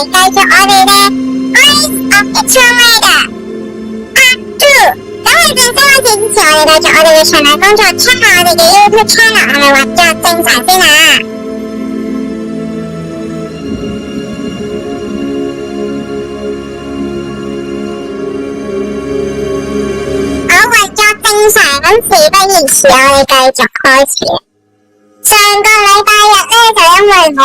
繼續我哋嘅 Eyes of the 窗外嘅 Part 2。咁喺正式開始之前，我哋繼續我哋嘅場內工作 ，check 下我哋嘅 YouTube channel 係咪運作正常先啊！好，運作正常，咁事不宜遲，我哋繼續開始。上個禮拜日咧，就因為我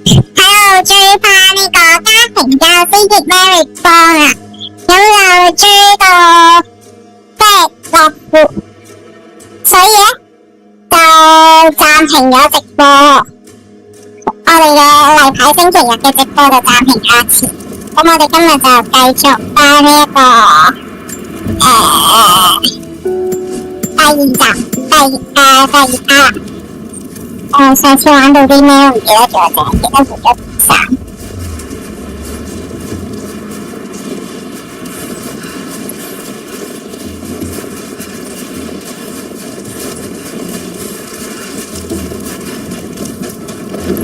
喺度追翻呢個家庭教師葉 Mary 方啊，咁就追到即係落戶，所以咧就暫停咗直播。我哋嘅例牌星期日嘅直播就暫停咗一次。咁我哋今日就繼續翻呢一個第二集，第二 part 啦。上次玩到啲咩我唔記得咗，淨係記得換咗衫。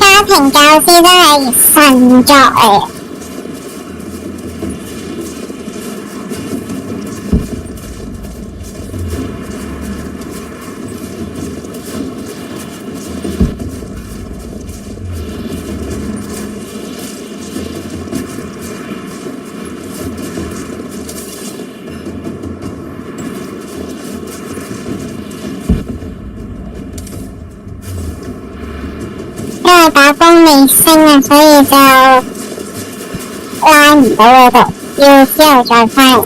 家庭教師真係神作嚟。因為把風未升啊，所以就拉唔到嗰度，要之後再返嚟。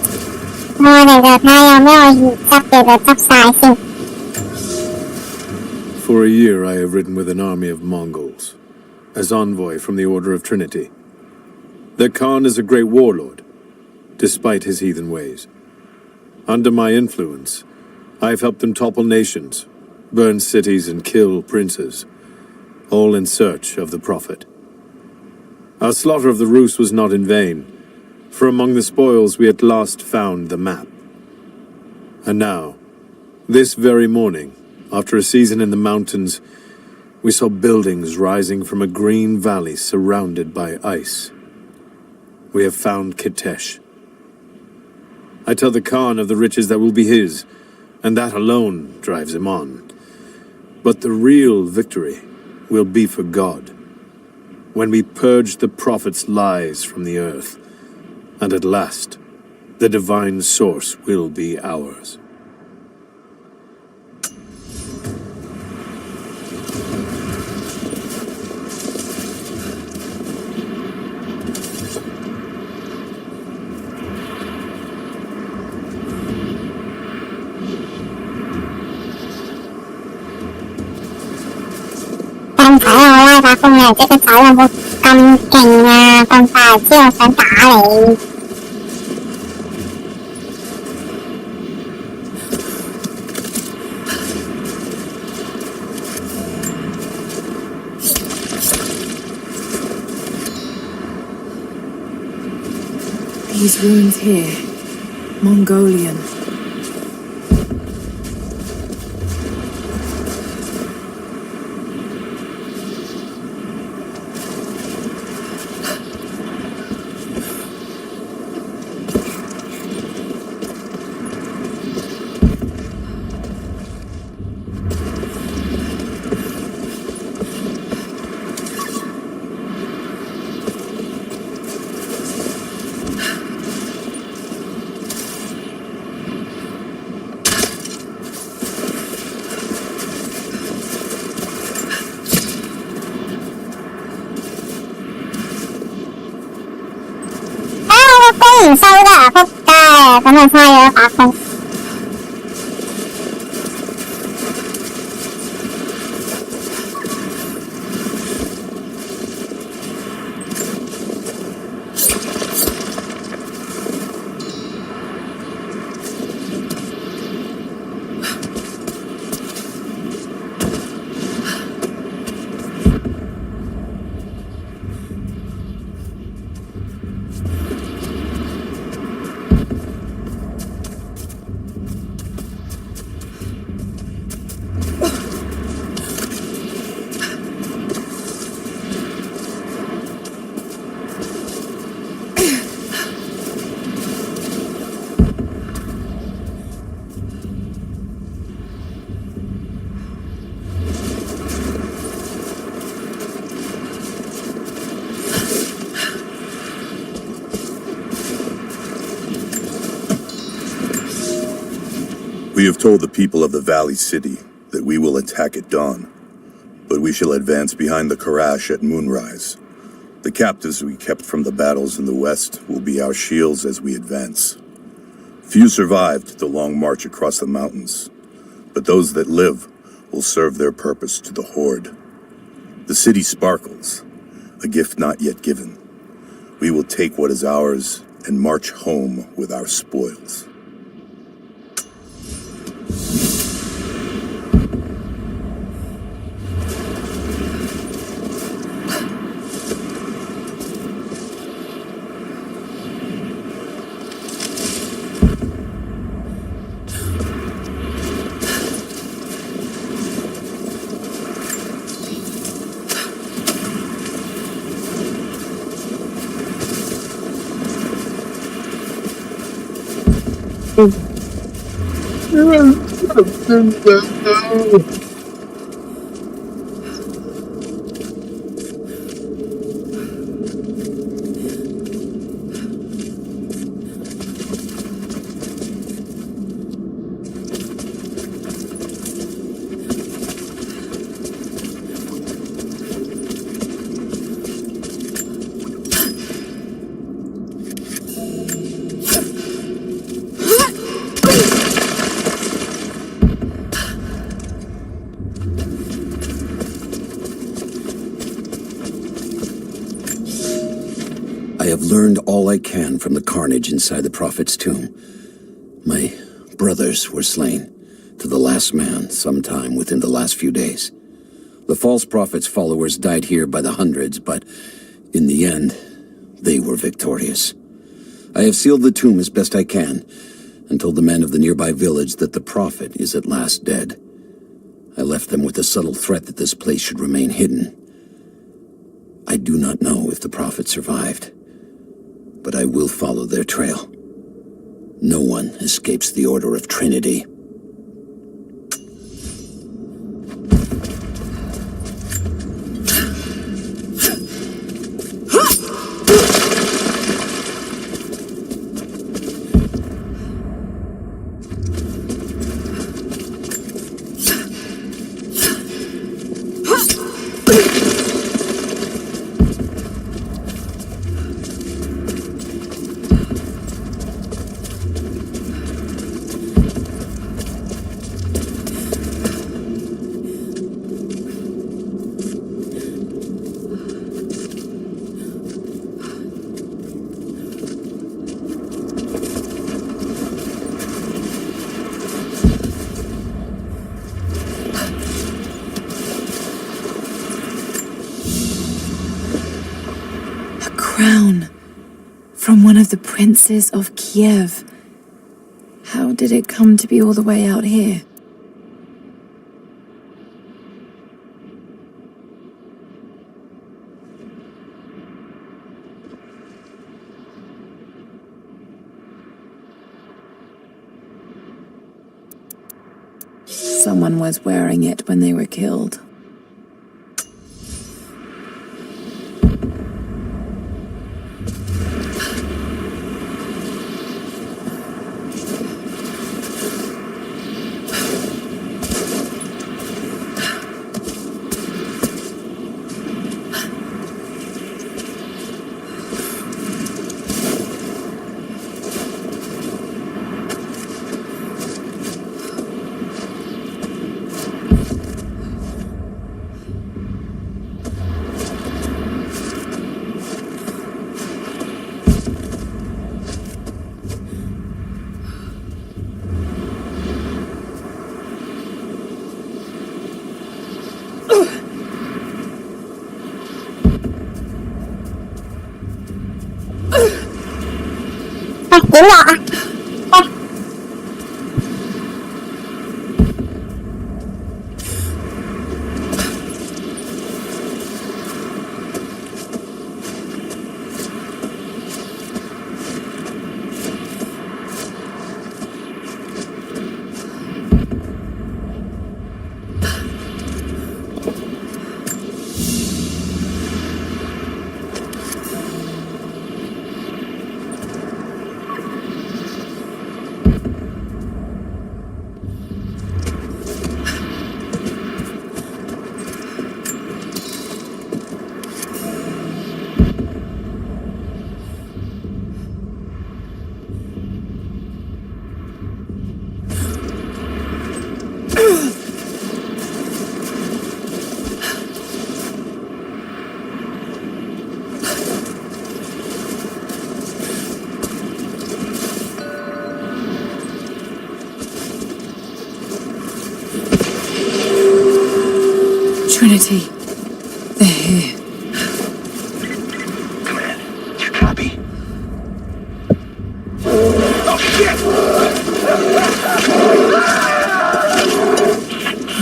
我哋就睇下有咩可以執嘅就執晒先。For a year I have ridden with an army of Mongols, as envoy from the Order of Trinity. Their Khan is a great warlord, despite his heathen ways. Under my influence, I have helped them topple nations, burn cities and kill princes, all in search of the Prophet. Our slaughter of the Rus was not in vain, for among the spoils we at last found the map. And now, this very morning, after a season in the mountains, we saw buildings rising from a green valley surrounded by ice. We have found Kitesh. I tell the Khan of the riches that will be his, and that alone drives him on. But the real victory will be for God, when we purge the prophet's lies from the earth, and at last, the divine source will be ours.睇下我拉把風嘅，即係走有冇咁勁啊？咁快之後想打你。These ruins here, Mongolian.風唔收得啊！仆街啊！咁就嘥咗一把風。We have told the people of the Valley City that we will attack at dawn, but we shall advance behind the Karash at moonrise. The captives we kept from the battles in the west will be our shields as we advance. Few survived the long march across the mountains, but those that live will serve their purpose to the Horde. The city sparkles, a gift not yet given. We will take what is ours and march home with our spoils. I have learned all I can from the carnage inside the Prophet's tomb. My brothers were slain, to the last man, sometime within the last few days. The false Prophet's followers died here by the hundreds, but in the end, they were victorious. I have sealed the tomb as best I can, and told the men of the nearby village that the Prophet is at last dead. I left them with the subtle threat that this place should remain hidden. I do not know if the Prophet survived, but I will follow their trail. No one escapes the Order of Trinity. Crown from one of the princes of Kiev. How did it come to be all the way out here? Someone was wearing it when they were killed. Đến rồi à? Trinity. They're here. Command, do you copy? Oh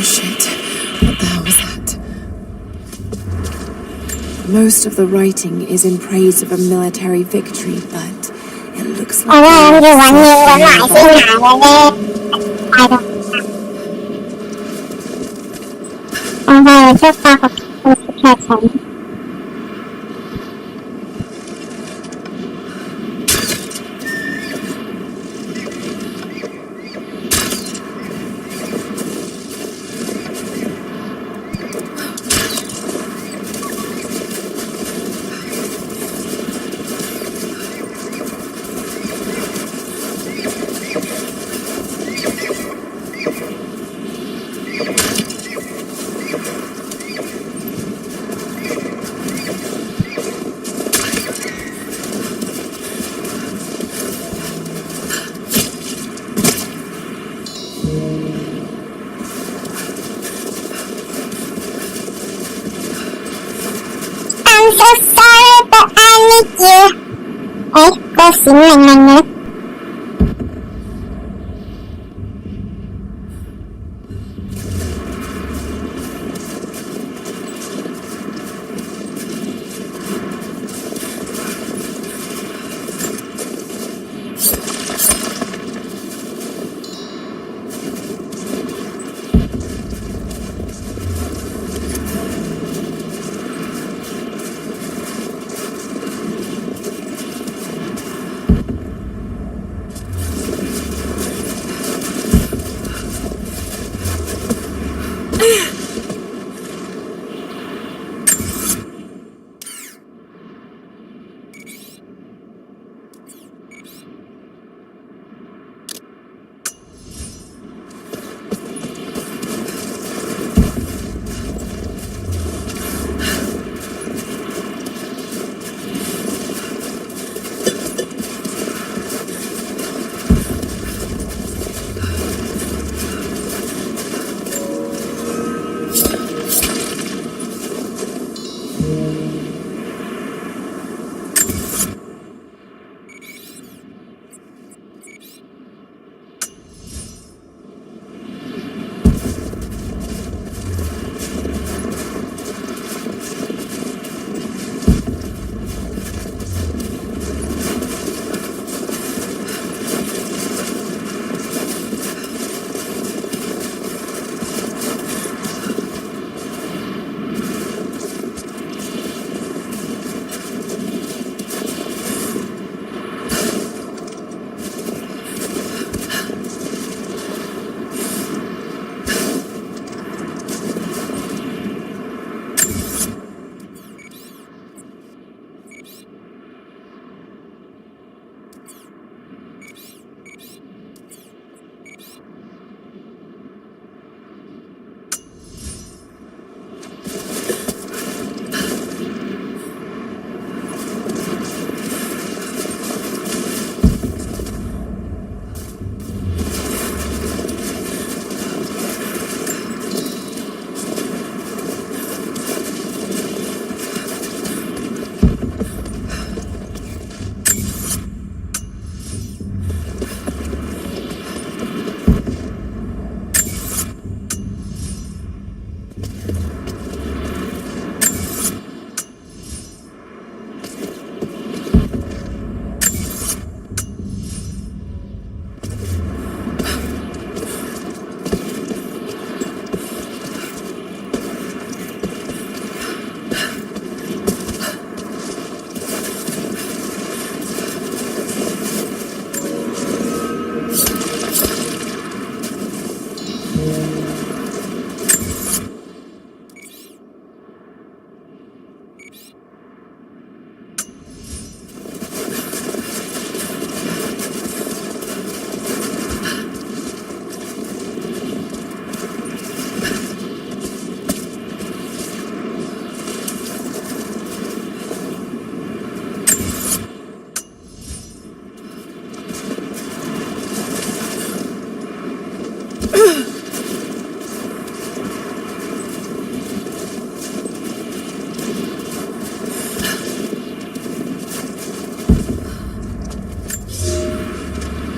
shit. What the hell was that? Most of the writing is in praise of a military victory, but it looks 我ว่ามันอยู่วันนี้วันหลายที่หาเลยไปดูโอ้โหเชือกปลากับตัวแขกฉัน I'm so sorry, but I need you. เอ๊ะก็สิงแรงๆนะ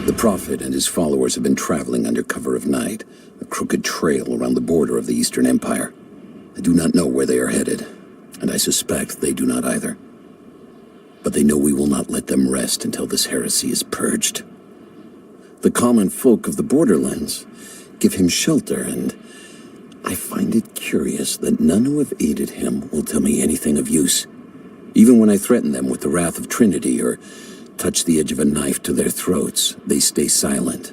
The Prophet and his followers have been traveling under cover of night, a crooked trail around the border of the Eastern Empire. I do not know where they are headed, and I suspect they do not either. But they know we will not let them rest until this heresy is purged. The common folk of the borderlands give him shelter, and I find it curious that none who have aided him will tell me anything of use. Even when I threaten them with the wrath of Trinity or touch the edge of a knife to their throats, they stay silent.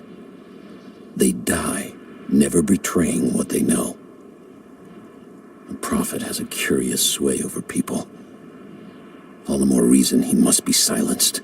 They die, never betraying what they know. The Prophet has a curious sway over people. All the more reason he must be silenced.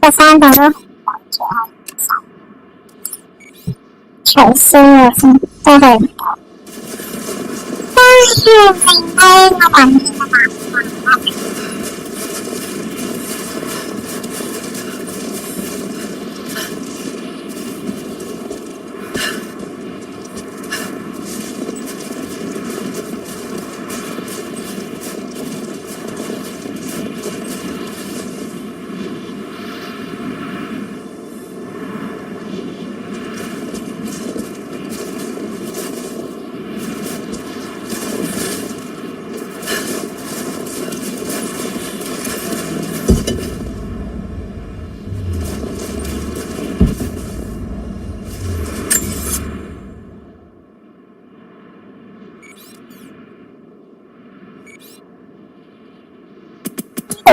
这3本都很感觉很新的是都很高，但是应该那版本的吧。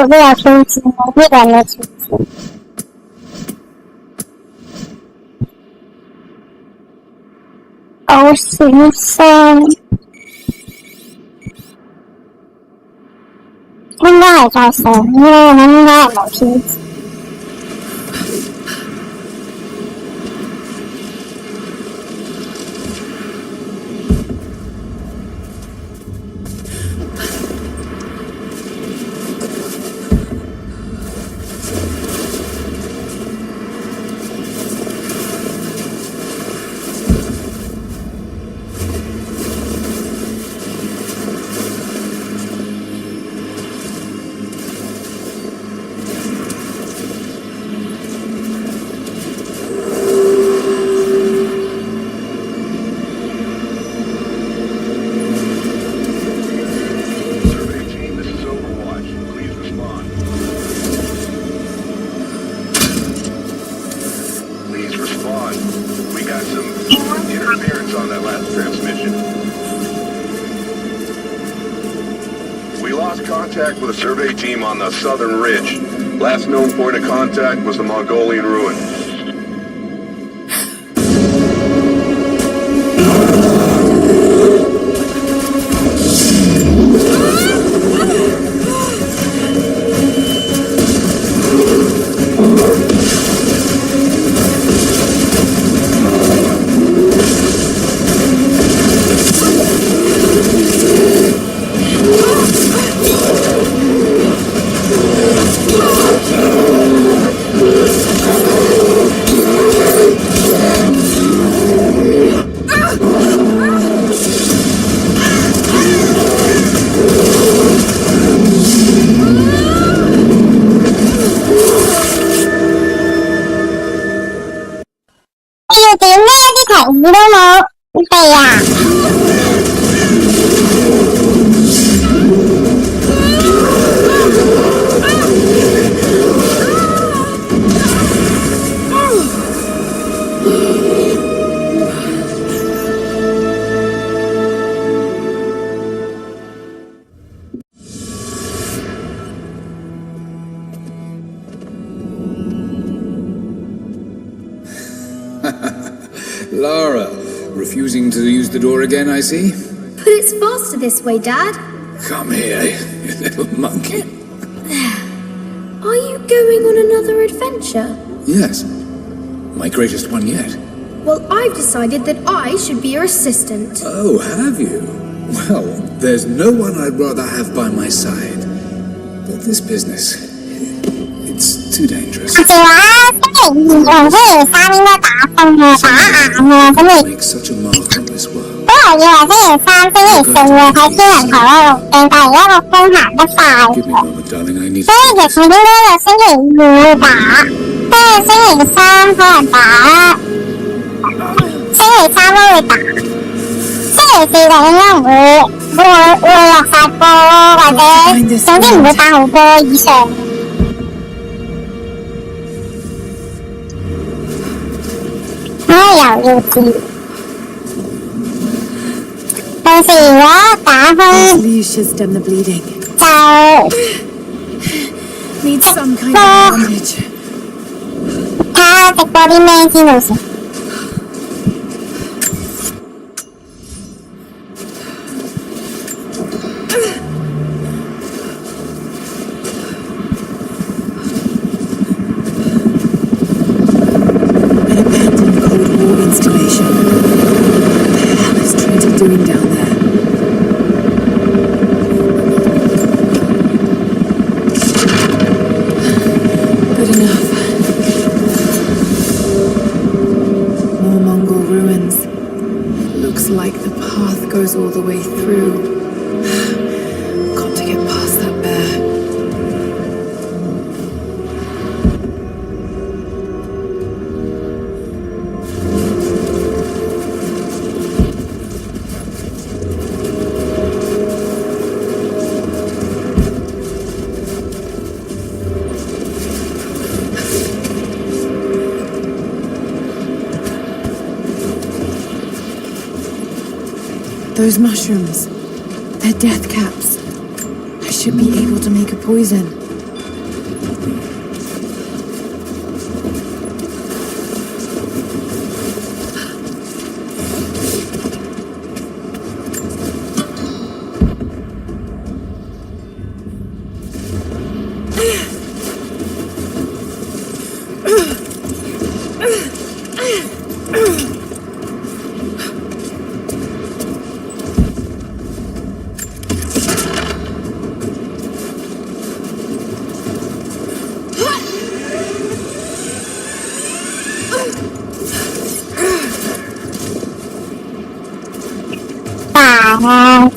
我不要听清，我一点没听清。53，应该也在声，因为我们应该也没听清。contact with a survey team on the southern ridge. Last known point of contact was the Mongolian ruin. Lara, refusing to use the door again, I see? But it's faster this way, Dad. Come here, you little monkey. Are you going on another adventure? Yes. My greatest one yet. Well, I've decided that I should be your assistant. Oh, have you? Well, there's no one I'd rather have by my side. But this business, it's too dangerous. Make such a mark on this world. 都係以為星期三、星期四會喺天人台嗰度錄影，但係而家個風行得快， Give me a moment, darling. I need 所以其實應該就星期二打，跟住星期三可能打，星期三都會打，星期四就應該唔會落晒波，或者總之唔會打好波以上。又要知。到時如果打風 Leaves should stem the bleeding. 就 Need some kind of bandage. 睇下直播啲咩先到時。Installation. What the hell is Trinity doing down there? Good enough. More Mongol ruins. Looks like the path goes all the way through. Got to get past that bear. Those mushrooms, they're death caps. I should be able to make a poison.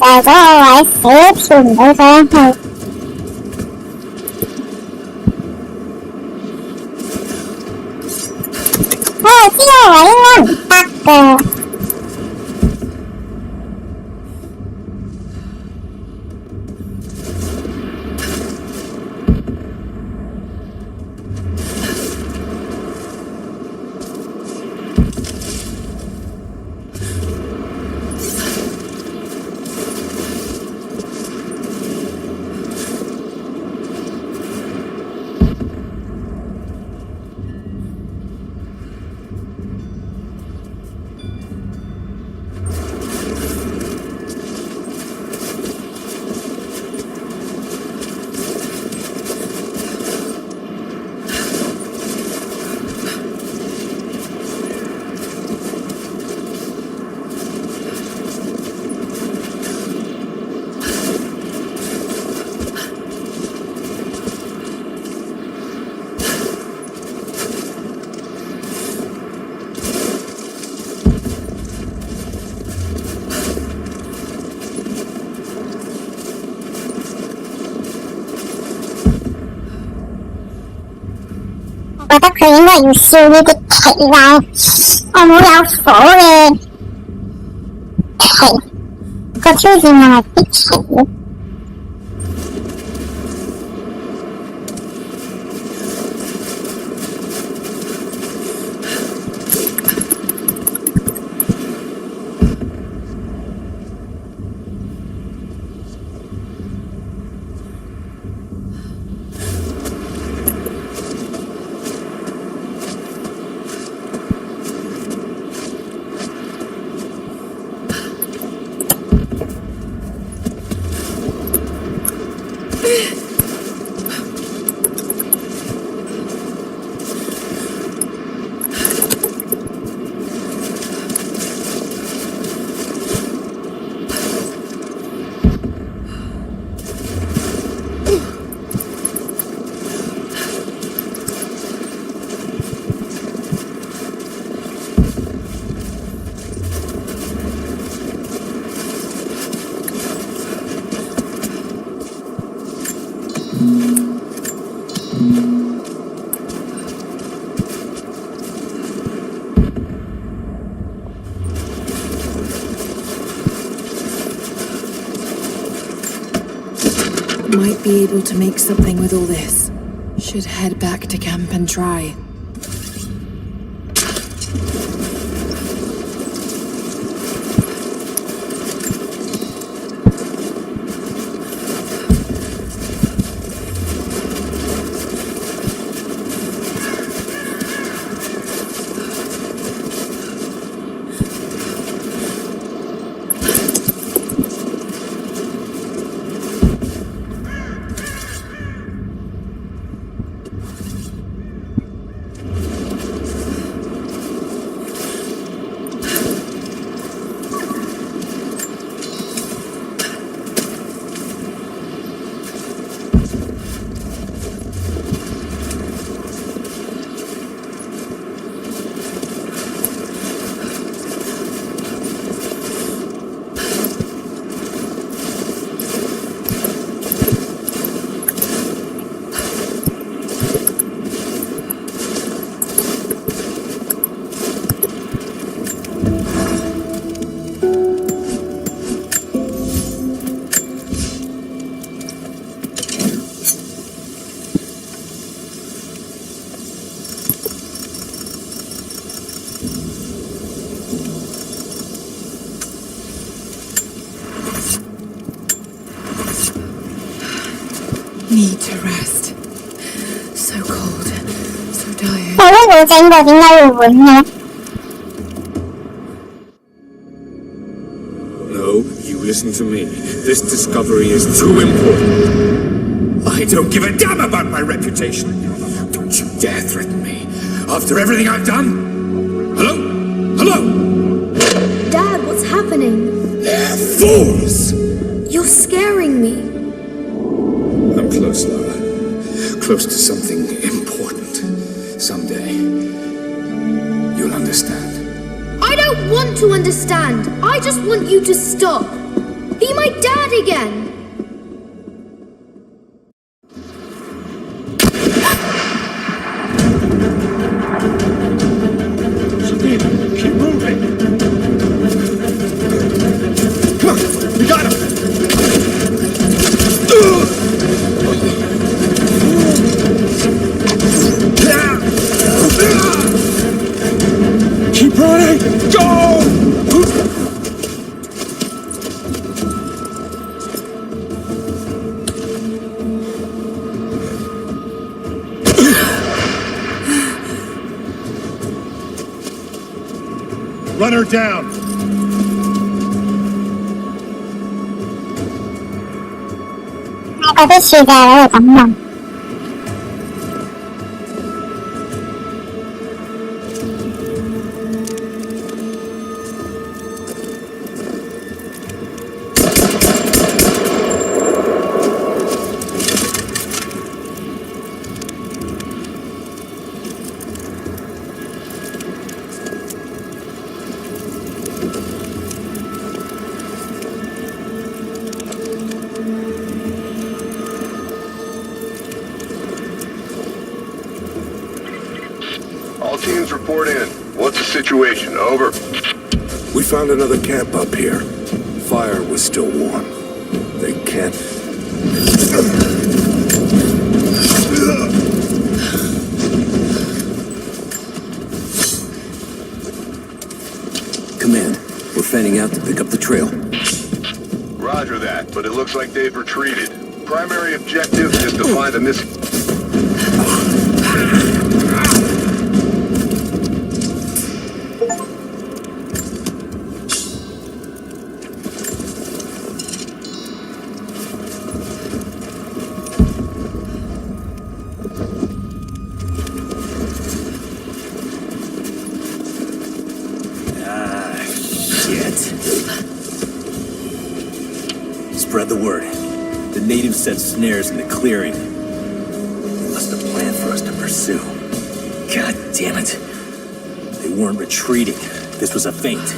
就嗰個位死跳唔到上去。我知個位應該唔得㗎。得佢應該要燒呢啲旗啦。我冇有火嘅旗，個挑戰係啲旗。Might be able to make something with all this. Should head back to camp and try. Need to rest. So cold, so tired. 我都冇整過，點解會換嘅？ No, you listen to me. This discovery is too important. I don't give a damn about my reputation. Don't you dare threaten me. After everything I've done? Hello? Hello? Dad, what's happening? They're fools! You're scaring me. I'm close, Lara. Close to something important. Someday, you'll understand. I don't want to understand. I just want you to stop. Be my dad again. Keep moving! Come on, we got him! Keep running! Go! Run her down! 我覺得樹就喺度咁諗。teams report in. What's the situation? Over. We found another camp up here. Fire was still warm. They can't... Command, we're fanning out to pick up the trail. Roger that, but it looks like they've retreated. Primary objective is to find the missing... Spread the word. The natives set snares in the clearing. They must have planned for us to pursue. God damn it. They weren't retreating. This was a feint.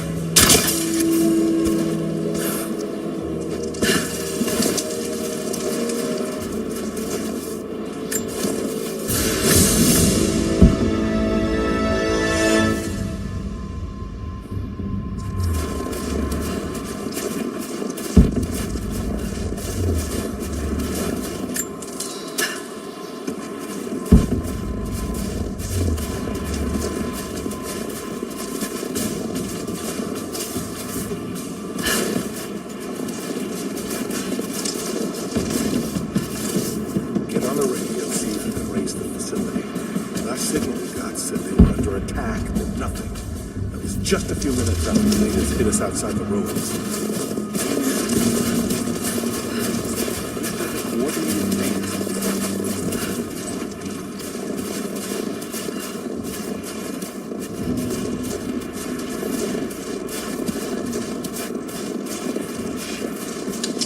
Just a few minutes after the natives hit us outside the ruins. What do you think?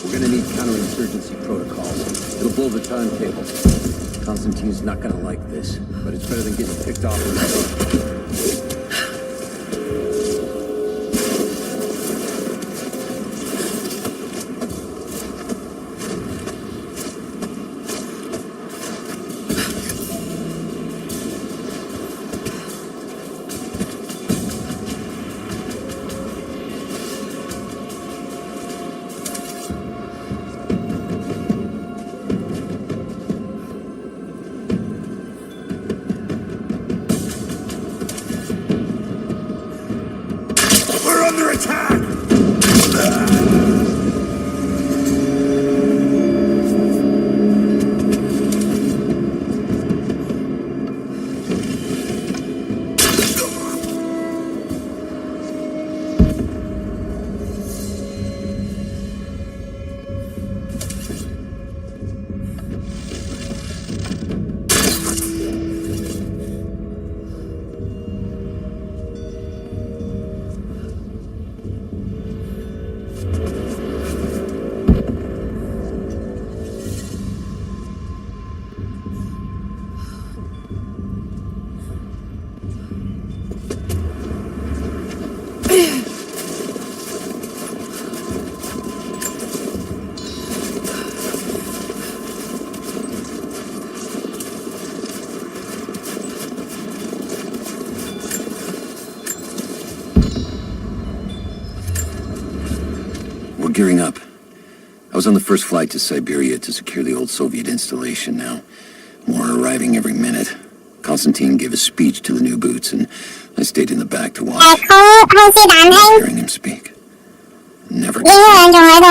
We're gonna need counterinsurgency protocols. It'll blow the timetable. Constantine's not gonna like this, but it's better than getting picked off in the Gearing up. I was on the first flight to Siberia to secure the old Soviet installation now. More are arriving every minute. Constantine gave a speech to the new boots, and I stayed in the back to watch. Hearing him speak. Never. I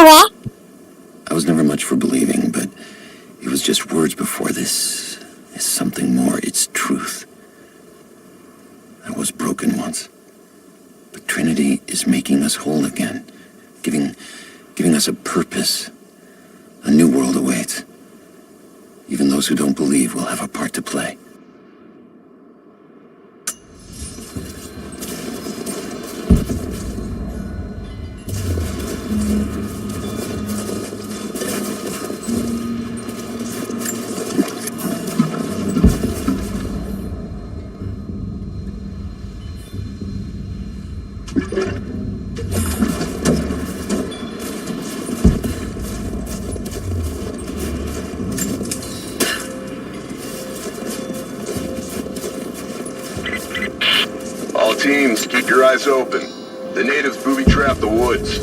was never much for believing, but it was just words before this. It's something more. It's truth. I was broken once. But Trinity is making us whole again. Giving us a purpose. A new world awaits. Even those who don't believe will have a part to play. Keep your eyes open. The natives booby-trap the woods.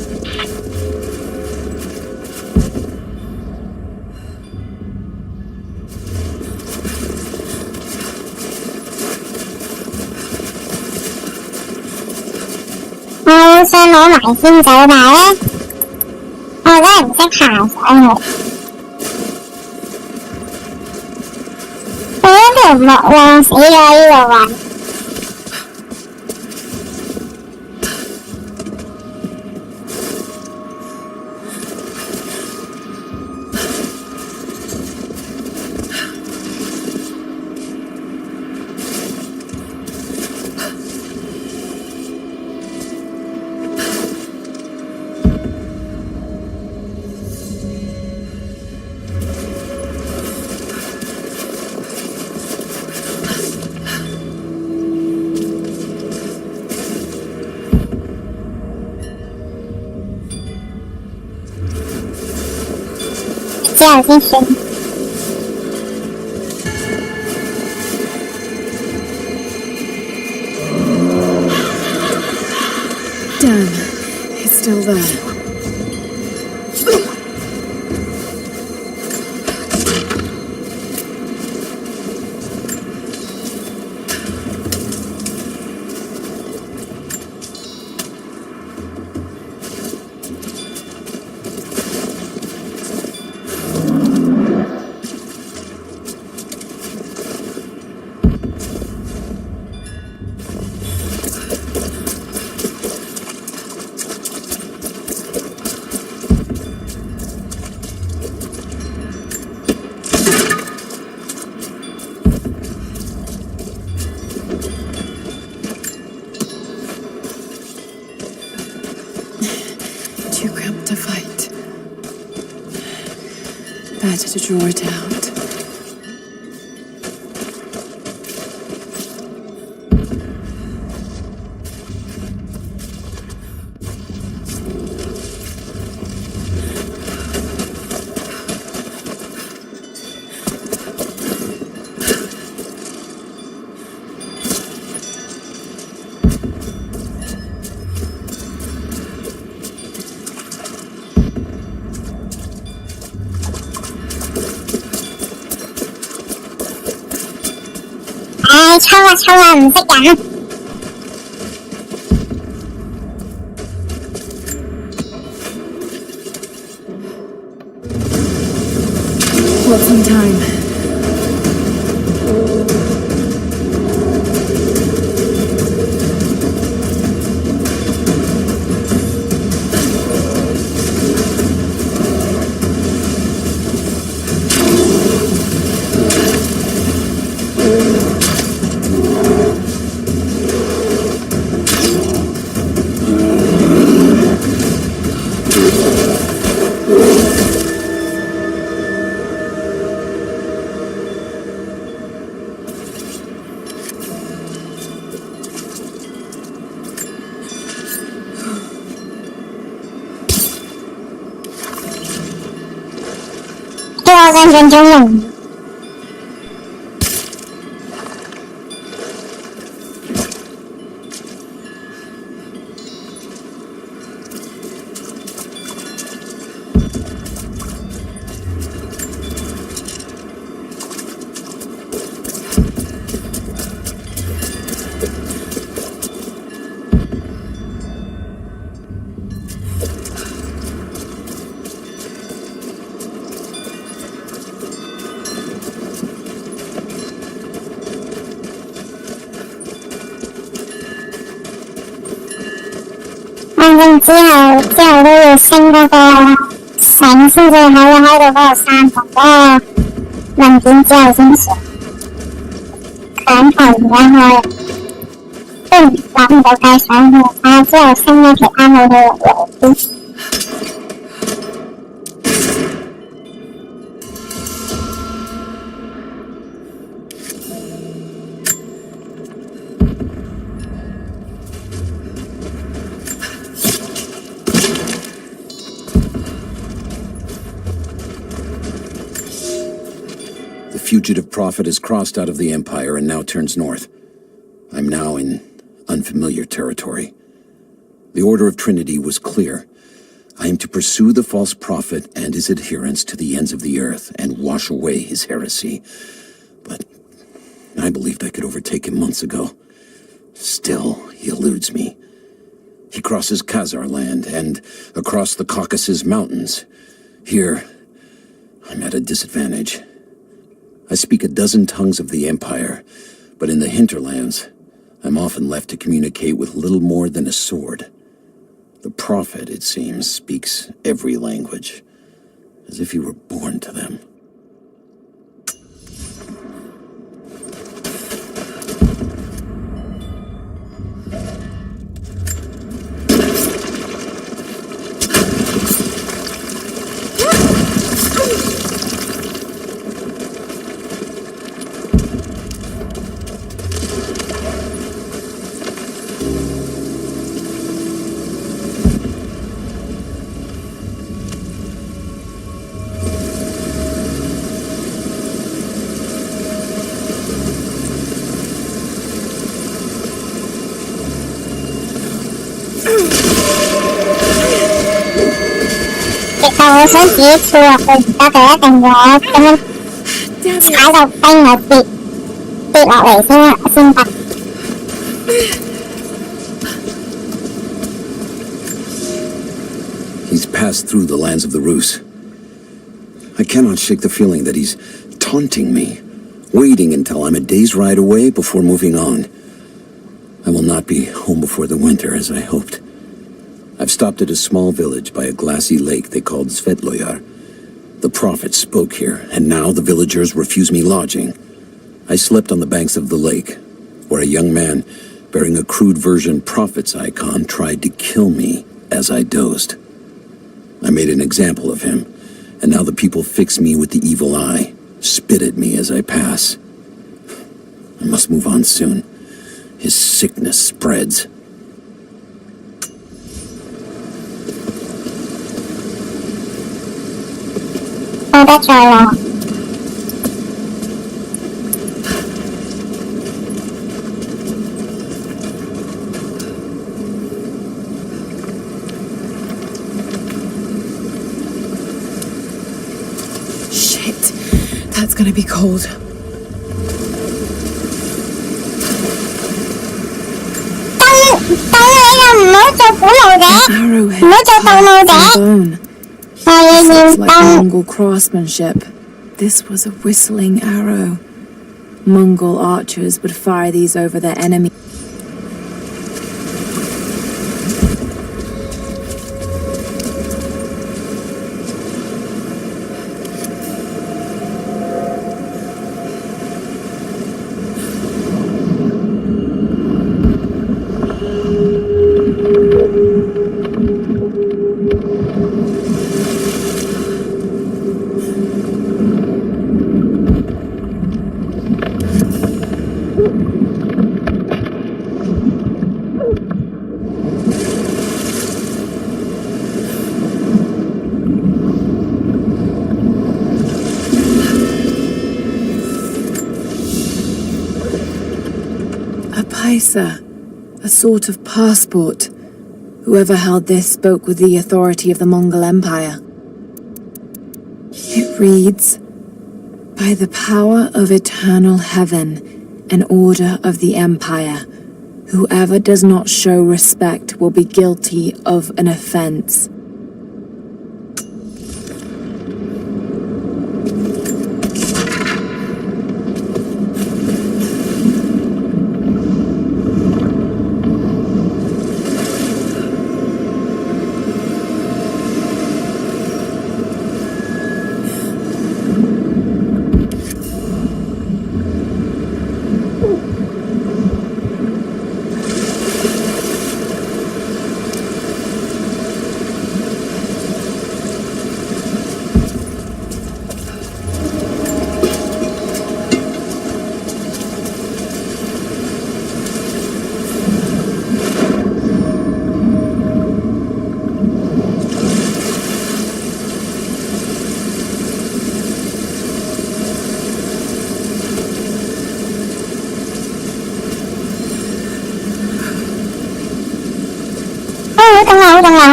Tôi sẽ nói lại xin chào bạn. Tôi rất là thích hài mọi người. Tôi được Mola C rồi bạn. Done. It's still there. Too cramped to fight. Better to draw it out. Sao là mình sẽ chặn. What's in time? Dân trong lòng.之後都要升嗰個繩先至可以開到嗰個山同嗰個文件之後先算。強求而家開，都諗唔到計上去，睇下之後升咗其他武器落嚟先。Fugitive prophet has crossed out of the Empire and now turns north. I'm now in unfamiliar unfamiliar territory. The order of Trinity was clear. I am to pursue the false prophet and his adherents to the ends of the earth and wash away his heresy. But I believed I could overtake him months ago. Still, he eludes me. He crosses Khazar land and across the Caucasus Mountains. Here, I'm at a disadvantage. I speak a dozen tongues of the Empire, but in the hinterlands, I'm often left to communicate with little more than a sword. The prophet, it seems, speaks every language, as if he were born to them.我想自己跳落去，而家佢一定要咁樣踩到冰啊跌落嚟先得。He's passed through the lands of the Rus. I cannot shake the feeling that he's taunting me, waiting until I'm a day's ride away before moving on. I will not be home before the winter, as I hoped. I've stopped at a small village by a glassy lake they called Svetloyar. The prophet spoke here, and now the villagers refuse me lodging. I slept on the banks of the lake, where a young man bearing a crude version prophet's icon tried to kill me as I dozed. I made an example of him, and now the people fix me with the evil eye, spit at me as I pass. I must move on soon. His sickness spreads. Shit, that's gonna be cold. Bone. Looks like Mongol craftsmanship. This was a whistling arrow. Mongol archers would fire these over their enemy. A sort of passport. Whoever held this spoke with the authority of the Mongol Empire. It reads, "By the power of eternal heaven and order of the Empire, whoever does not show respect will be guilty of an offense."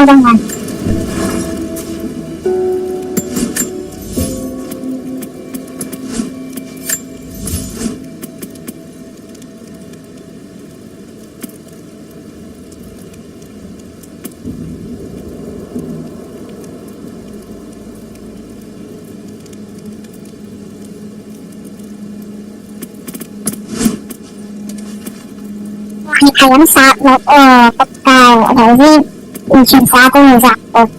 等会。係咁殺戮喎，仆街喎！頭先完全殺都冇殺到。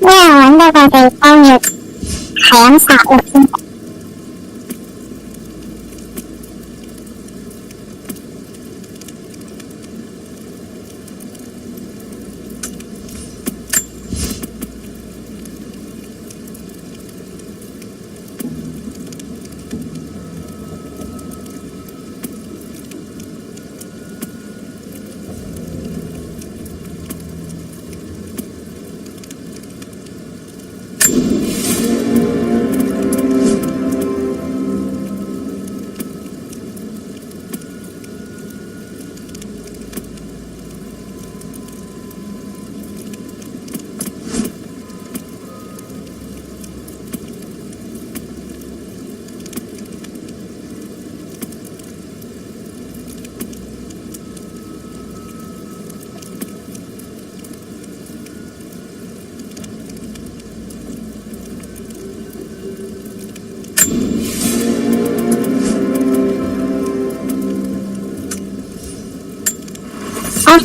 咩揾到個地方要係咁殺戮先。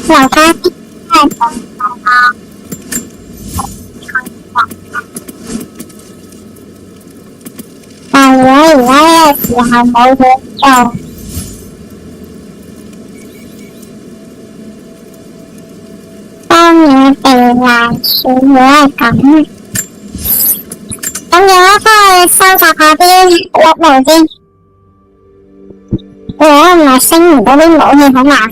留返啲太重啦。但如果而家呢個時候冇嘢做，當然避難處會係咁。咁如果返去收集下啲綠毛先，如果唔係升唔到啲武器好麻煩。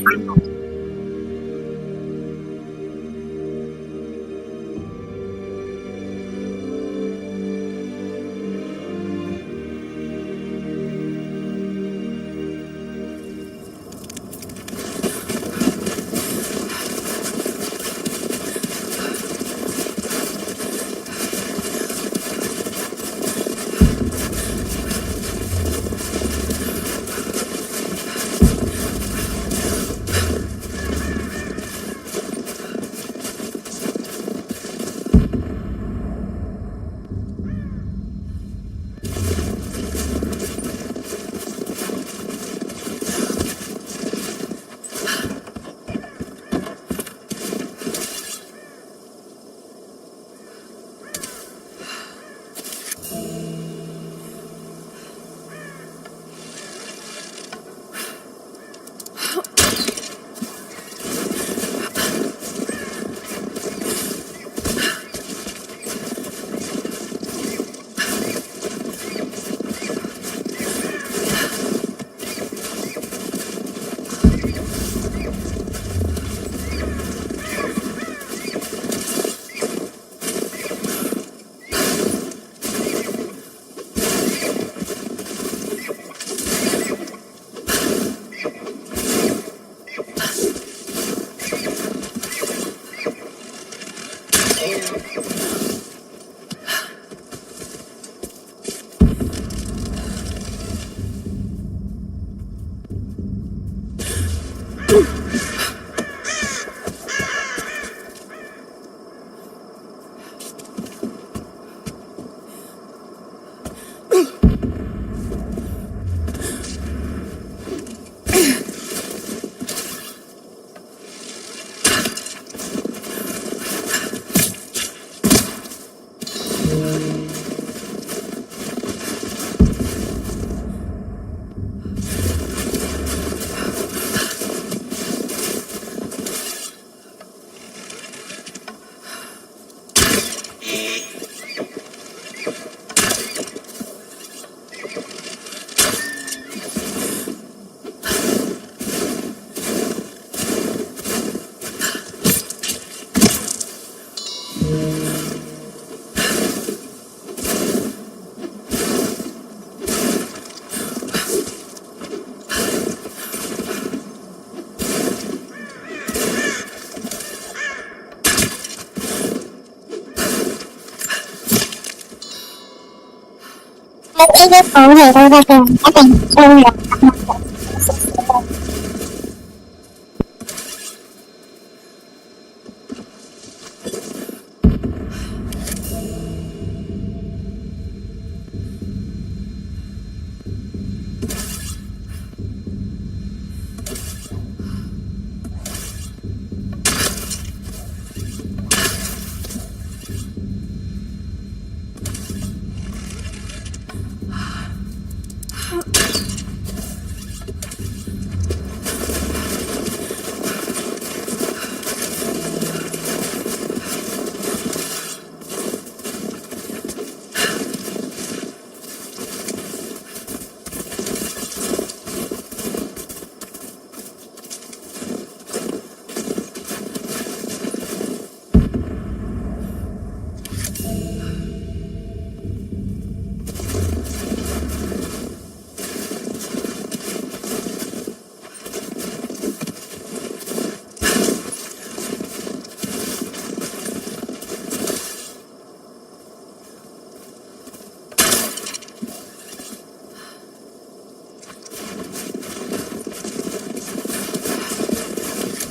呢啲武器都得嘅，唔一定蘇聯咁樣。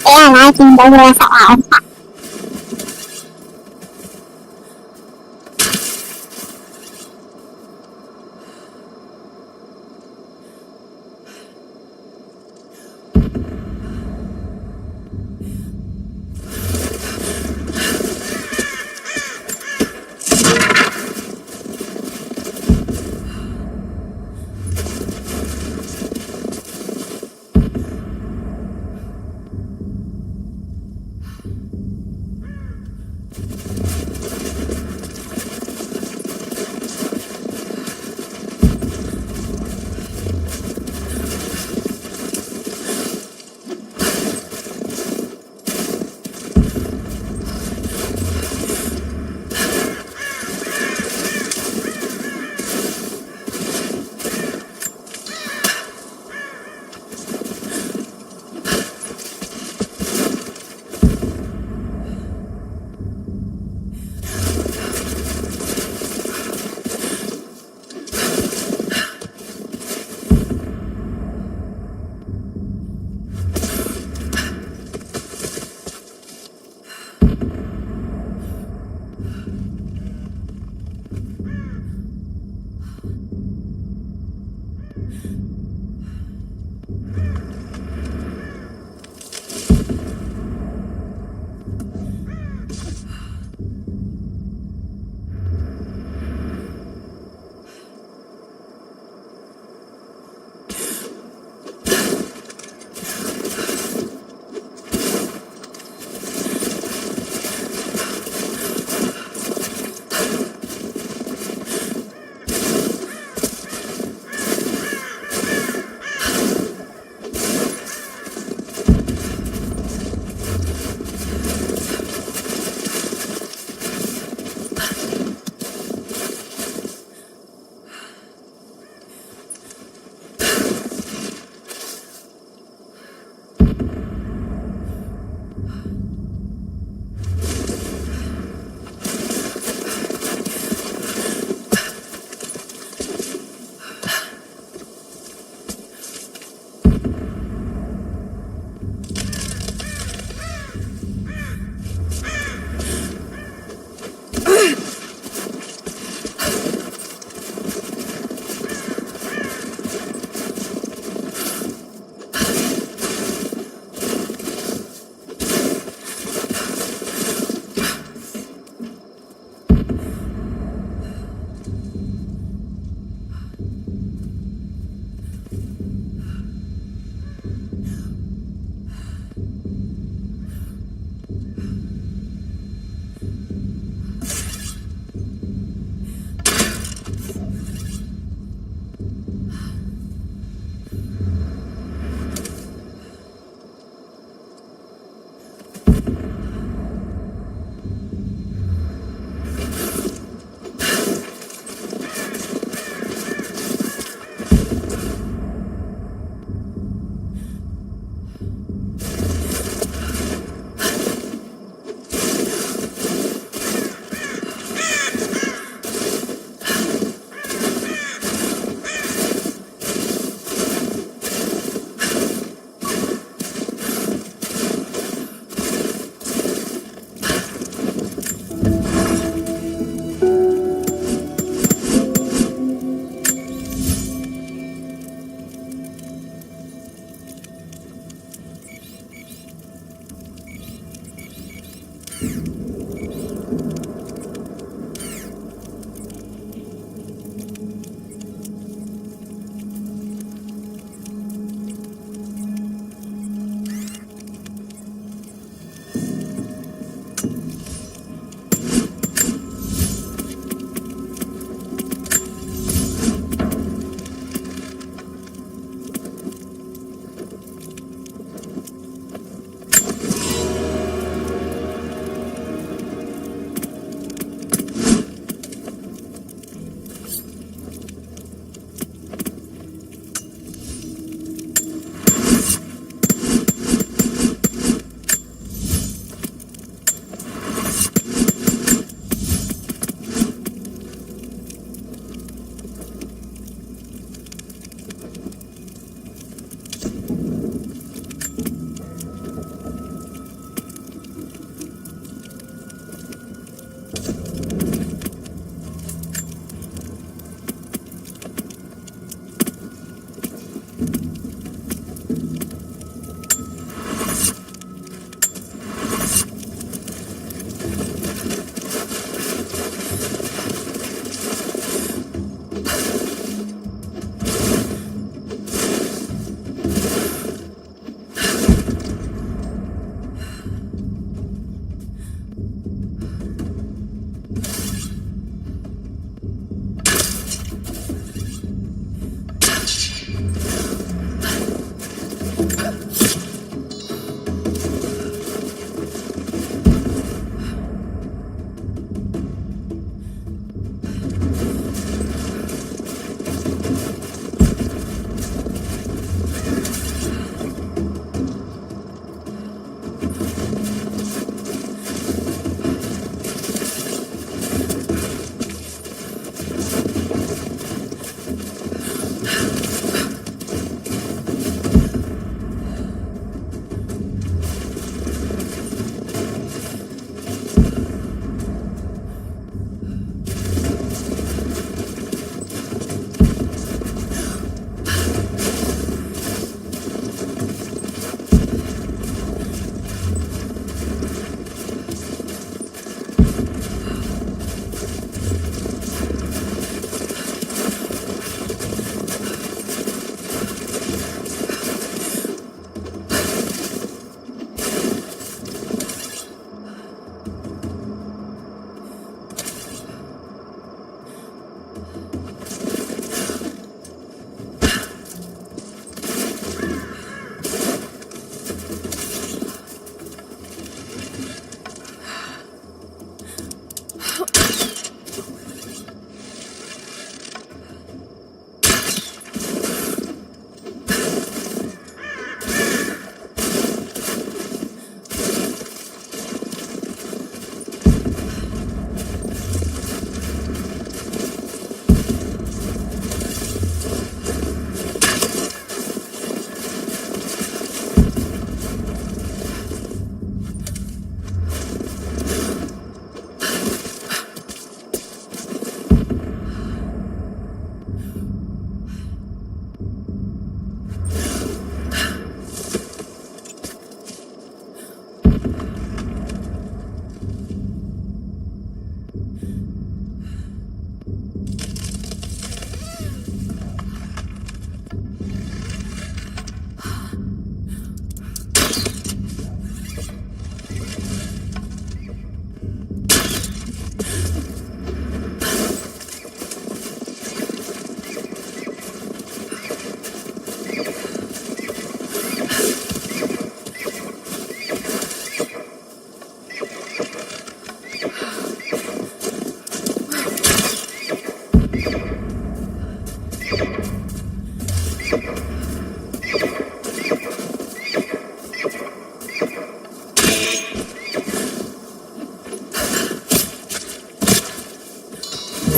俾人拉見到佢嘅實眼法。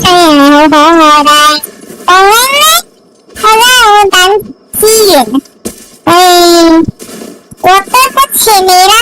和我的我们呢，好让我当资源，我对不起你了。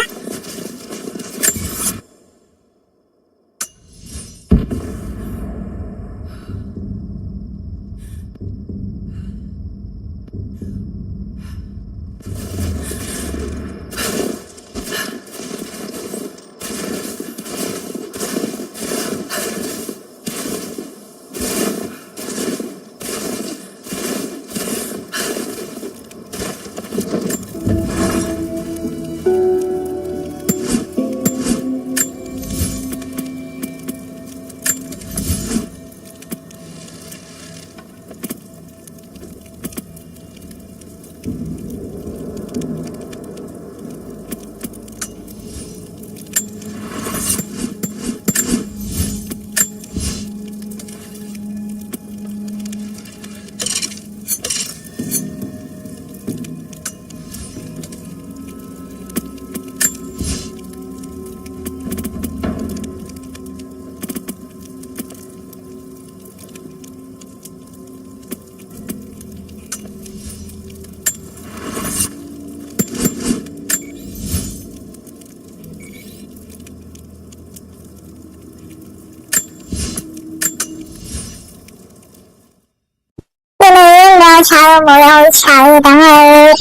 查入冇有查入，等佢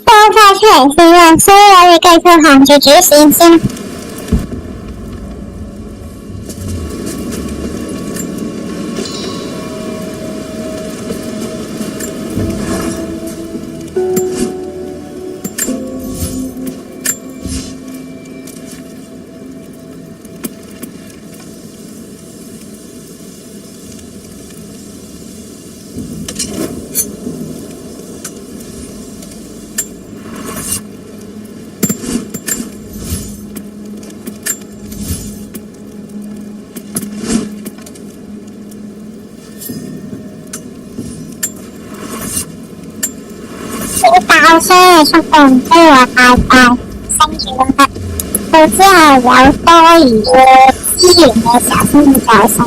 多發出嚟先啦，所以我哋繼續行住主線先。爆傷嘅速度唔需要話太快，升住都得。到之後有多餘嘅資源嘅時候先至再升。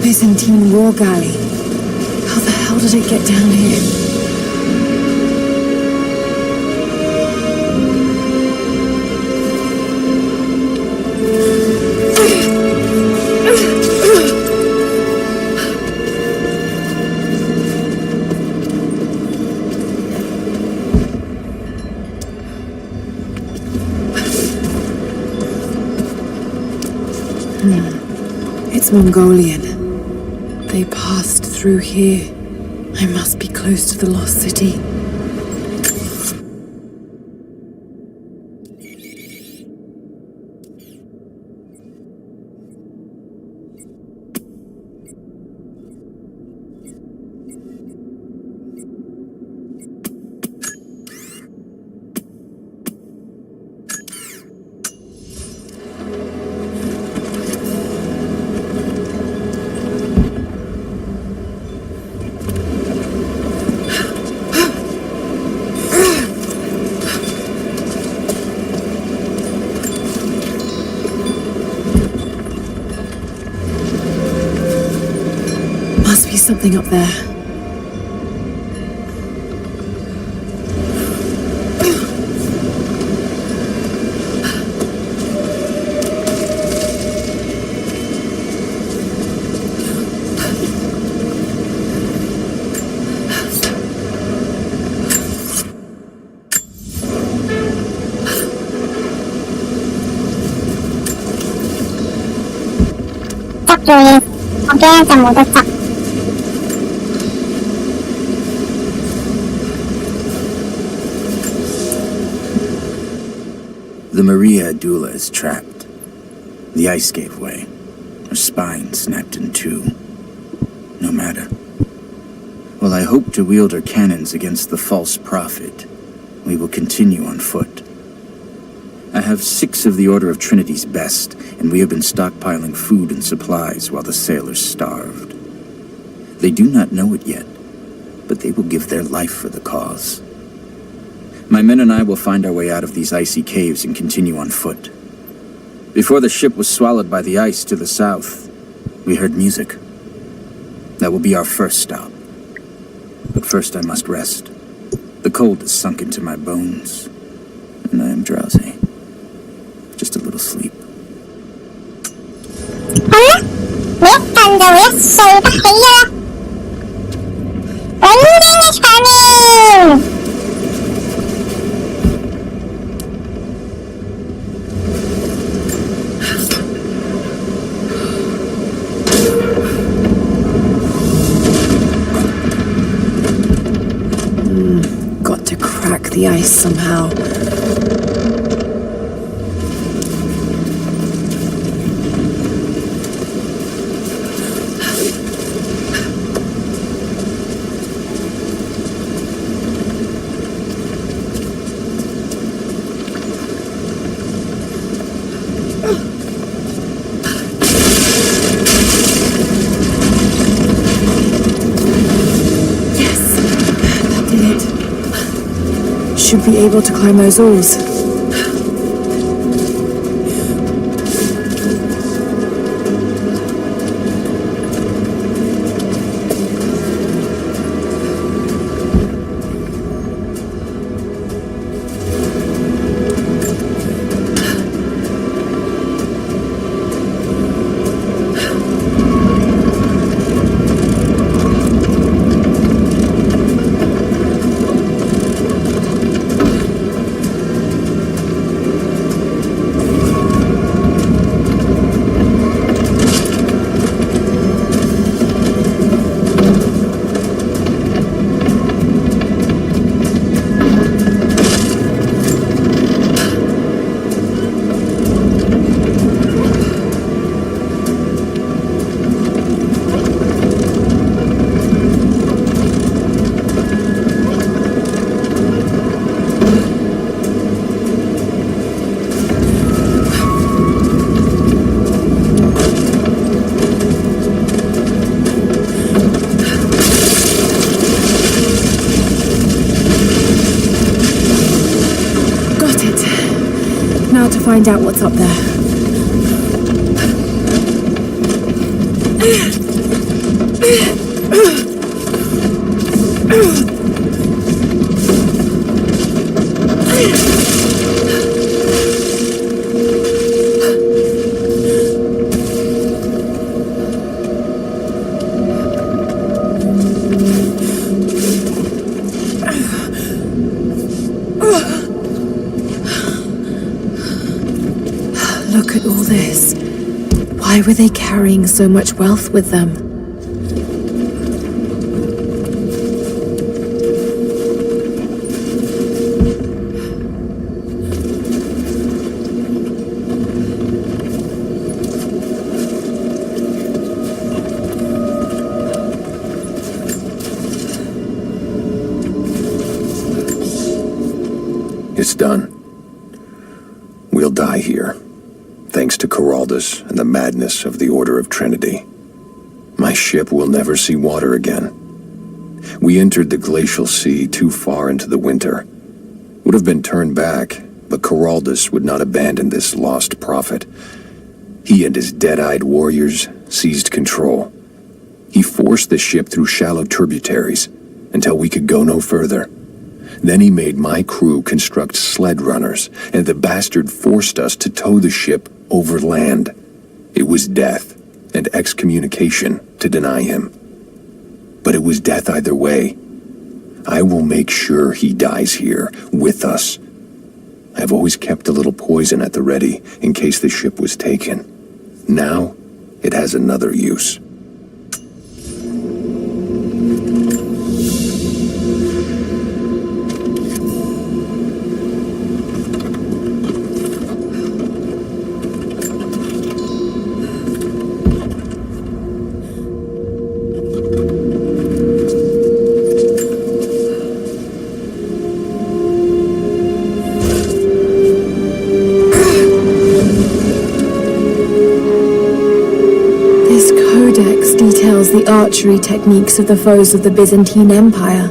Byzantine war galley. How the hell did it get down here? It's Mongolian. They passed through here. I must be close to the lost city. Must be something up there. The Maria Adula is trapped. The ice gave way. Her spine snapped in two. No matter. While I hope to wield her cannons against the false prophet, we will continue on foot. I have 6 of the Order of Trinity's best, and we have been stockpiling food and supplies while the sailors starved. They do not know it yet, but they will give their life for the cause. My men and I will find our way out of these icy caves and continue on foot. Before the ship was swallowed by the ice to the south, we heard music. That will be our first stop. But first I must rest. The cold has sunk into my bones, and I am drowsy. Just a little sleep. the ice somehow. Should be able to climb those walls. Find out what's up there. Look at all this. Why were they carrying so much wealth with them? It's done. We'll die here, thanks to Coraldus and the madness of the Order of Trinity. My ship will never see water again. We entered the glacial sea too far into the winter. Would have been turned back, but Coraldus would not abandon this lost prophet. He and his dead-eyed warriors seized control. He forced the ship through shallow tributaries until we could go no further. Then he made my crew construct sled runners, and the bastard forced us to tow the ship over land. It was death and excommunication to deny him. But it was death either way. I will make sure he dies here, with us. I've always kept a little poison at the ready, in case the ship was taken. Now, it has another use. Details the archery techniques of the foes of the Byzantine Empire.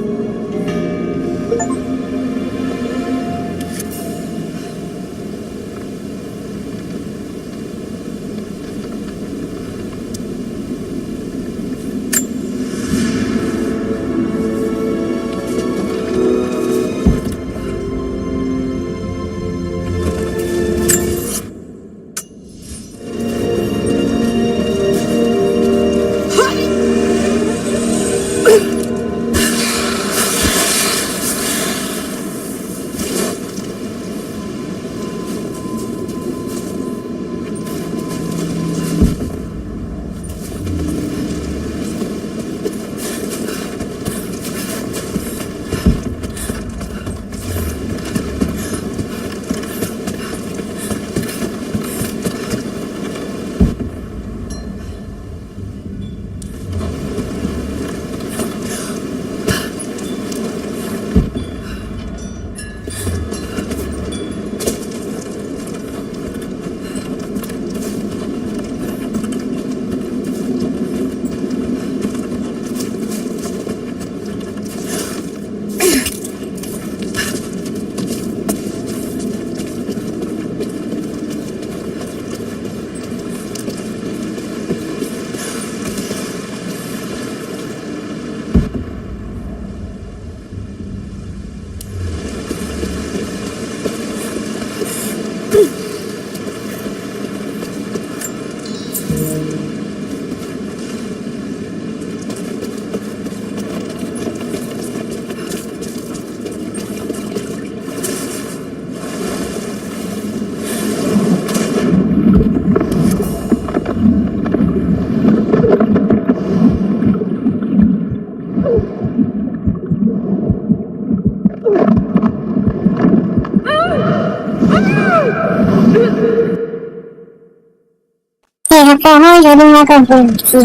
那个武器有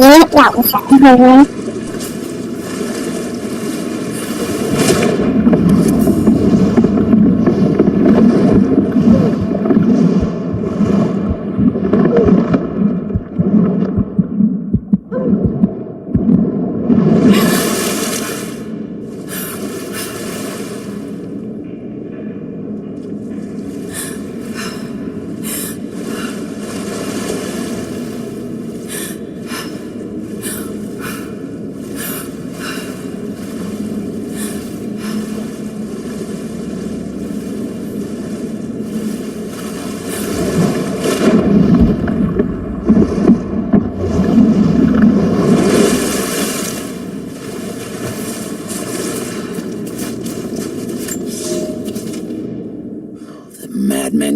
上去。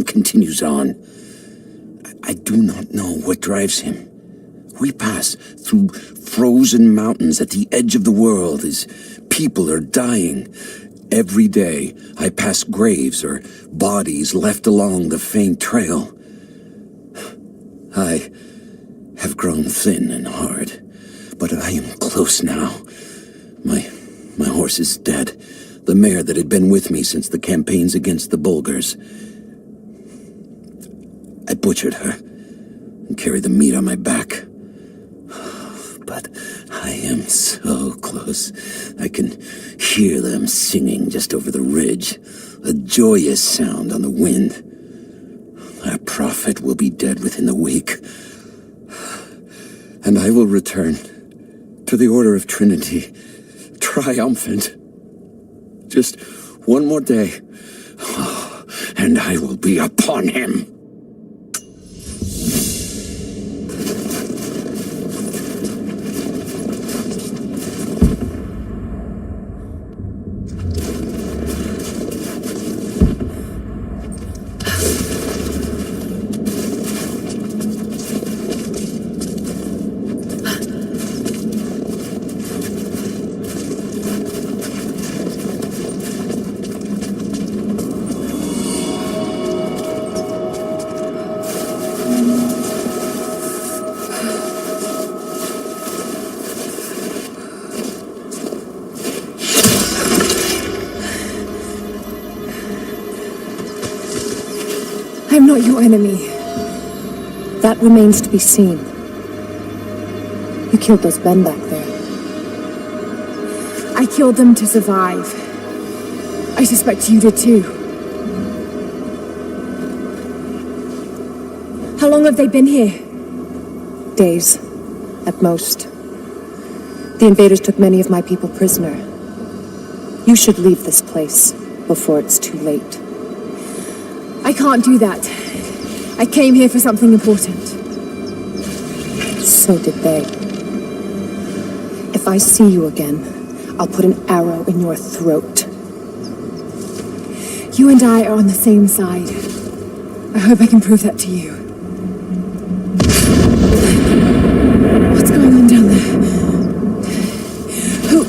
Continues on. I do not know what drives him. We pass through frozen mountains at the edge of the world as people are dying. Every day, I pass graves or bodies left along the faint trail. I have grown thin and hard, but I am close now. My horse is dead. The mare that had been with me since the campaigns against the Bulgars. I butchered her and carried the meat on my back. But I am so close. I can hear them singing just over the ridge, a joyous sound on the wind. Our prophet will be dead within the week. And I will return to the Order of Trinity, triumphant. Just one more day, and I will be upon him. I'm not your enemy. That remains to be seen. You killed those men back there. I killed them to survive. I suspect you did too. How long have they been here? Days, at most. The invaders took many of my people prisoner. You should leave this place before it's too late. I can't do that. I came here for something important. So did they. If I see you again, I'll put an arrow in your throat. You and I are on the same side. I hope I can prove that to you. What's going on down there? Who?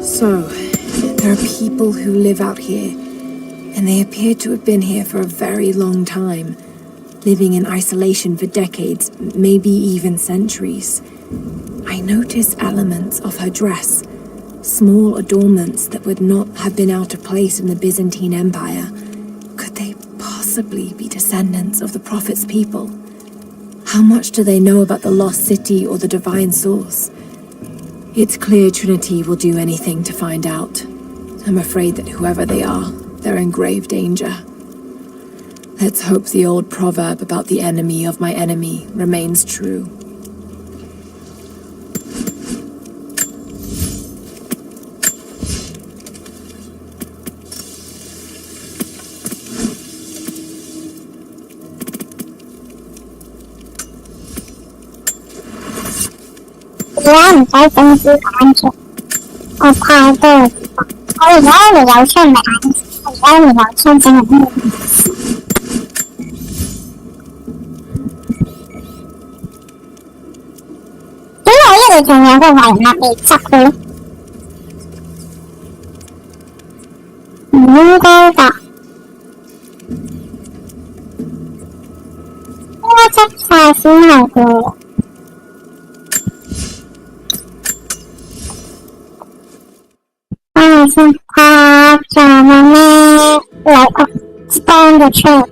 So, there are people who live out here, and they appear to have been here for a very long time, living in isolation for decades, maybe even centuries. I notice elements of her dress, small adornments that would not have been out of place in the Byzantine Empire. Could they possibly be descendants of the Prophet's people? How much do they know about the lost city or the divine source? It's clear Trinity will do anything to find out. I'm afraid that whoever they are, they're in grave danger. Let's hope the old proverb about the enemy of my enemy remains true. 係仲有個維納嚟執佢，唔應該㗎，應該執晒先係佢。先，他仲有咩嚟？Stand the train。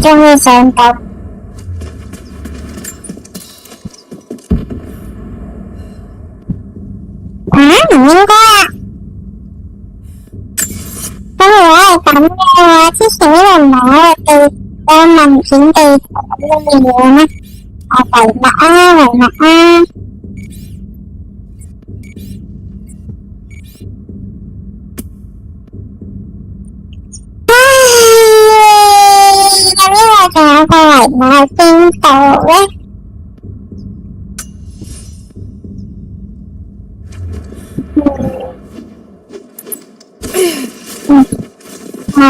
終於上到。唔應該啊！咁如果係咁嘅話，之前呢度唔係有文件地圖咁嘅嘢咩？維密啊，維密啊！咁呢個仲有個維密喺邊度咧？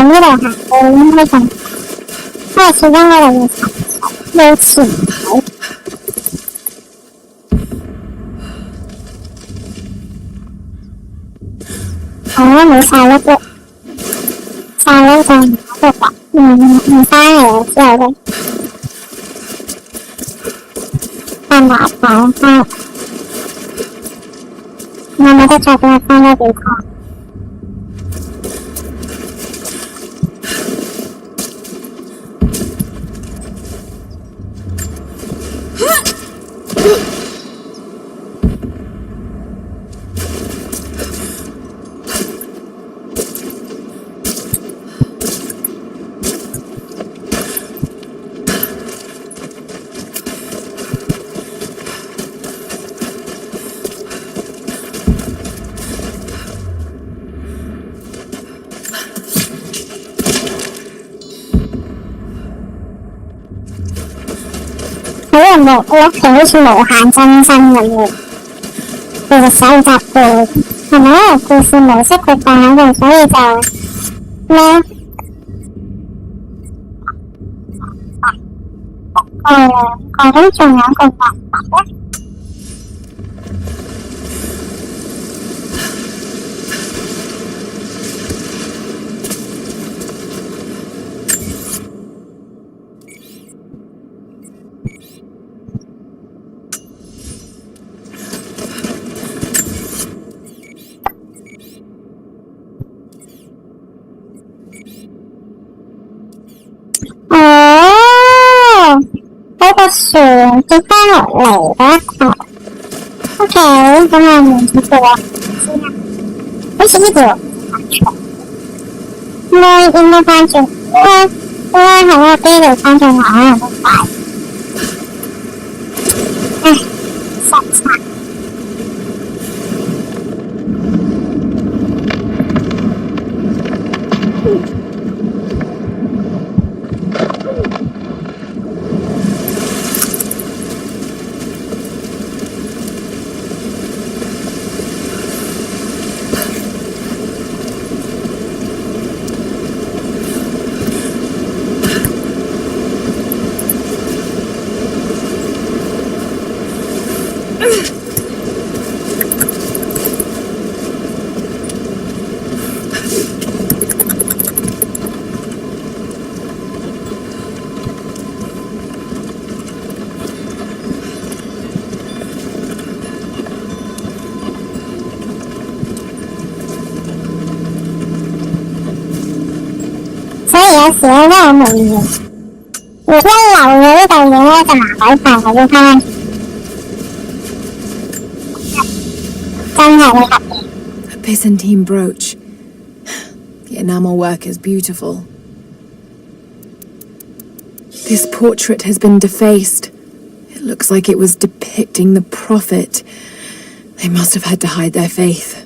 呢度行到應該仲，因為始終嗰度要前睇。冇晒粒粒，晒粒就唔得㗎，唔翻嚟之後咧，翻麻煩翻，我冇得再俾我翻多幾趟。我屋企好似無限真心咁嘅，其實搜集嘅係咪因為故事模式佢放喺度，所以就咩？咁仲有個辦法咧？嗰個船跌翻落嚟嗰一頭 ，OK， 咁啊唔知道啊，好似呢度應該翻轉，應該喺個機度翻轉可能都快。唉，實慘。所以有時咧都係無言，如果一流嘅呢嚿嘢咧就麻鬼煩嘅要翻，真係會合嘅。A Byzantine brooch. The enamel work is beautiful. This portrait has been defaced. It looks like it was depicting the prophet. They must have had to hide their faith.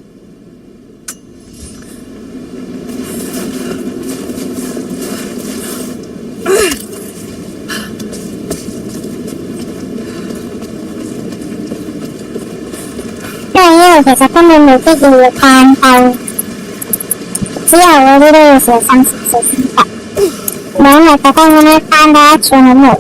其實根本冇必要攀登，之後嗰啲都要小心㗎。你係咪覺得咁樣攀多一轉好無聊？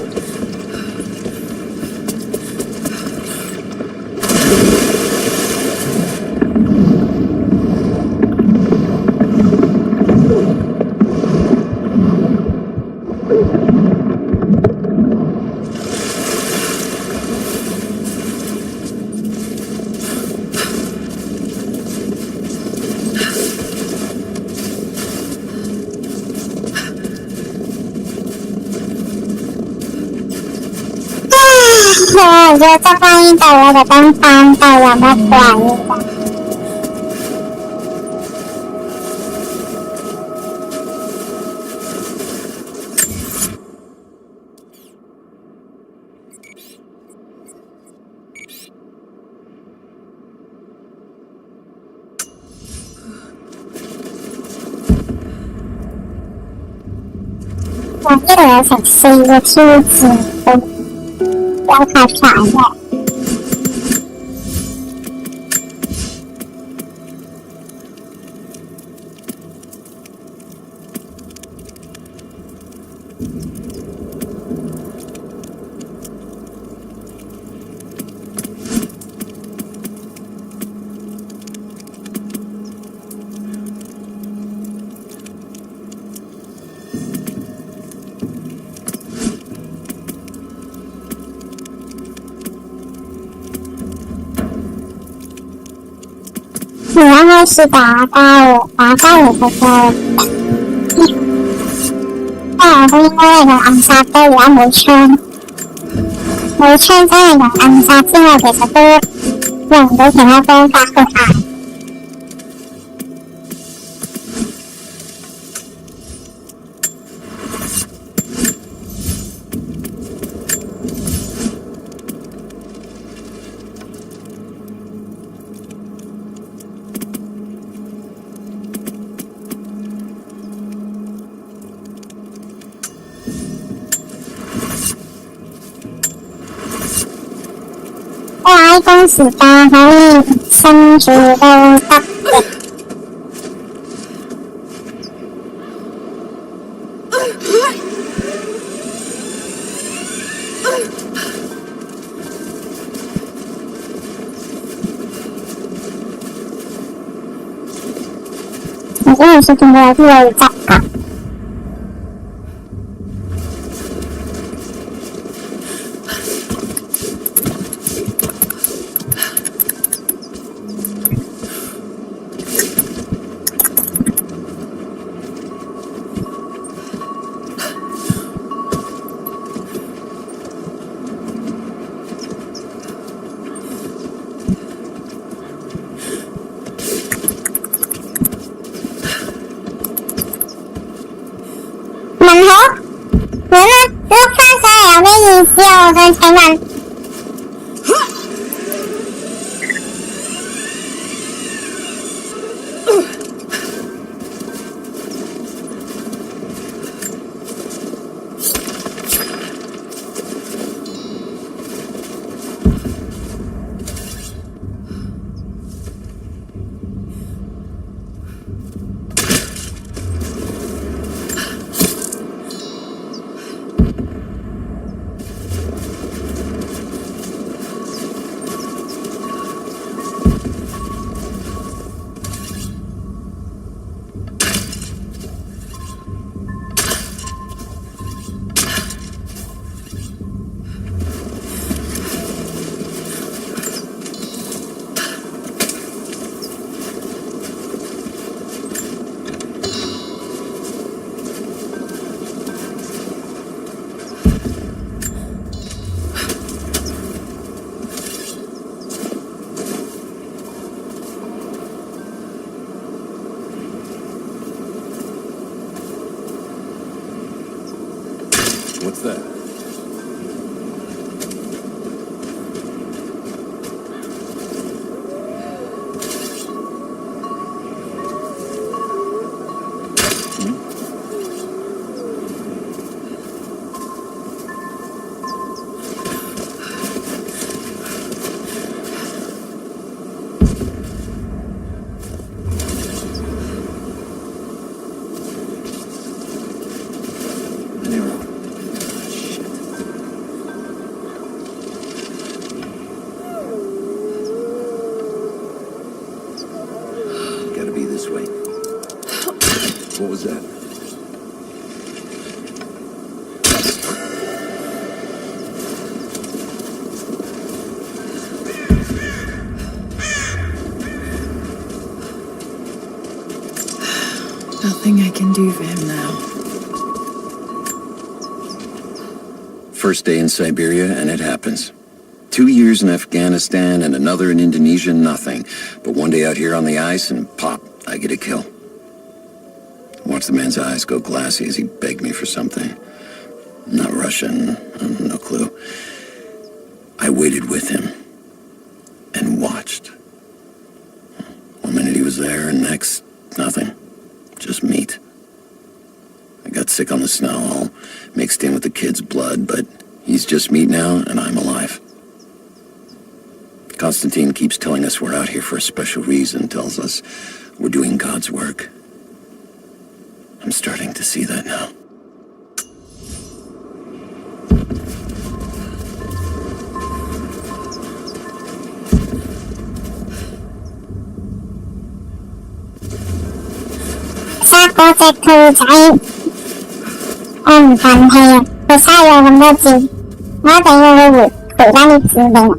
要執翻呢度我就等翻到有乜鬼？哇！呢度有成4個挑戰都。有太煩嘅。而家開始打交其實我都應該係用暗殺嘅，而家冇槍，真係用暗殺之外，其實都用唔到其他方法去行。工時間可以撐住都得嘅。我嗰陣時仲有啲嘢要執㗎。秀跟成长。What's that? What was that? Nothing I can do for him now. First day in Siberia, and it happens. 2 years in Afghanistan and another in Indonesia, nothing. But one day out here on the ice, and pop, I get a kill. Watch the man's eyes go glassy as he begged me for something. Not Russian, no clue. I waited with him and watched. 1 minute he was there, and next, nothing. Just meat. I got sick on the snow, all mixed in with the kid's blood, but he's just meat now, and I'm alive. Constantine keeps telling us we're out here for a special reason, tells us we're doing God's work. I'm starting to see that now. xác có sẽ thư cháy em cảm thấy tôi sai rồi làm được gì nó thấy người vụ khởi ra đi chứ đấy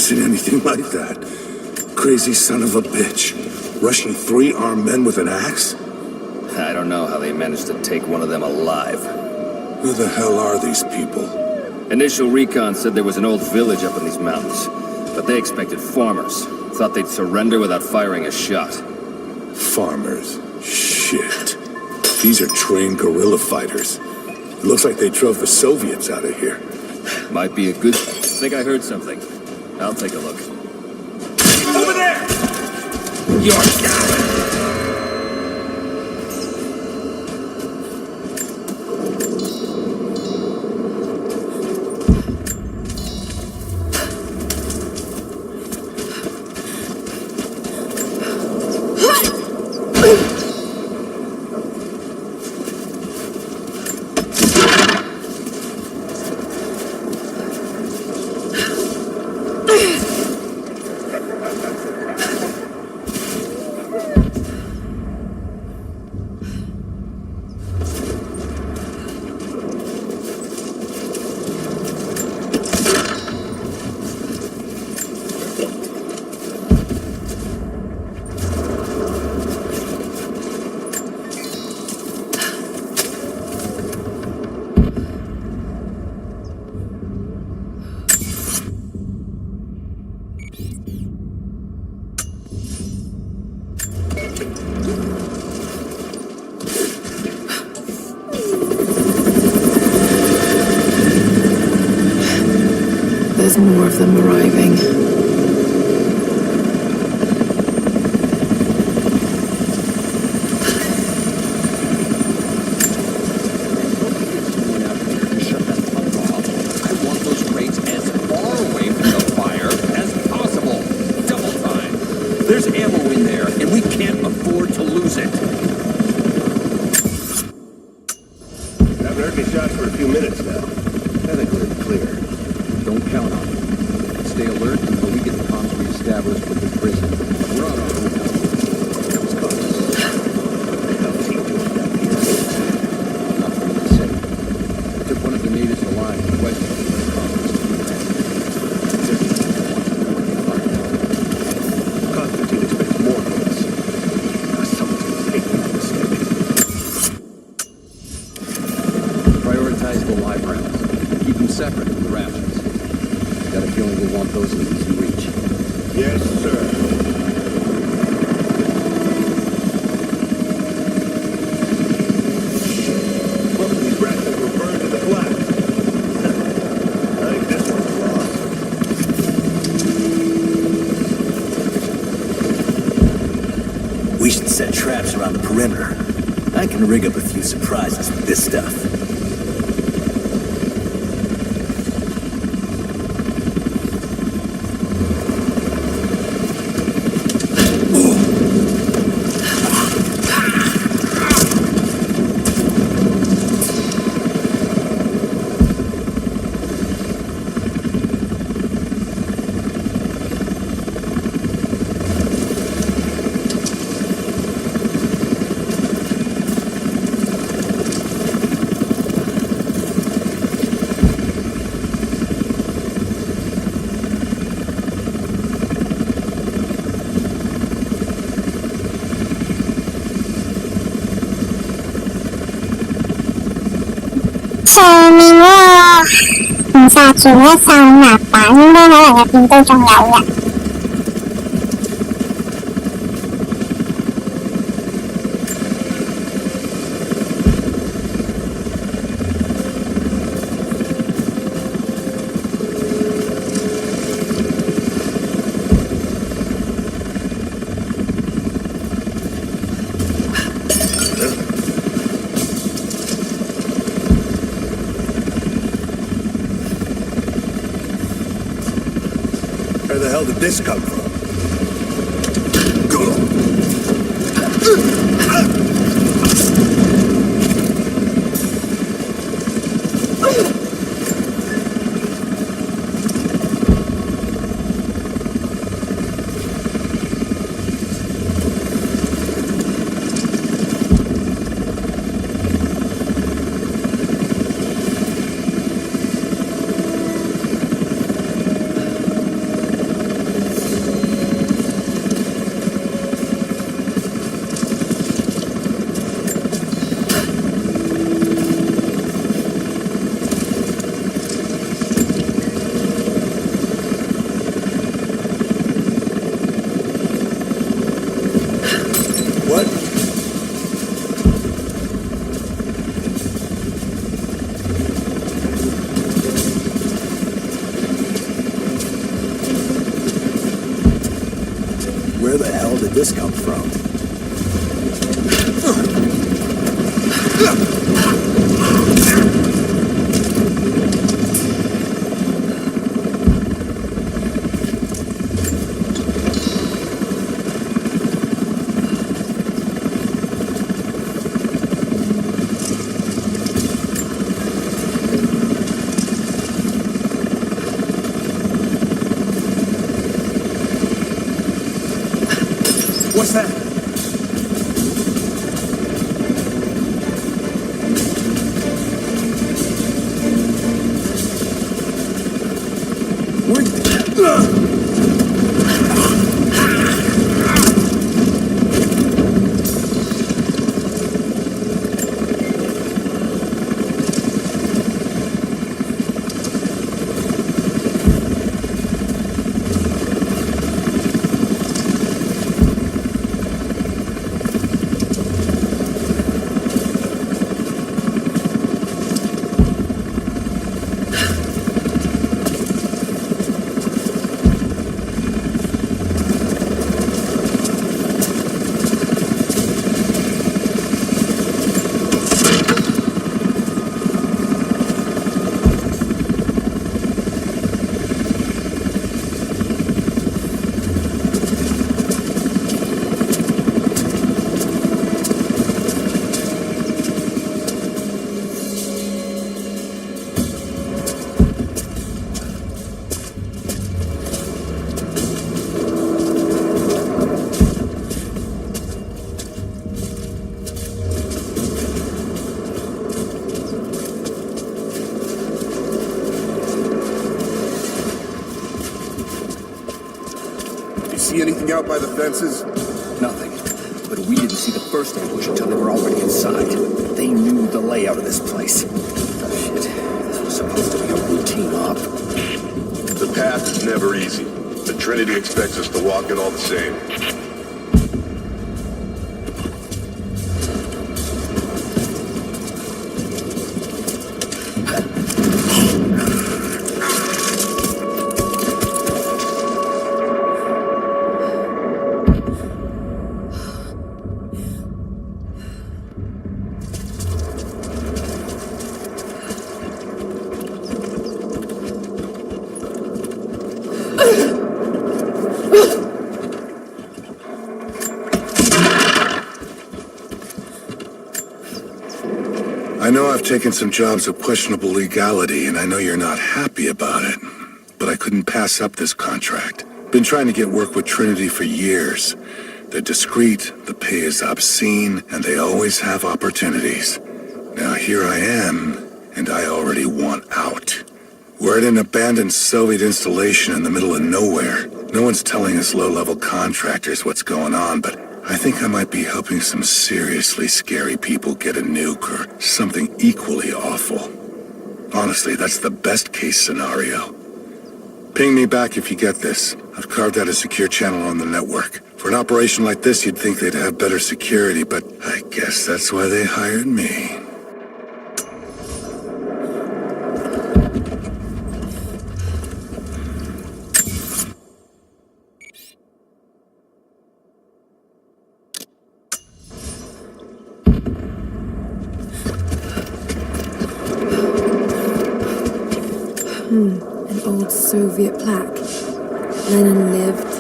seen anything like that. Crazy son of a bitch. Rushing 3 armed men with an axe? I don't know how they managed to take one of them alive. Who the hell are these people? Initial recon said there was an old village up in these mountains, but they expected farmers. Thought they'd surrender without firing a shot. Farmers? Shit. These are trained guerrilla fighters. It looks like they drove the Soviets out of here. Might be a good... think I heard something. I'll take a look. Over there! You're down! There's more of them arriving. There's ammo in there, and we can't afford to lose it. Haven't heard any shots for a few minutes now. I think we're clear. Don't count on it. Stay alert until we get the comms reestablished with the prison. We're on our own now. That was close. How's he doing down here? Nothing to say. I took one of the natives alive and questioned him for the comms. Constantine expects more from us. Someone's taking a mistake. Prioritize the live rounds. Keep them separate from the rations. Got a feeling we'll want those in easy reach. Yes, sir. Most of these rations were burned to the black. I think this one's lost. We should set traps around the perimeter. I can rig up a few surprises with this stuff.唔殺住一散納蛋應該可能入邊都仲有人。Where the hell did this come from? this come from? What's that? See anything out by the fences? Nothing. But we didn't see the first ambush until they were already inside. They knew the layout of this place. Shit, this was supposed to be a routine op. The path is never easy. The Trinity expects us to walk it all the same. I know I've taken some jobs of questionable legality, and I know you're not happy about it. But I couldn't pass up this contract. Been trying to get work with Trinity for years. They're discreet, the pay is obscene, and they always have opportunities. Now here I am, and I already want out. We're at an abandoned Soviet installation in the middle of nowhere. No one's telling us low-level contractors what's going on, but I think I might be helping some seriously scary people get a nuke or something equally awful. Honestly, that's the best-case scenario. Ping me back if you get this. I've carved out a secure channel on the network. For an operation like this, you'd think they'd have better security, but I guess that's why they hired me. An old Soviet plaque. Lenin lived.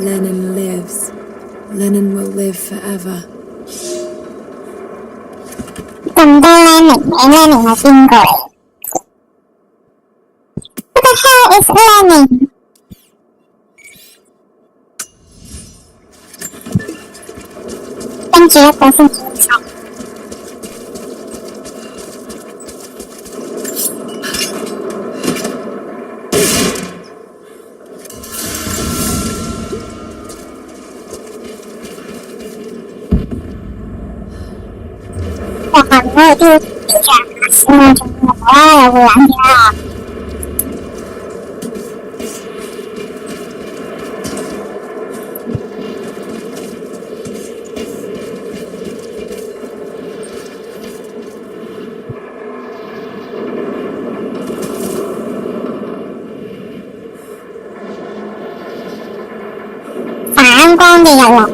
Lenin lives. Lenin will live forever. 咁多 Lenin 嘅 Lenin 係邊個嚟 ？Who the hell is Lenin？ 跟住一個先檢查。我行嗰度都叫人先啦，仲冇啦，有個人㗎。反光嘅日落。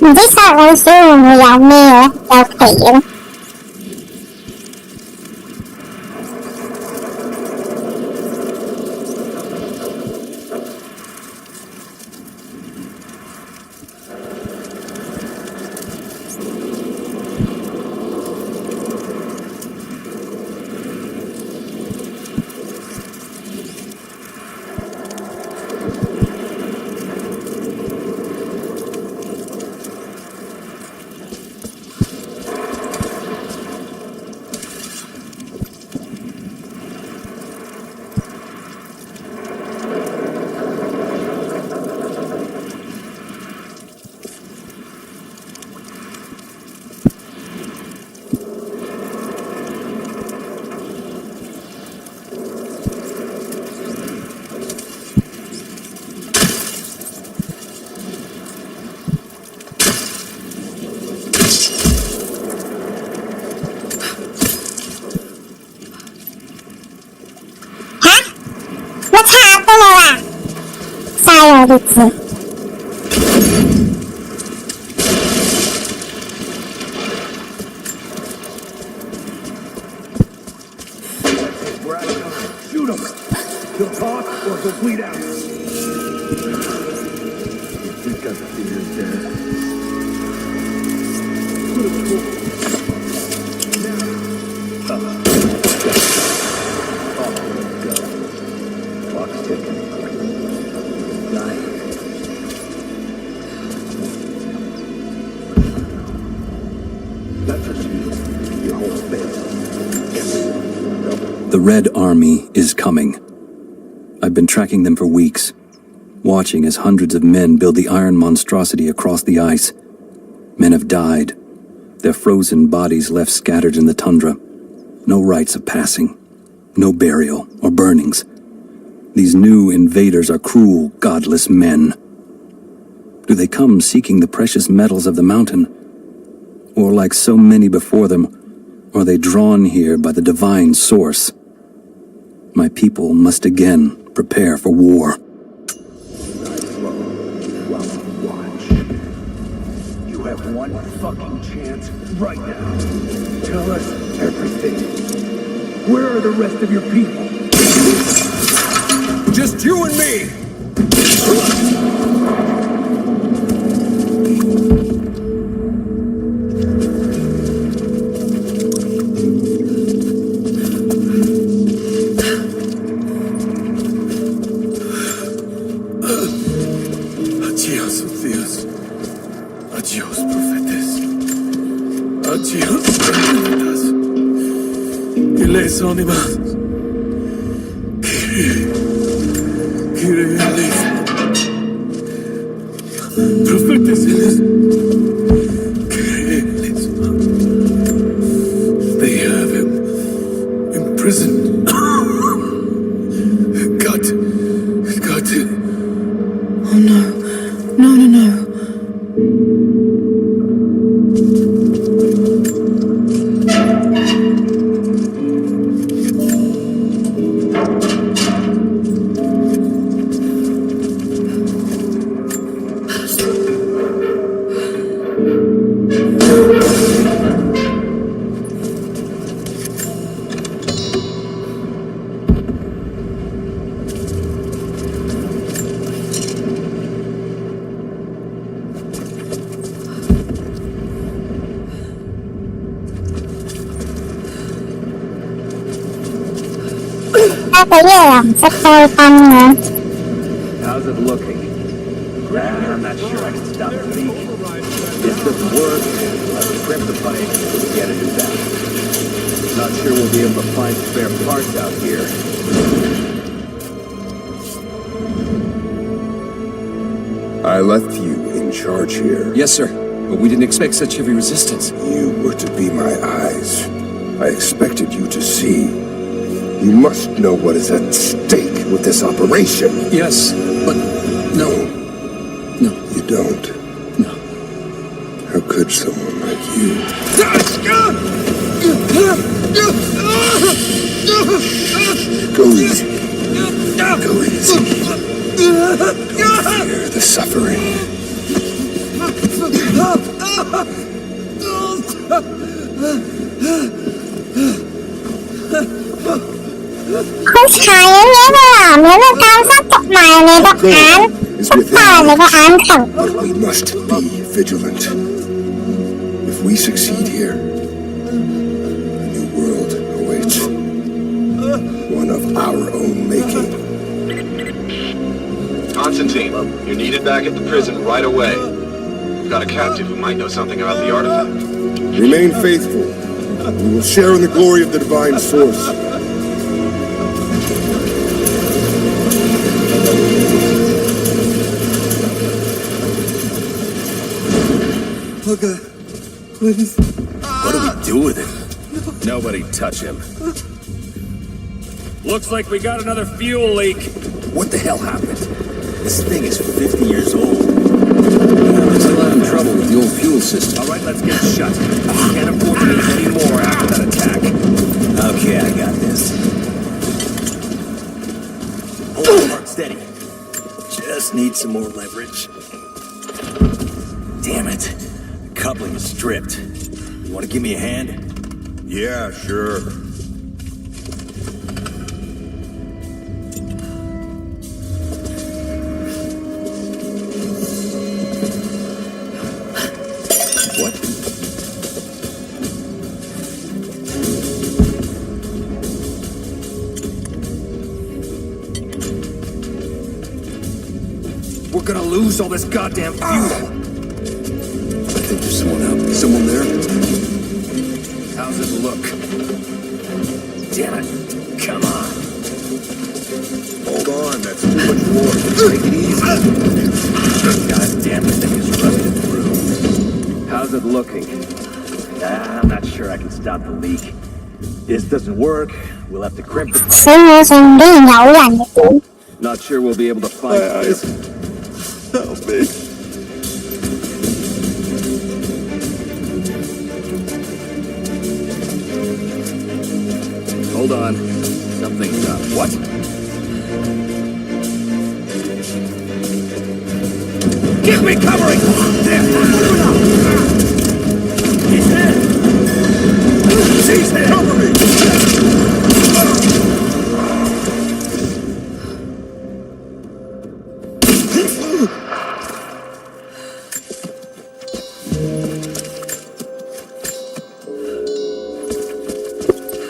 唔知殺老鼠會唔會有咩咧？有奇嘅。杀有例子。We're out of time. Shoot him. He'll talk or he'll bleed out. He's got the fingers dead. Clock's ticking. The Red Army is coming. I've been tracking them for weeks, watching as hundreds of men build the iron monstrosity across the ice. Men have died, their frozen bodies left scattered in the tundra. No rites of passing, no burial or burnings. These new invaders are cruel, godless men. Do they come seeking the precious metals of the mountain? Or like so many before them, are they drawn here by the divine source? My people must again prepare for war. Watch. You have one fucking chance right now. Tell us everything. Where are the rest of your people? Just you and me! Adiós, Dios. Adiós, profetas. Adiós, profetas. Y les animas. Kyrie eleison. Profetas Kyrie eleison. They have him imprisoned. Got it. Oh no. No. How's it looking? I'm not sure I can stop the leak. This doesn't work. Let's trim the pipe and get it back. Not sure we'll be able to find spare parts out here. I left you in charge here. Yes, sir. But we didn't expect such heavy resistance. You were to be my eyes. I expected you to see. You must know what is at stake with this operation. Yes, but no. No. You don't? No. How could someone like you? Go easy. Go easy. Don't fear the suffering. 好殘忍嘅一個男人嘅教室讀埋你個眼，篤爆你個眼球。But we must be vigilant. If we succeed here, a new world awaits. One of our own making. Constantine, you're needed back at the prison right away. We've got a captive who might know something about the artifact. Remain faithful. We will share in the glory of the divine source. Please. What do we do with him? Nobody touch him. Looks like we got another fuel leak. What the hell happened? This thing is 50 years old. We're still having trouble with the old fuel system. All right, let's get it shut. Can't afford to lose any more after that attack. Okay, I got this. Hold on, Mark, steady. Just need some more leverage. Damn it. The coupling is stripped. You want to give me a hand? Yeah, sure. What? We're gonna lose all this goddamn fuel. I think there's someone out. Someone there? How's it look? Damn it. Come on. Hold on, that's too much more. Take it easy. God damn, this thing is rusted through. How's it looking? I'm not sure I can stop the leak. This doesn't work. We'll have to crimp it. 死我上邊有人嘅。 Not sure we'll be able to find this. Help me. Hold on. Something's up. What? Give me covering! There! He's dead! He's dead! Cover me!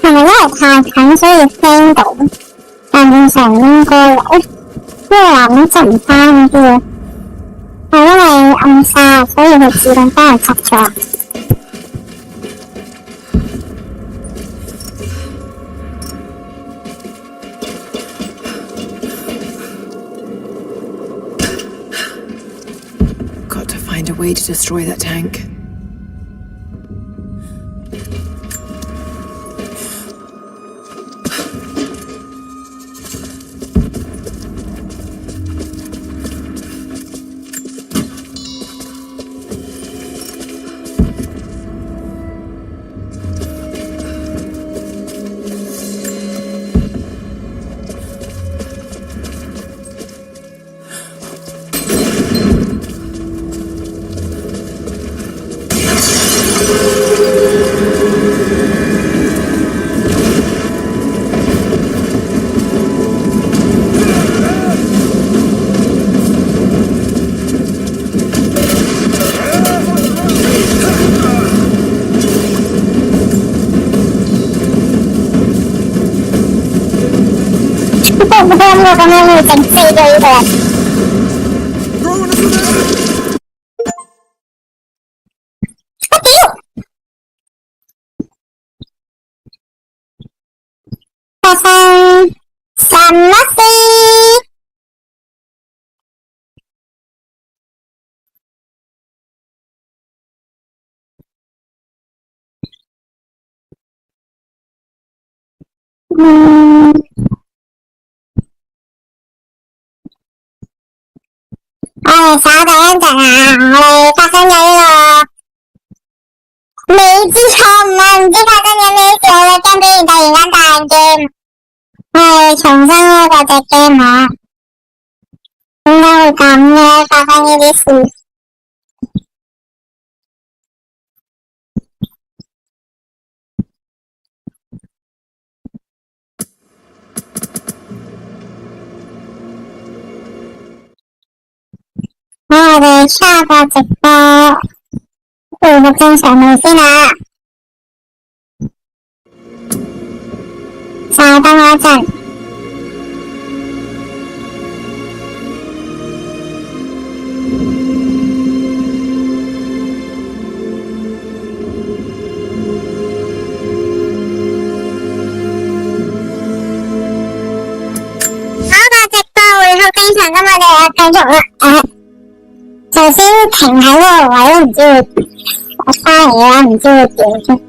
係咪因為太近所以聽到？但正常應該有，因為諗陣翻啲，係因為暗殺，所以佢自動幫人執咗。Got to find a way to destroy that tank.我咁樣會整飛咗呢個人。我屌！發生什麼事？我哋稍等一陣啊！我哋發生咗呢個未知錯誤啊！唔知發生咗咩事，我哋驚俾人突然間大game，我哋重新開過隻 game 啊！點解會咁嘅？發生呢啲事？哋跨過直播，回復正常路先啦。稍等我一陣。正常咁我哋繼續啦。頭先停喺嗰個位都唔知會我翻嚟啦，唔知會點先。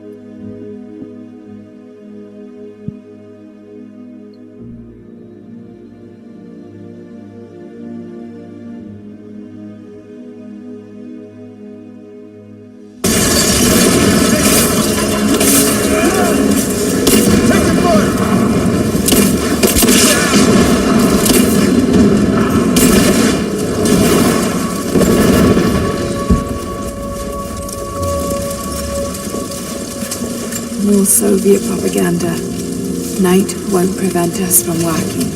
More Soviet propaganda. Night won't prevent us from working.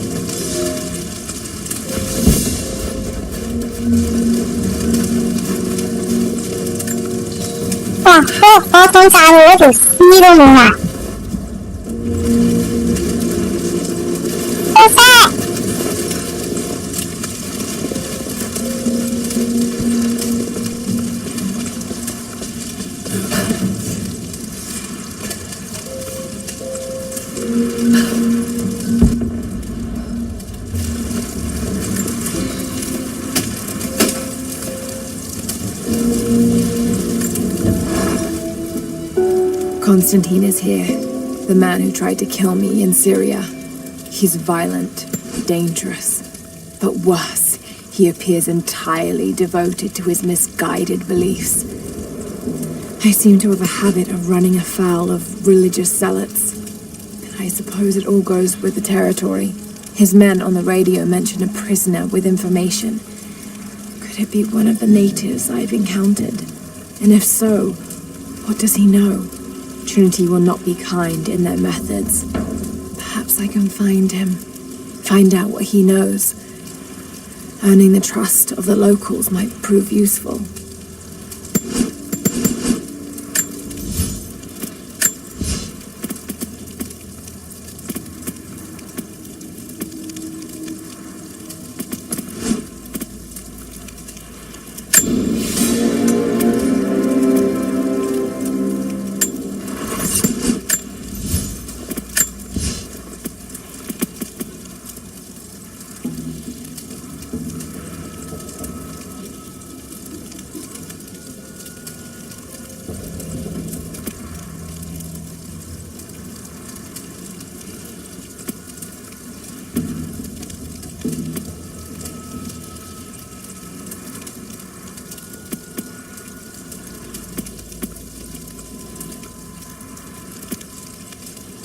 哇！嗰桶炸到嗰條絲都冇埋。老師。Konstantin is here, the man who tried to kill me in Syria. He's violent, dangerous, but worse, he appears entirely devoted to his misguided beliefs. I seem to have a habit of running afoul of religious zealots. I suppose it all goes with the territory. His men on the radio mentioned a prisoner with information. Could it be one of the natives I've encountered? And if so, what does he know? Trinity will not be kind in their methods. Perhaps I can find him, find out what he knows. Earning the trust of the locals might prove useful.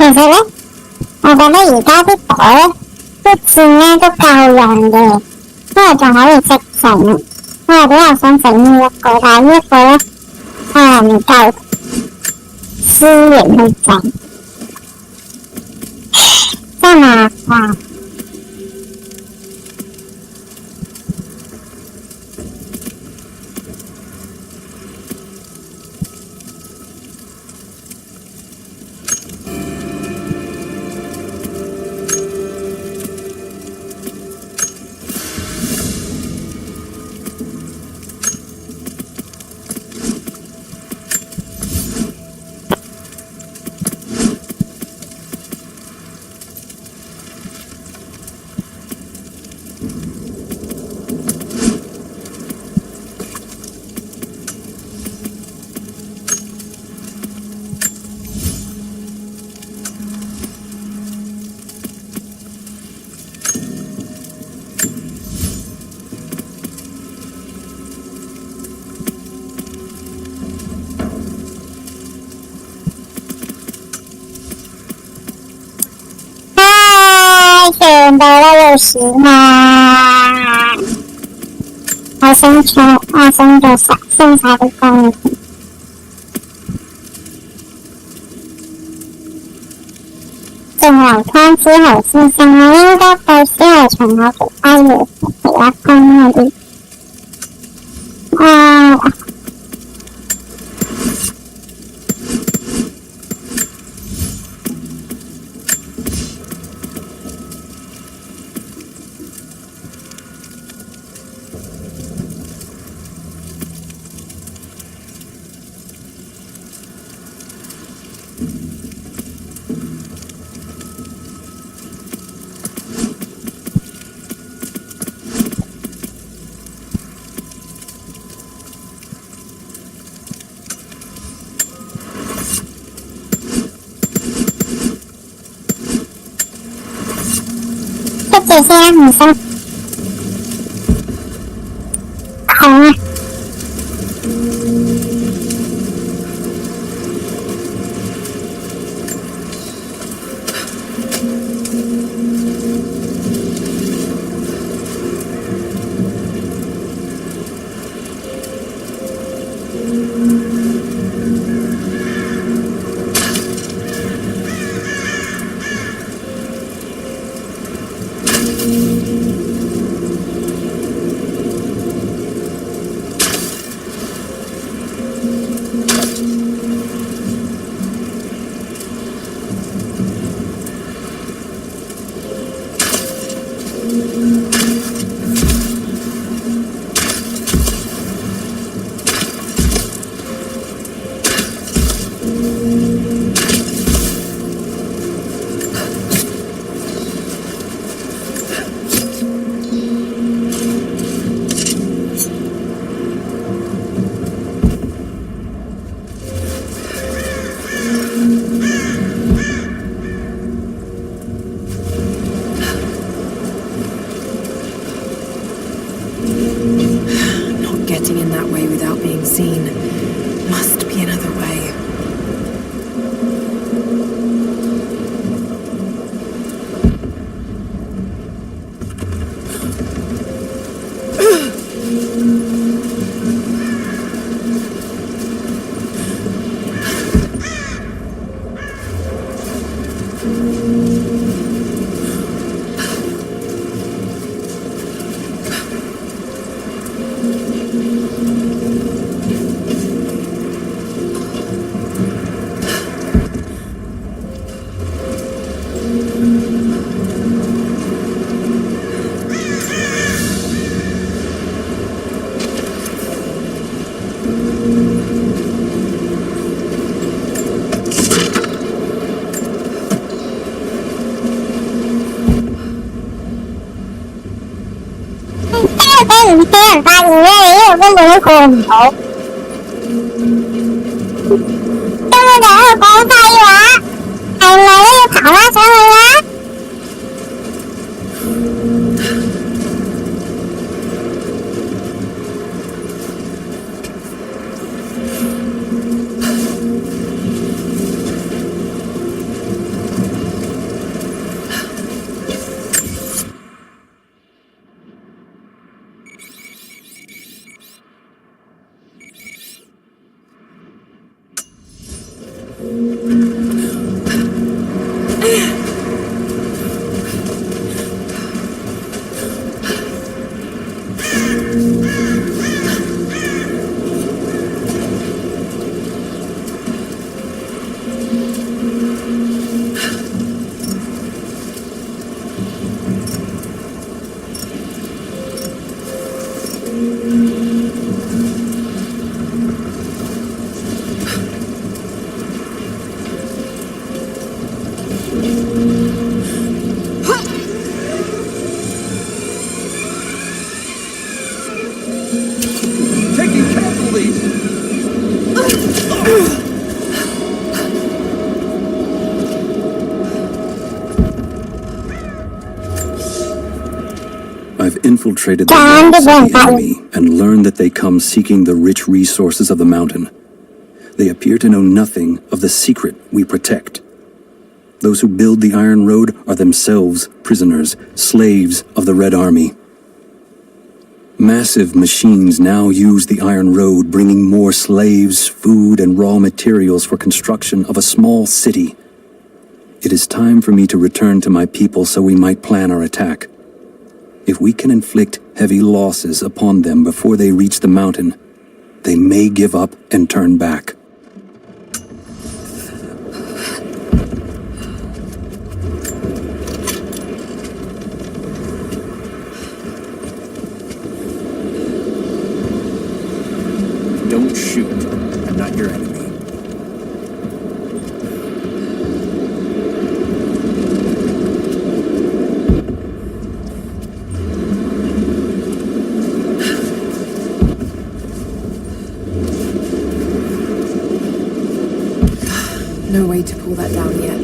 其實咧，我覺得而家啲袋咧，啲箭咧都夠用嘅，因為仲可以即整。我比較想整呢一個，但係呢一個咧，唔夠資源去整，真係麻煩。全部都要洗嘛！我想做剩下的工。淨流湯之後先生，我應該到時係從我其他嘢其他工嗰啲。这些女生红啊。很大，里面也有个龙孔头。这么点二光大一碗，还没有跑到什么呀？I've infiltrated the ranks of the enemy and learned that they come seeking the rich resources of the mountain. They appear to know nothing of the secret we protect. Those who build the Iron Road are themselves prisoners, slaves of the Red Army. Massive machines now use the Iron Road, bringing more slaves, food, and raw materials for construction of a small city. It is time for me to return to my people so we might plan our attack. If we can inflict heavy losses upon them before they reach the mountain, they may give up and turn back. Don't shoot. I'm not your enemy. No way to pull that down yet.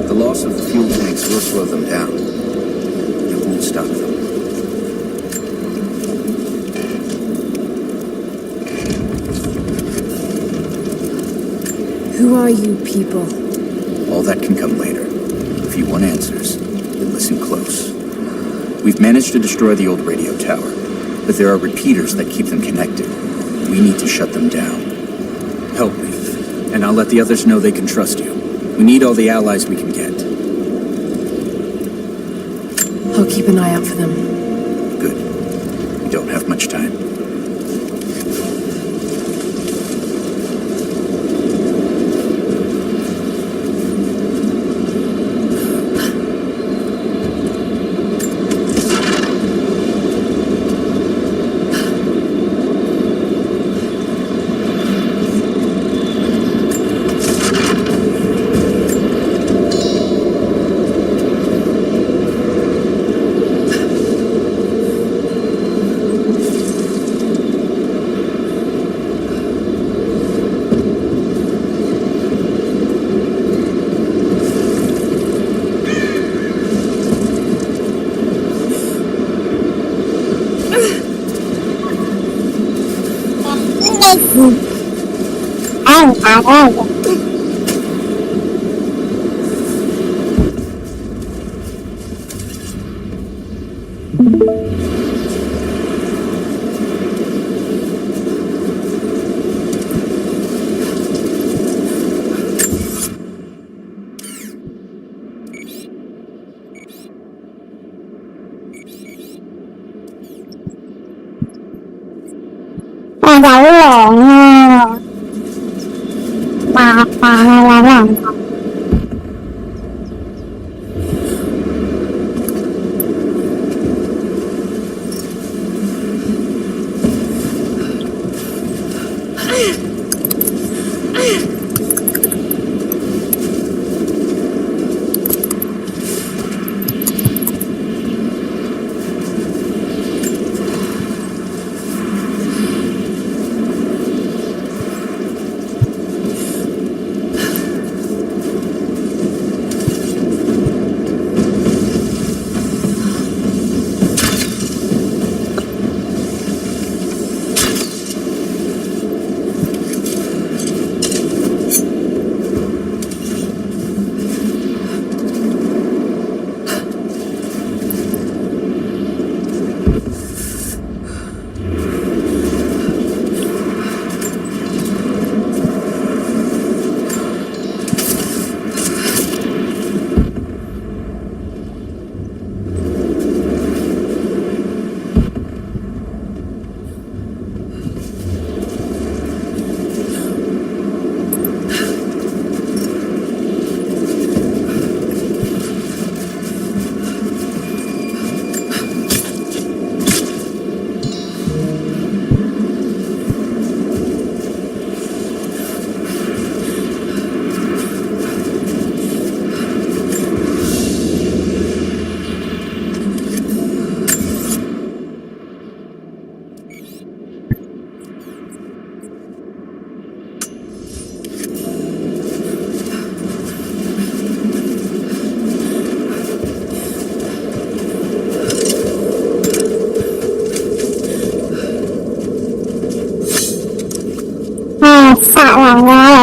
The loss of the fuel tanks will slow them down. It won't stop them. Who are you people? All that can come later. If you want answers, then listen close. We've managed to destroy the old radio tower, but there are repeaters that keep them connected. We need to shut them down. Help me, and I'll let the others know they can trust you. We need all the allies we can get. I'll keep an eye out for them. Good. We don't have much time.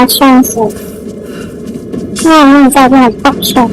确实，那你在这很抱歉。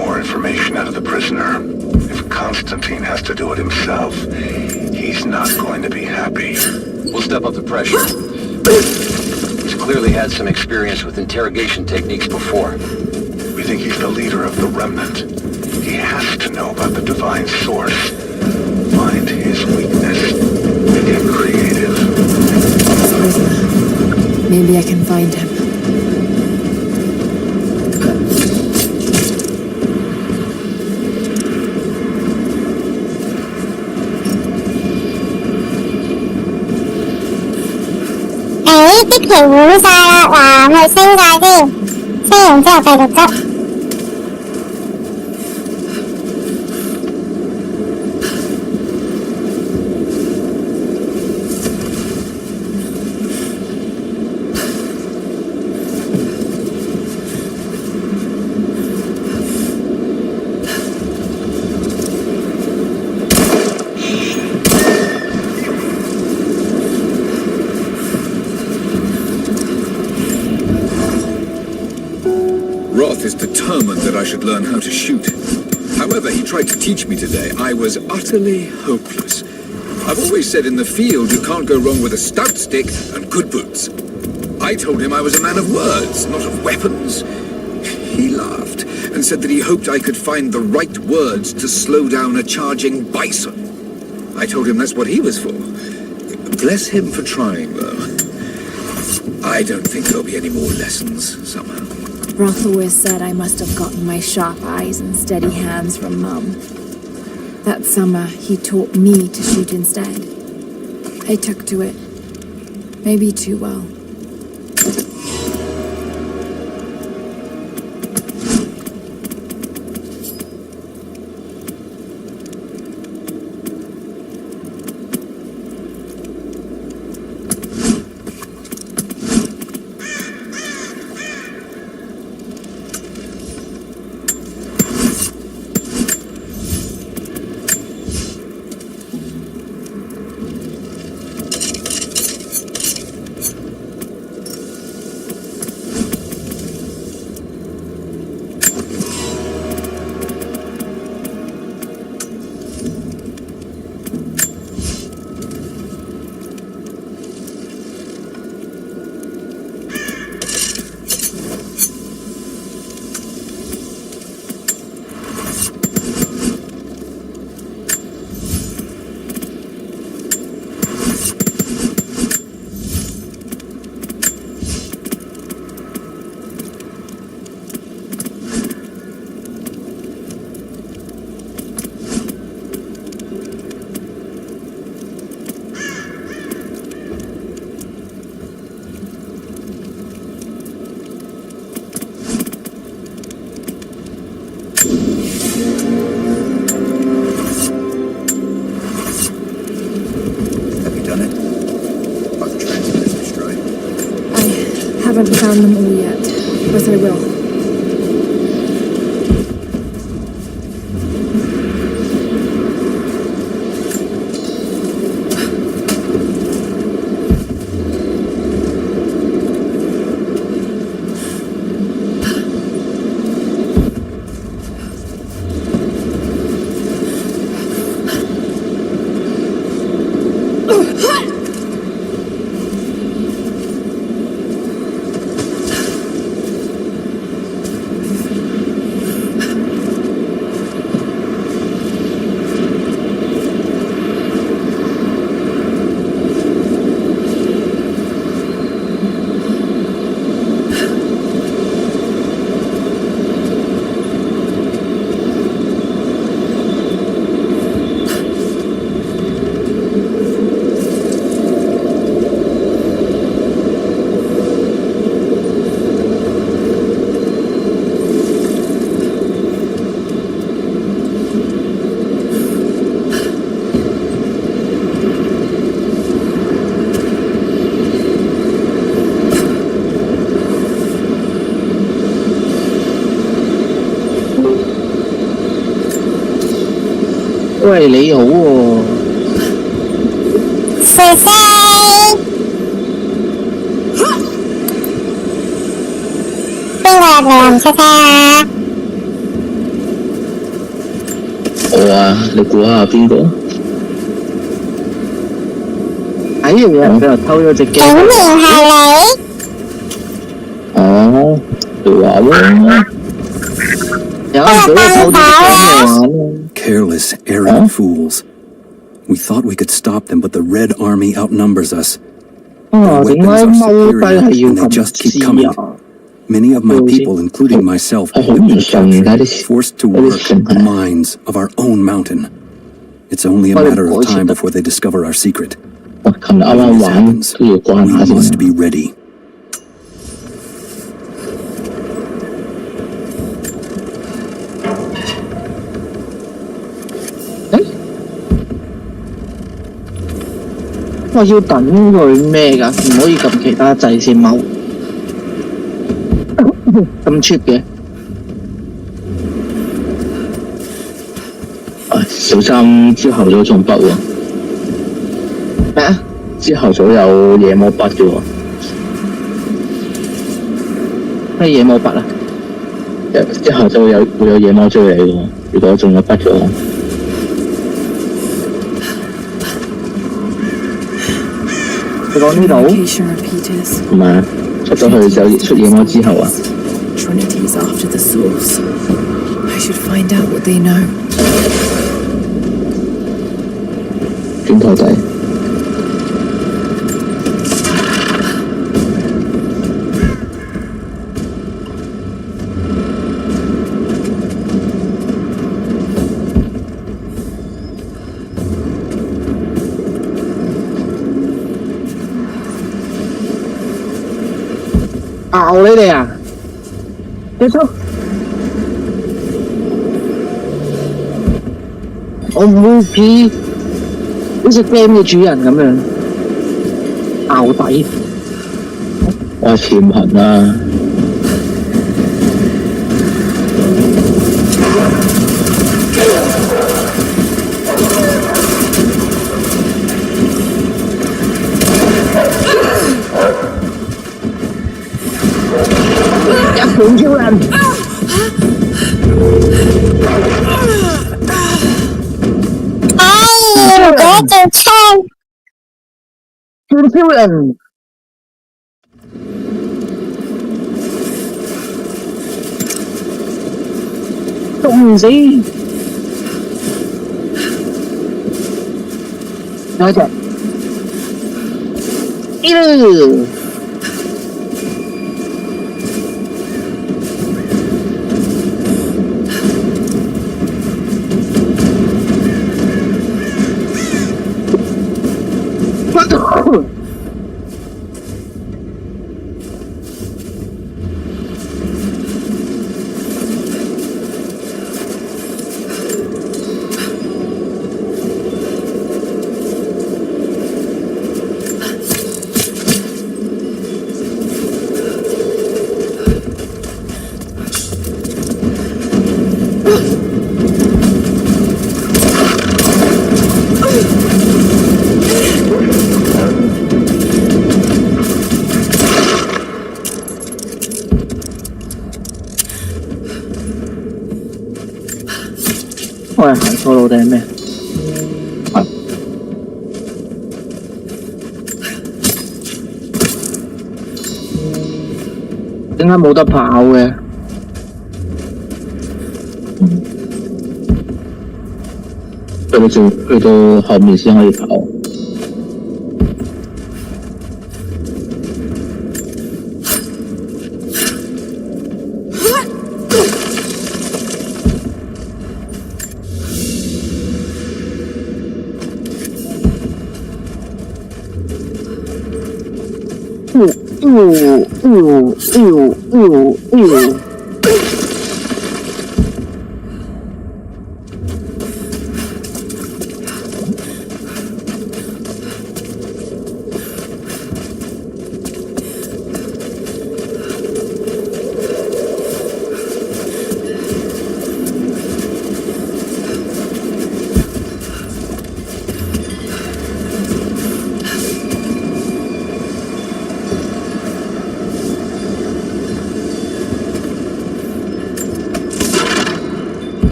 more information out of the prisoner. If Constantine has to do it himself, he's not going to be happy. We'll step up the pressure. He's clearly had some experience with interrogation techniques before. We think he's the leader of the Remnant. He has to know about the divine source. Find his weakness and get creative. Maybe I can find him. Tích hiểu ngủ ra là hồi sinh ra đi. Sinh hiểu chưa phải được cấp. Roth is determined that I should learn how to shoot. However, he tried to teach me today. I was utterly hopeless. I've always said in the field you can't go wrong with a stout stick and good boots. I told him I was a man of words, not of weapons. He laughed and said that he hoped I could find the right words to slow down a charging bison. I told him that's what he was for. Bless him for trying, though. I don't think there'll be any more lessons, somehow. Roth always said I must have gotten my sharp eyes and steady hands from Mum. That summer, he taught me to shoot instead. I took to it. Maybe too well. Haven't found them all yet, but I will. Vậy lý hữu喎. Xe xe. Bây giờ làm xe xe à? 我啊，你估下邊個？哎呀，有人俾人偷咗隻機。竟然係你？哦，你話喎。有人俾佢偷咗隻機玩。Careless, arrogant fools. We thought we could stop them, but the Red Army outnumbers us. Their weapons are superior, and they just keep coming. Many of my people, including myself, have been captured, forced to work in the mines of our own mountain. It's only a matter of time before they discover our secret. When this happens, we must be ready. 我要等佢咩㗎？唔可以撳其他掣先踎。咁 cheap 嘅。小心朝後早仲筆喎。咩啊？朝後早有夜魔筆嘅喎。咩夜魔筆啊？朝後早會有夜魔追你嘅喎。如果中咗筆嘅話。你講呢度？唔係啊，出咗去就出夜魔之後啊。Trinity's after the source. I should find out what they know. 轉頭仔。咬你哋啊！結束。我唔會似好似 game 嘅主人咁樣咬底。我潛行啊！日本超人。我條槍。超人。捉唔死。有一隻。我係行錯路定係咩？點解冇得跑嘅？去到後面先可以跑。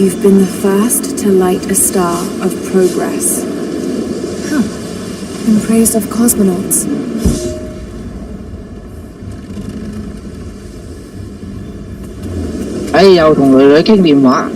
You've been the first to light a star of progress. In praise of cosmonauts. Hey, 又同女女傾電話。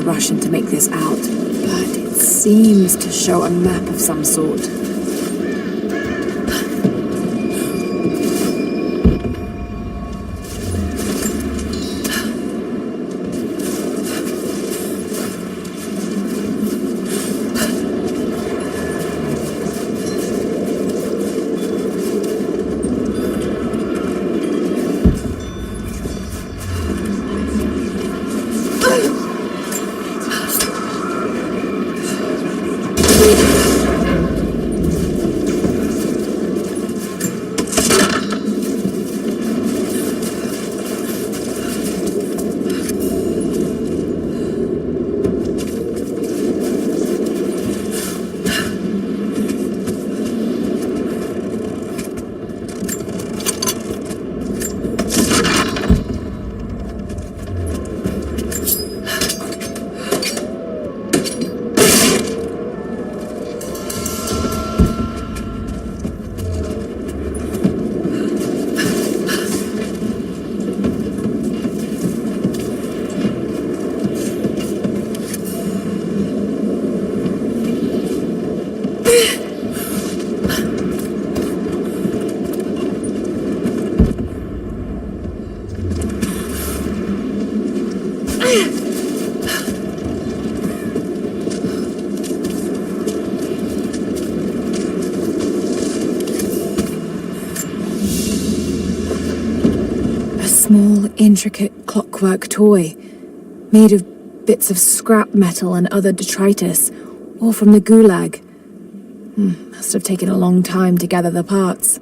Russian to make this out, but it seems to show a map of some sort. Small, intricate clockwork toy, made of bits of scrap metal and other detritus, all from the Gulag. Must have taken a long time to gather the parts.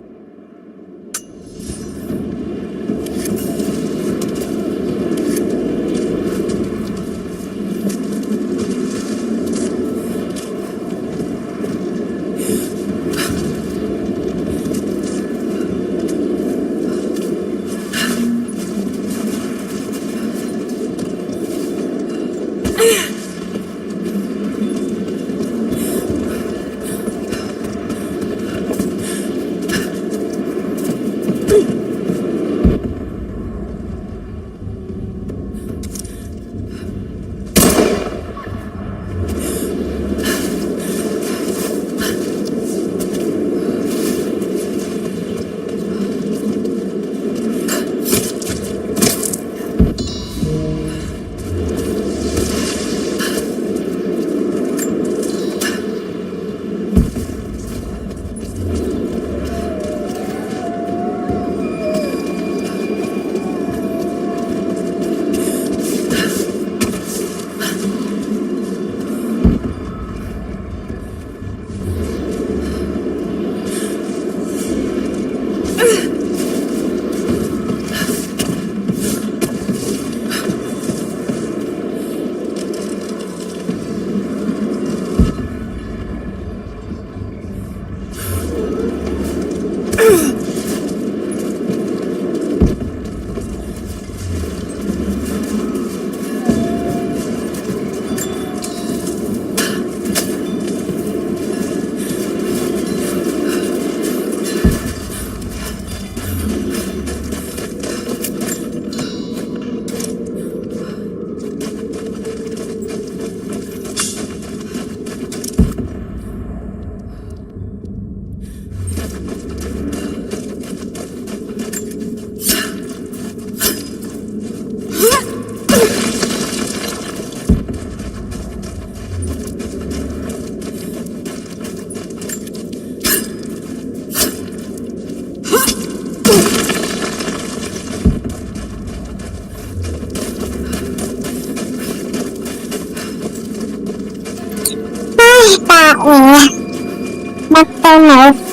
McDonald's.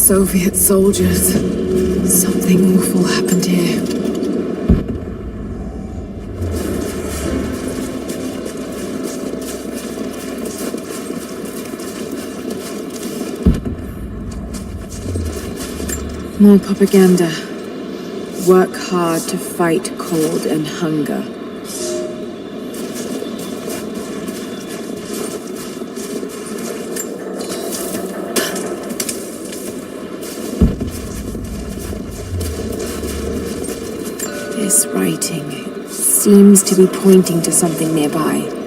Soviet soldiers. Something awful happened here. More propaganda. Work hard to fight cold and hunger. This writing seems to be pointing to something nearby.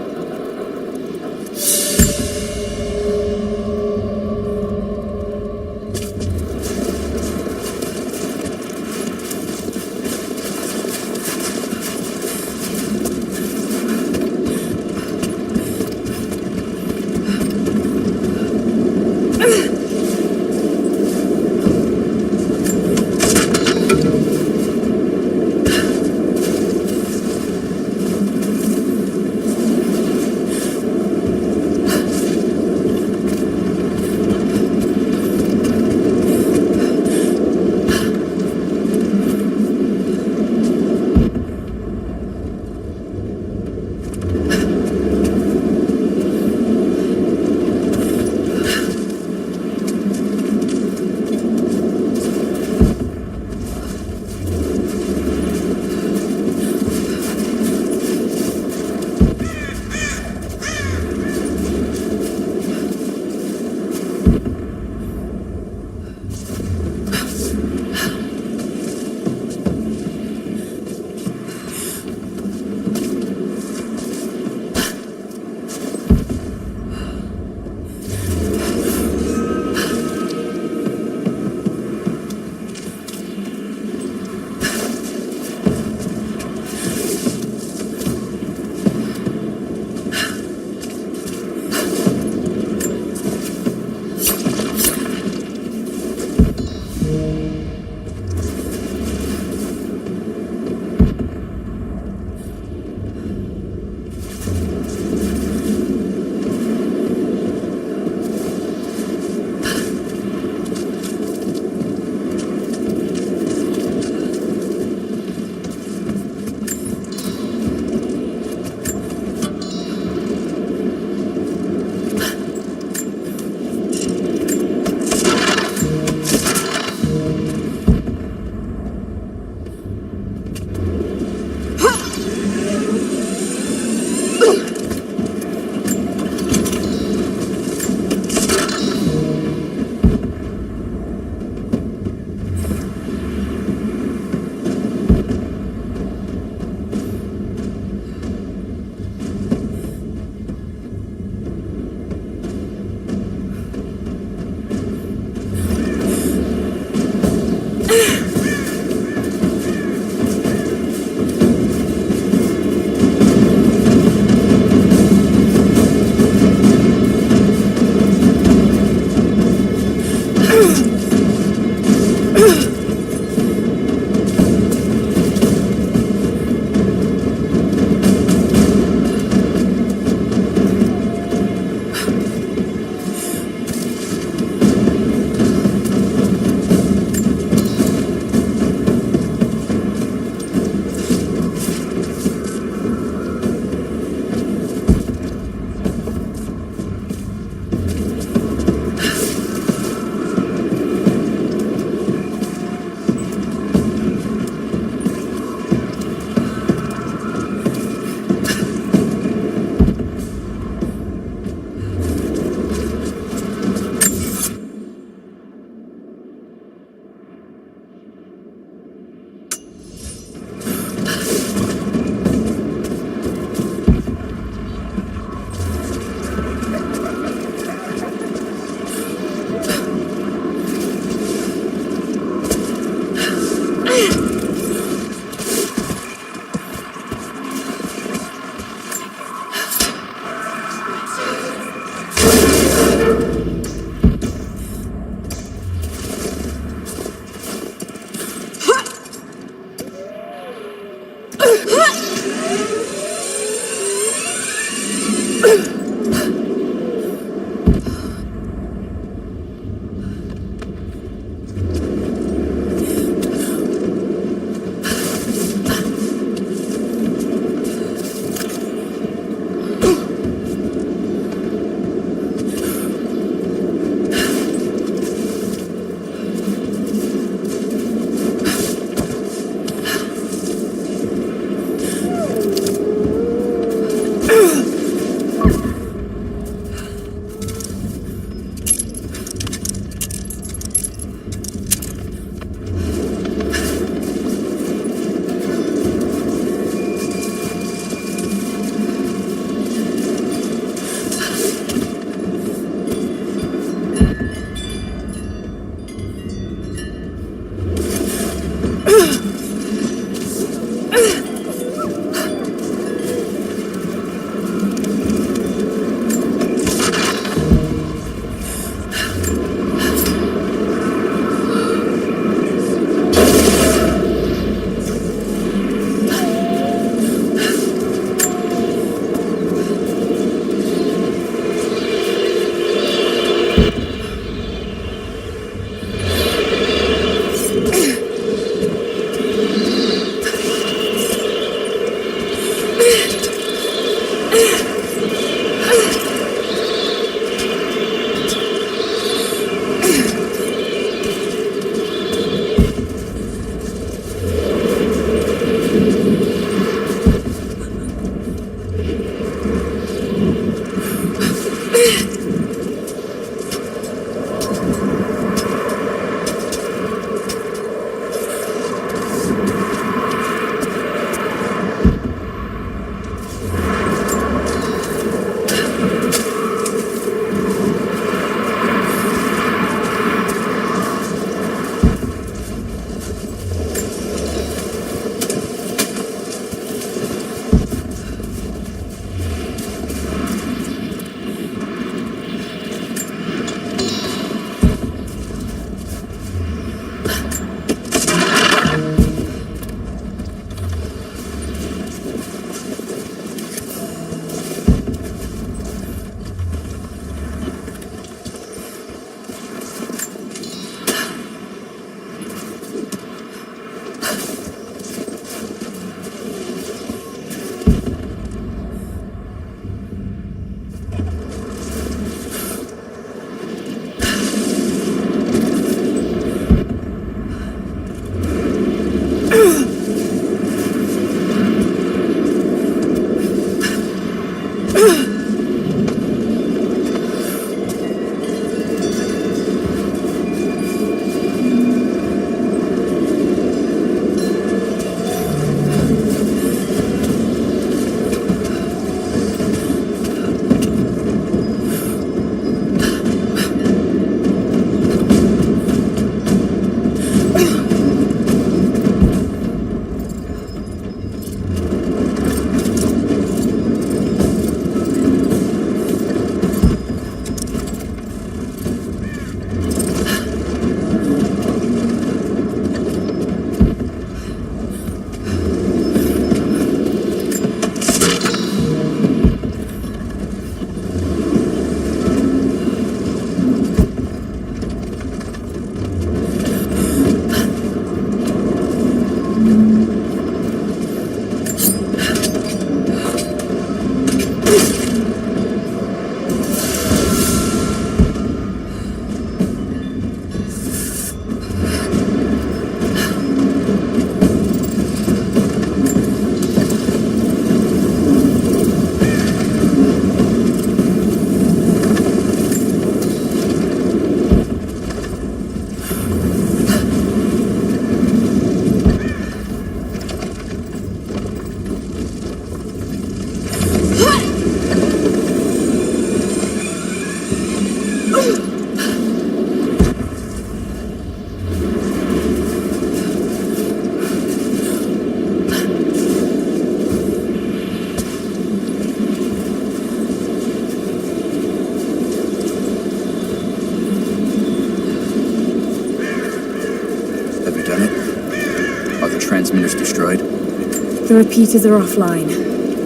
The repeaters are offline.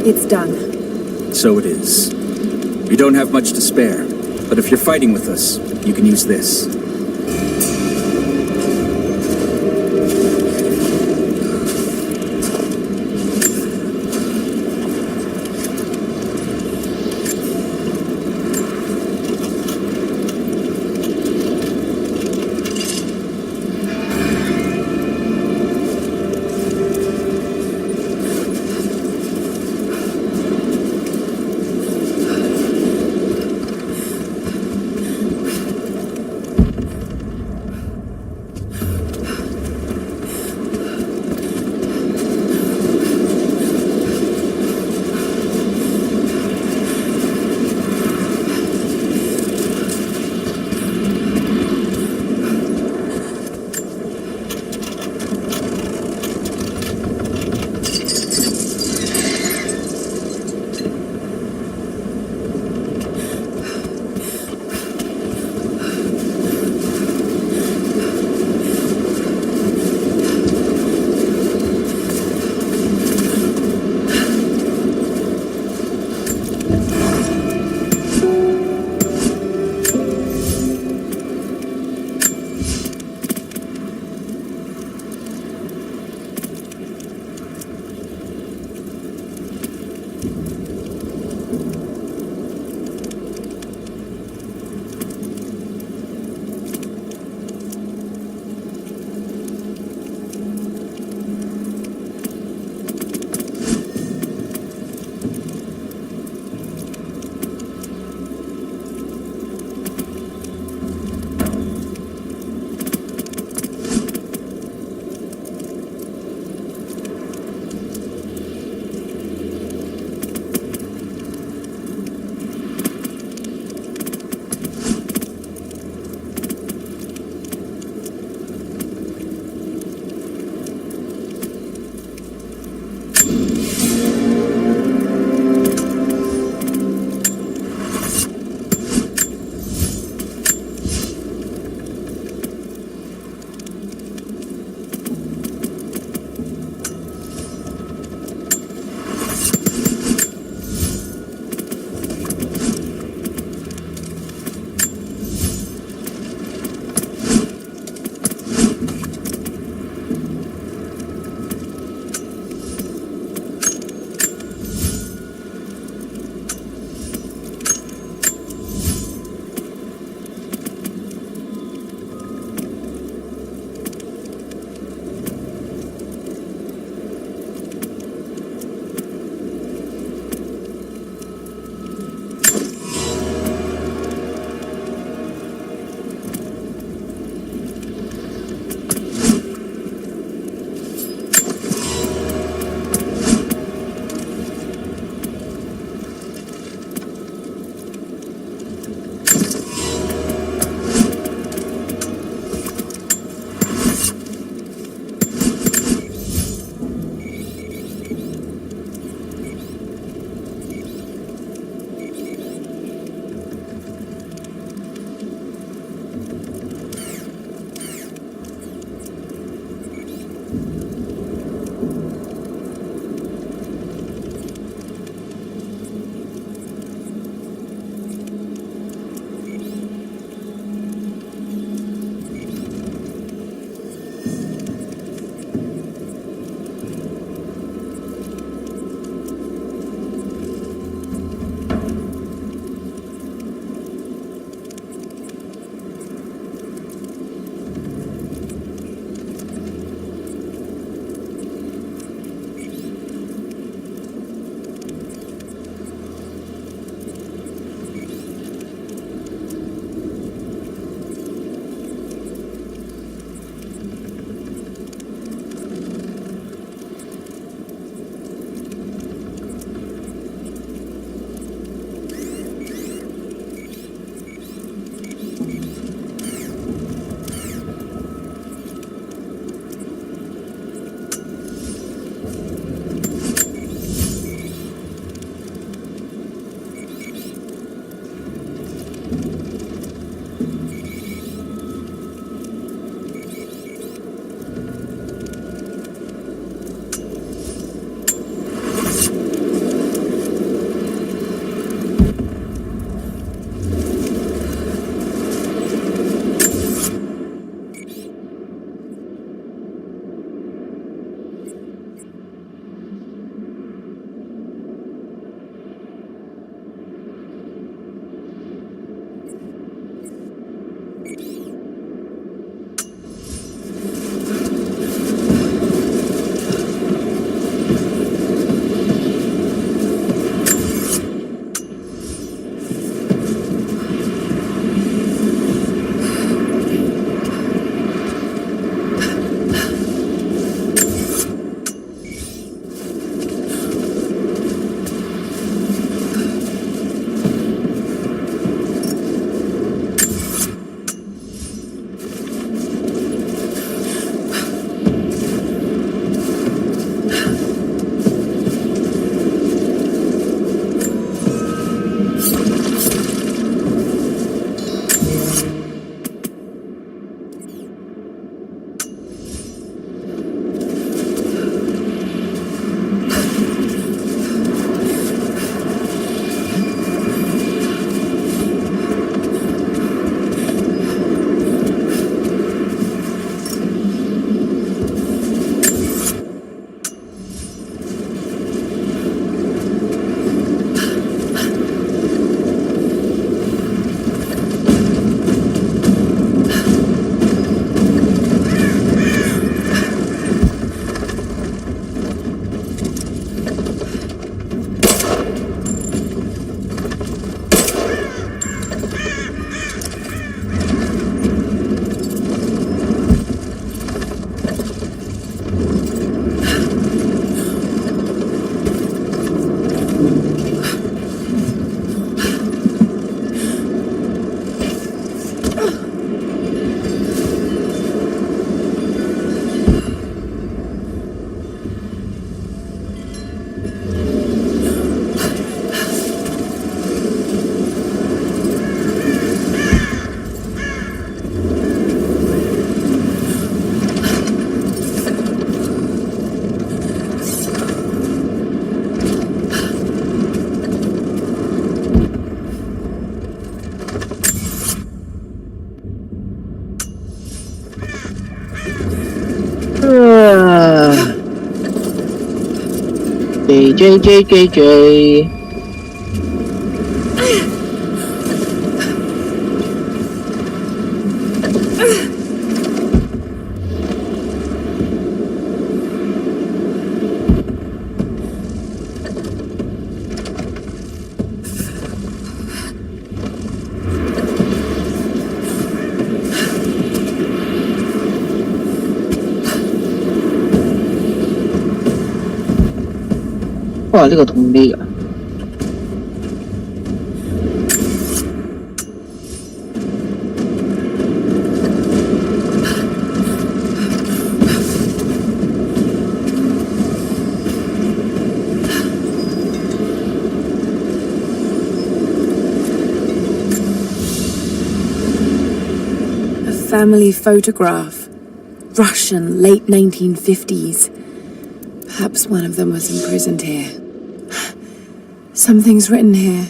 It's done. So it is. We don't have much to spare, but if you're fighting with us, you can use this. 追。哇，这个同力啊！A family photograph, Russian, late 1950s. Perhaps one of them was imprisoned here. Something's written here.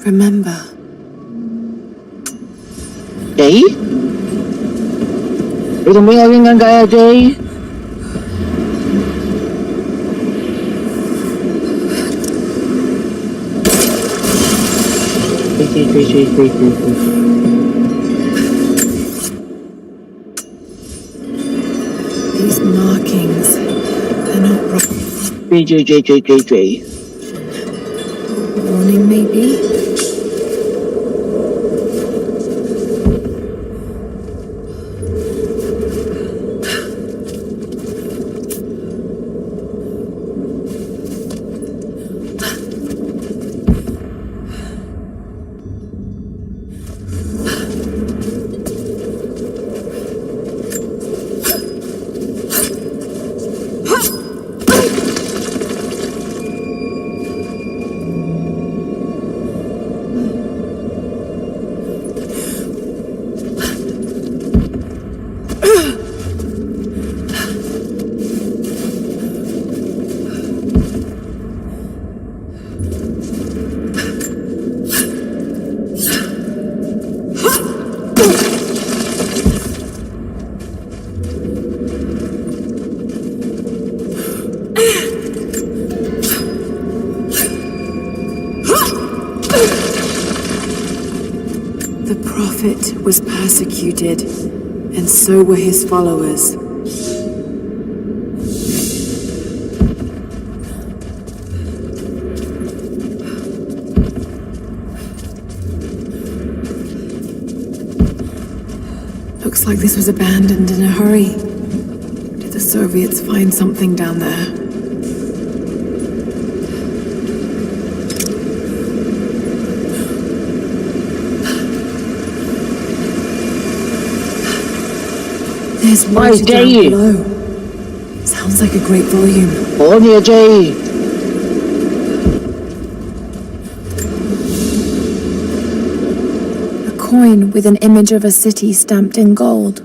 Remember. Jay? 你同邊個傾緊偈啊 Jay？ 追。These markings, they're not wrong. 追。Warning, maybe? The Prophet was persecuted, and so were his followers. Looks like this was abandoned in a hurry. Did the Soviets find something down there? There's water down below. Sounds like a great volume. Oh, dear Jay. A coin with an image of a city stamped in gold.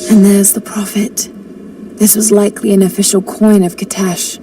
And there's the Prophet. This was likely an official coin of Katesh.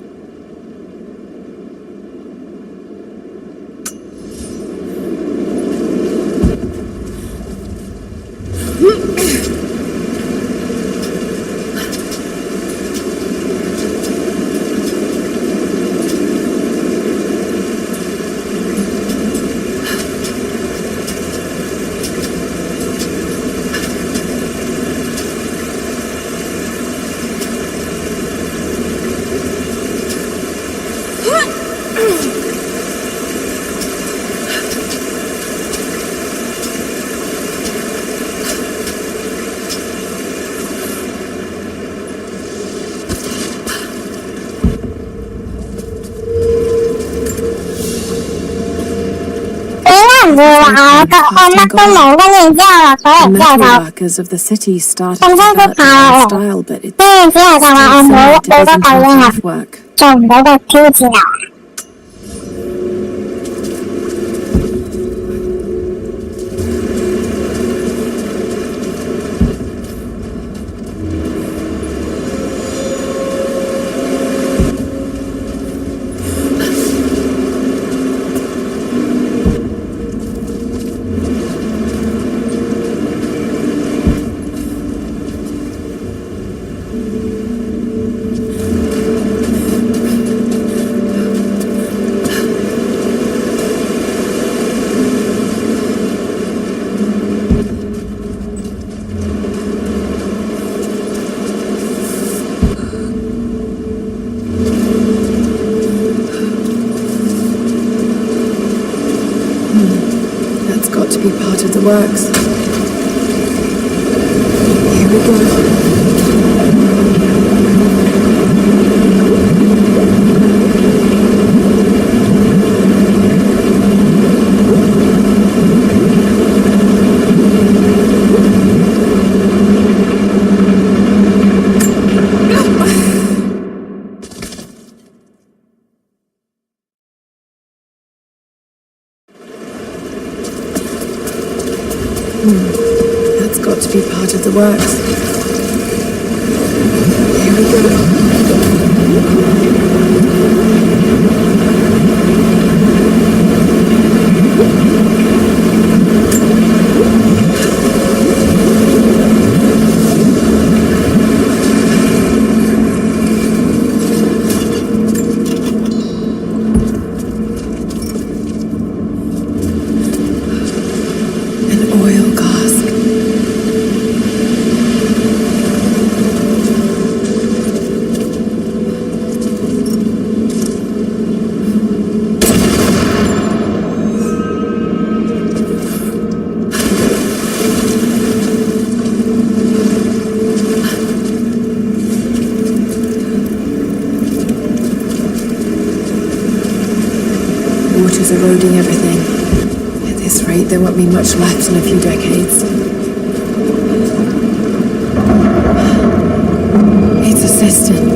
Workers of the city started to develop their style, but it's still similar to Byzantine work. 做唔到個挑戰啊！ got to be part of the works. Here we go. That's got to be part of the works. Here we go. An oil cask. Water's eroding everything. At this rate, there won't be much left in a few decades. It's a cistern.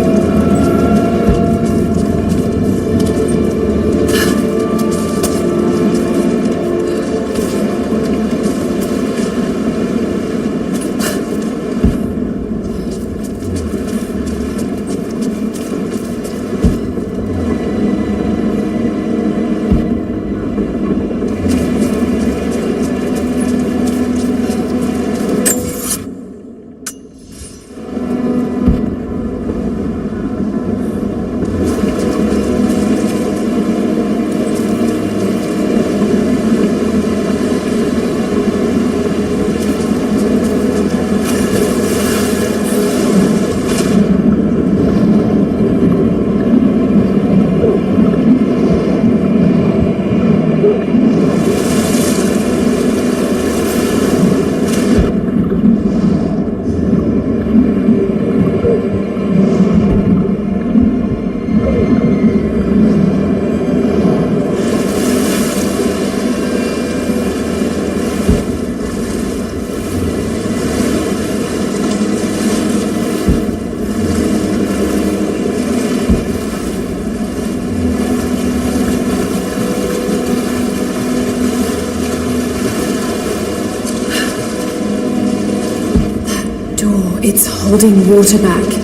It's holding water back.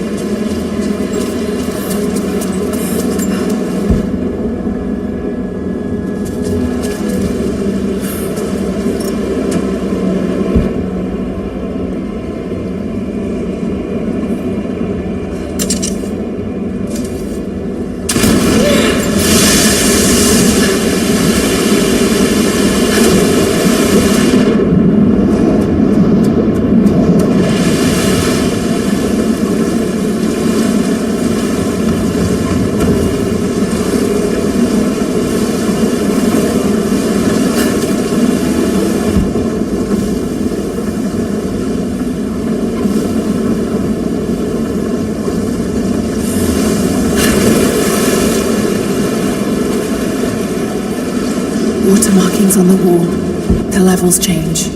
Water markings on the wall. The levels change.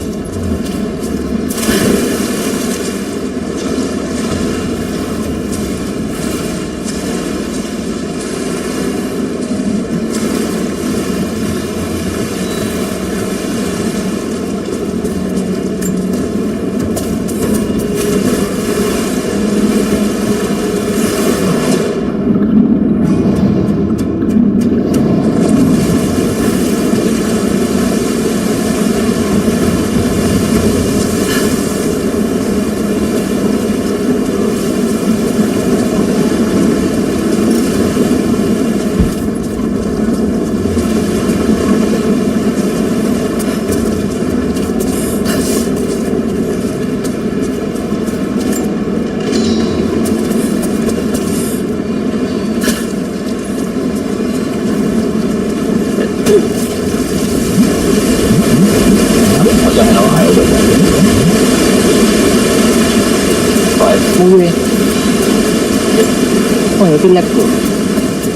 啲叻嘅，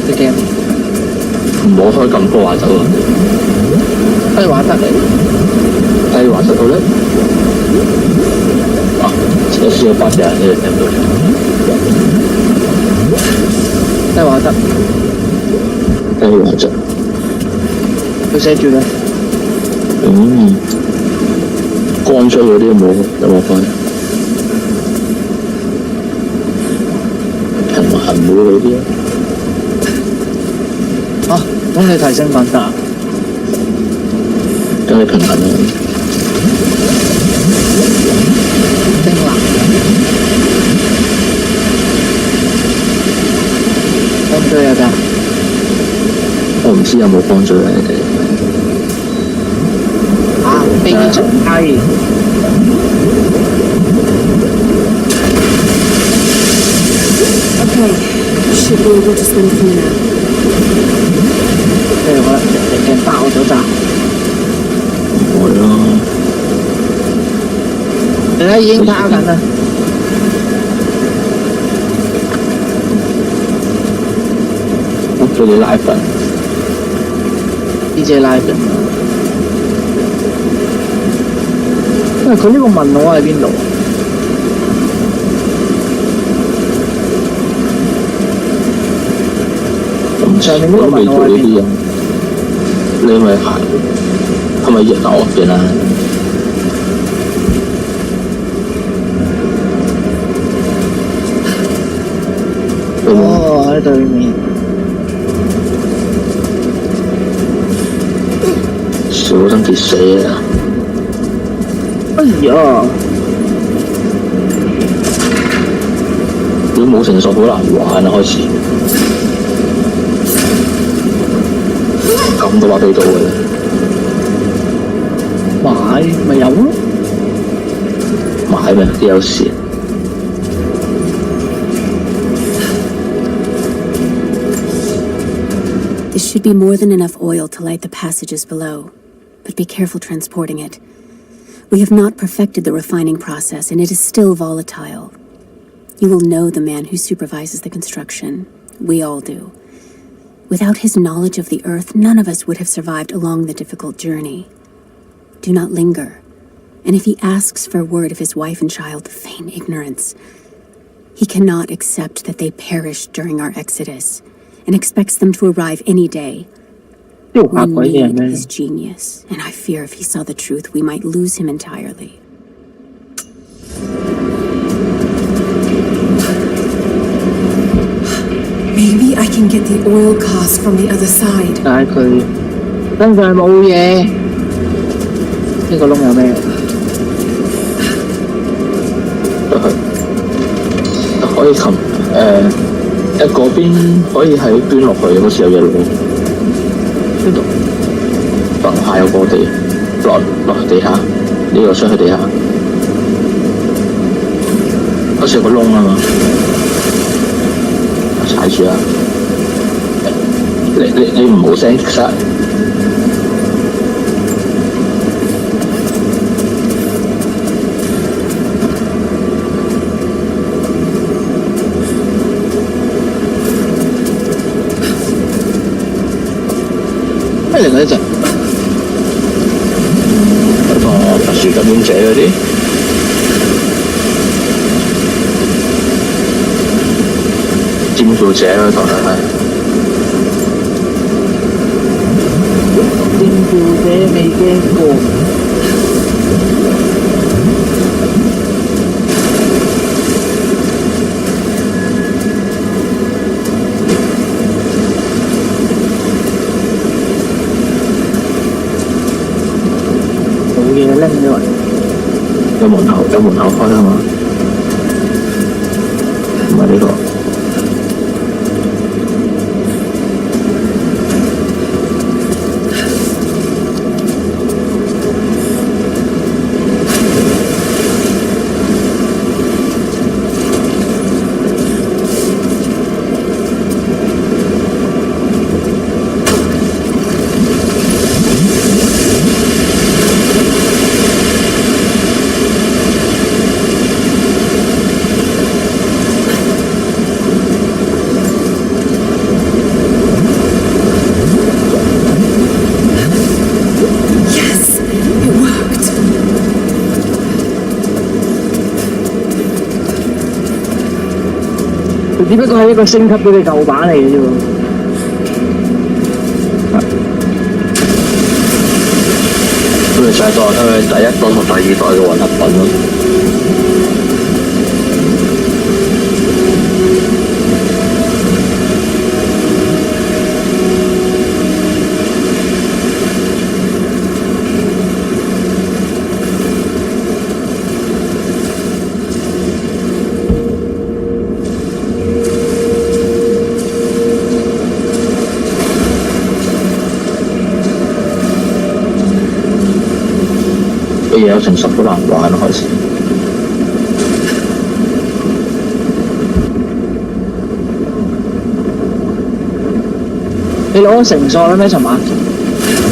你驚？唔好開咁多話走啊！低話得嚟，低話得到咧。啊，我試過發嘅，你哋聽唔到？低話得，低話得。佢寫住咧。光追嗰啲有冇分？平衡會嗰啲啊？咁你提升品得？咁你平衡啊？冰藍光追有㗎？我唔知有冇光追啊！你哋。非常低。Okay, should be able to swim through now. 即係我人爆咗咋？唔會咯。你睇已經打緊啦。我叫你拉粉。DJ 拉粉。因為佢呢個問我喺邊度？上面呢個問我喺邊度？你咪係咪熱鬧邊啊？哦，喺對面。小心跌死啊！哎呀！如果冇成熟好難玩啊，開始咁都話對到嘅，買咪有咯，買咪幾有事。There should be more than enough oil to light the passages below, but be careful transporting it. We have not perfected the refining process, and it is still volatile. You will know the man who supervises the construction. We all do. Without his knowledge of the earth, none of us would have survived along the difficult journey. Do not linger, and if he asks for word of his wife and child, feign ignorance. He cannot accept that they perished during our exodus, and expects them to arrive any day. We need his genius, and I fear if he saw the truth, we might lose him entirely. Maybe I can get the oil cask from the other side. 但係佢身上冇嘢，呢個窿有咩？可以擒嗰邊可以喺捐落去，好似有嘢落。邊度？樓下有個地，落地下，呢個出去地下，好似有個窿啊嘛，踩住啊！你唔好聲塞。咩嚟嘅呢隻？嗰個特殊感染者嗰啲，佔據者嗰度係。佔據者未驚過。嘢拎咗嚟，有門口開啊嘛，唔係呢個。只不過係一個升級咗嘅舊版嚟嘅啫喎。咁咪再當佢第一代同第二代嘅混合品咯。嘢有成10都難玩開始。你攞成數啦咩？尋晚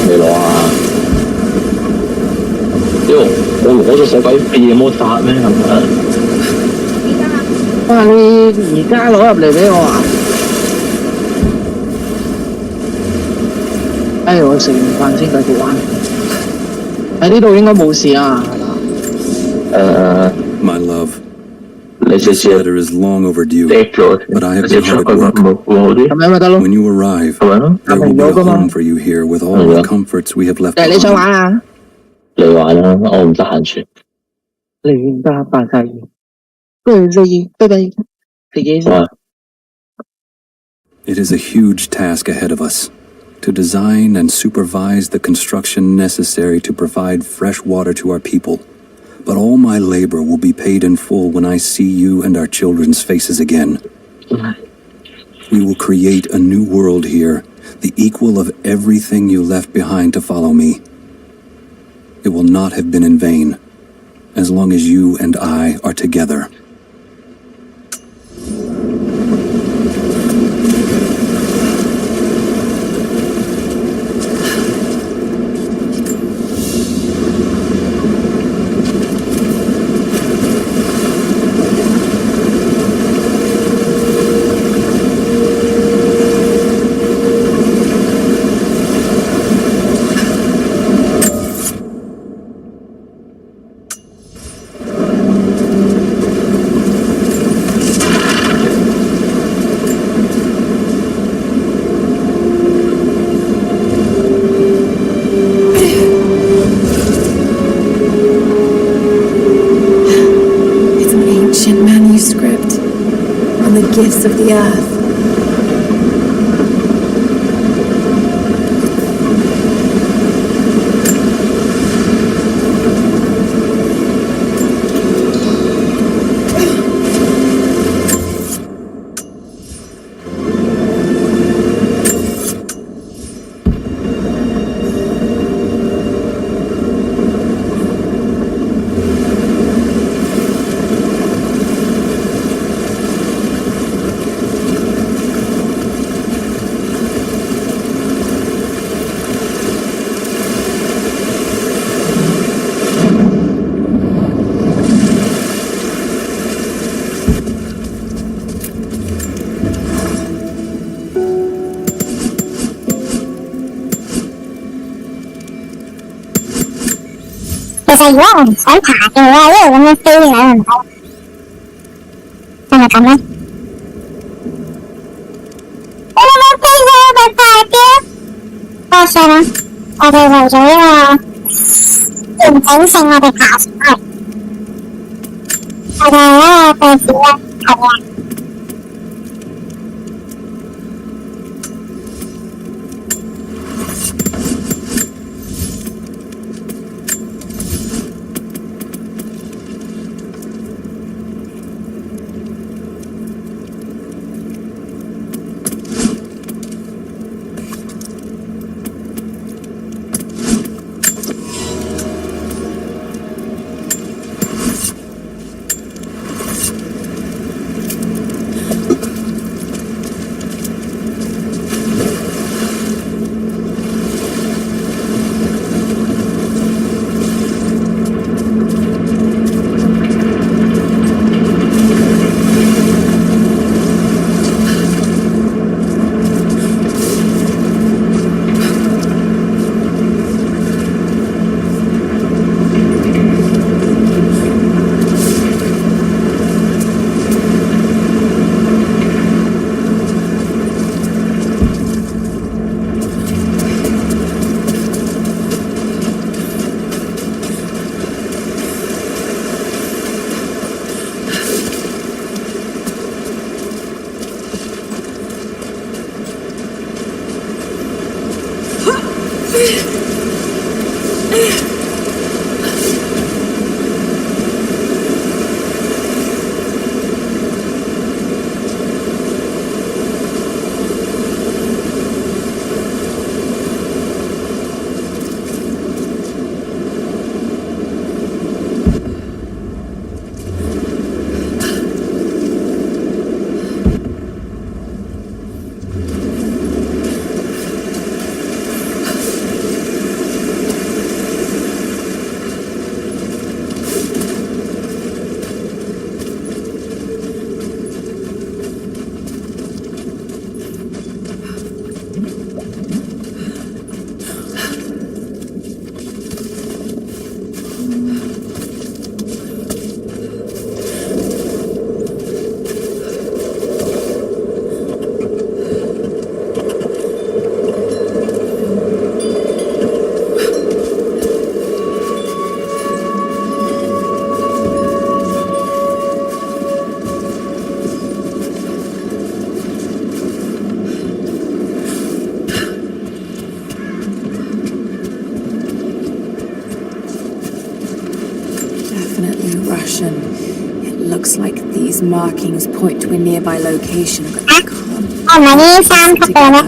未攞啊？屌，我攞咗手鬼變有冇殺咩？係咪？哇！你而家攞入嚟俾我啊？我食完飯先繼續玩。喺呢度應該冇事啊，係嘛？My love, this letter is long overdue, but I have been hard at work. When you arrive, there will be a home for you here with all the comforts we have left behind. 你想玩啊？你玩啦，我唔得閒住。你唔得閒扮晒嘢。It is a huge task ahead of us. To design and supervise the construction necessary to provide fresh water to our people. But all my labor will be paid in full when I see you and our children's faces again. We will create a new world here, the equal of everything you left behind to follow me. It will not have been in vain, as long as you and I are together. Gifts of the earth.其實如果我唔想爬嘅話，一路咁樣飛兩唔好，係咪咁咧？你有冇飛咗我哋快啲？算啦，我哋為咗呢個完整性，我哋爬上去。我哋呢個對子咧，係啊。direction. It looks like these markings point to a nearby location, but I can't. ออกมานี่สร้างประตูนะ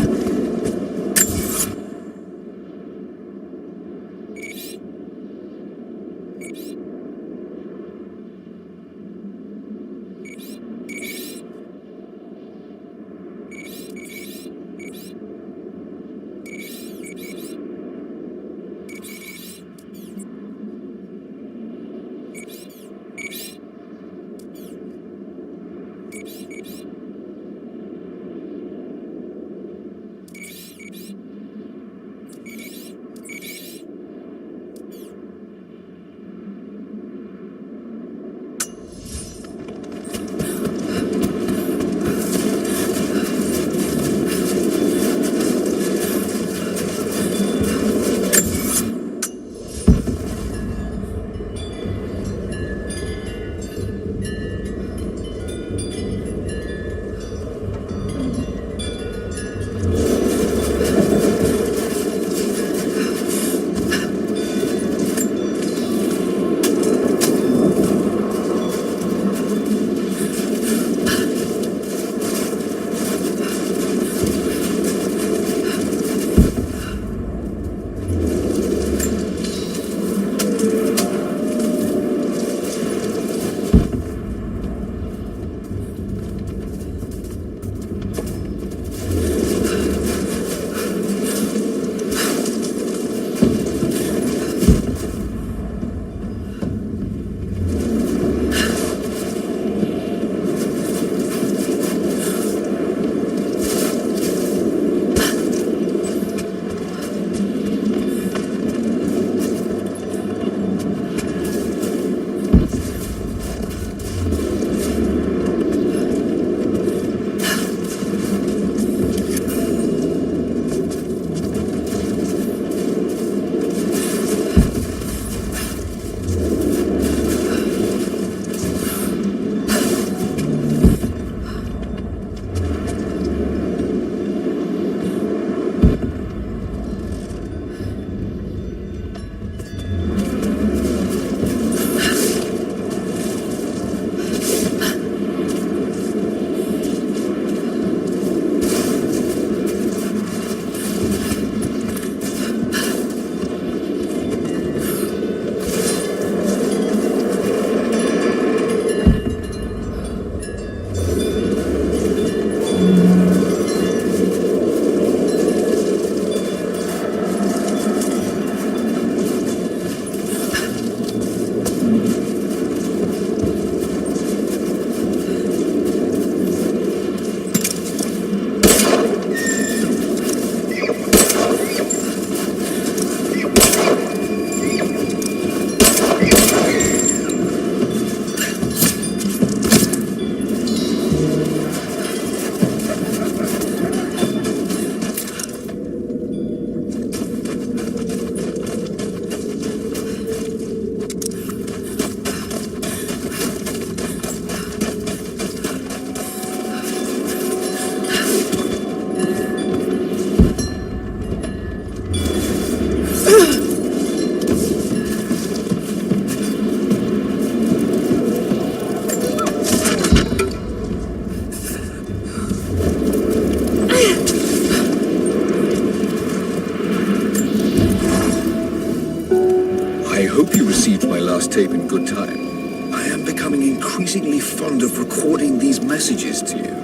tape in good time. I am becoming increasingly fond of recording these messages to you.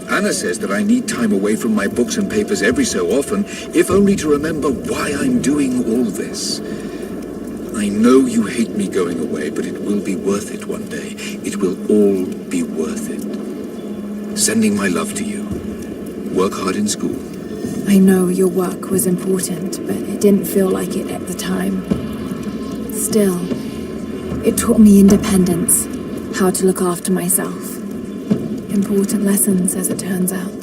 Anna says that I need time away from my books and papers every so often, if only to remember why I'm doing all this. I know you hate me going away, but it will be worth it one day. It will all be worth it. Sending my love to you. Work hard in school. I know your work was important, but it didn't feel like it at the time. Still, it taught me independence, how to look after myself. Important lessons, as it turns out.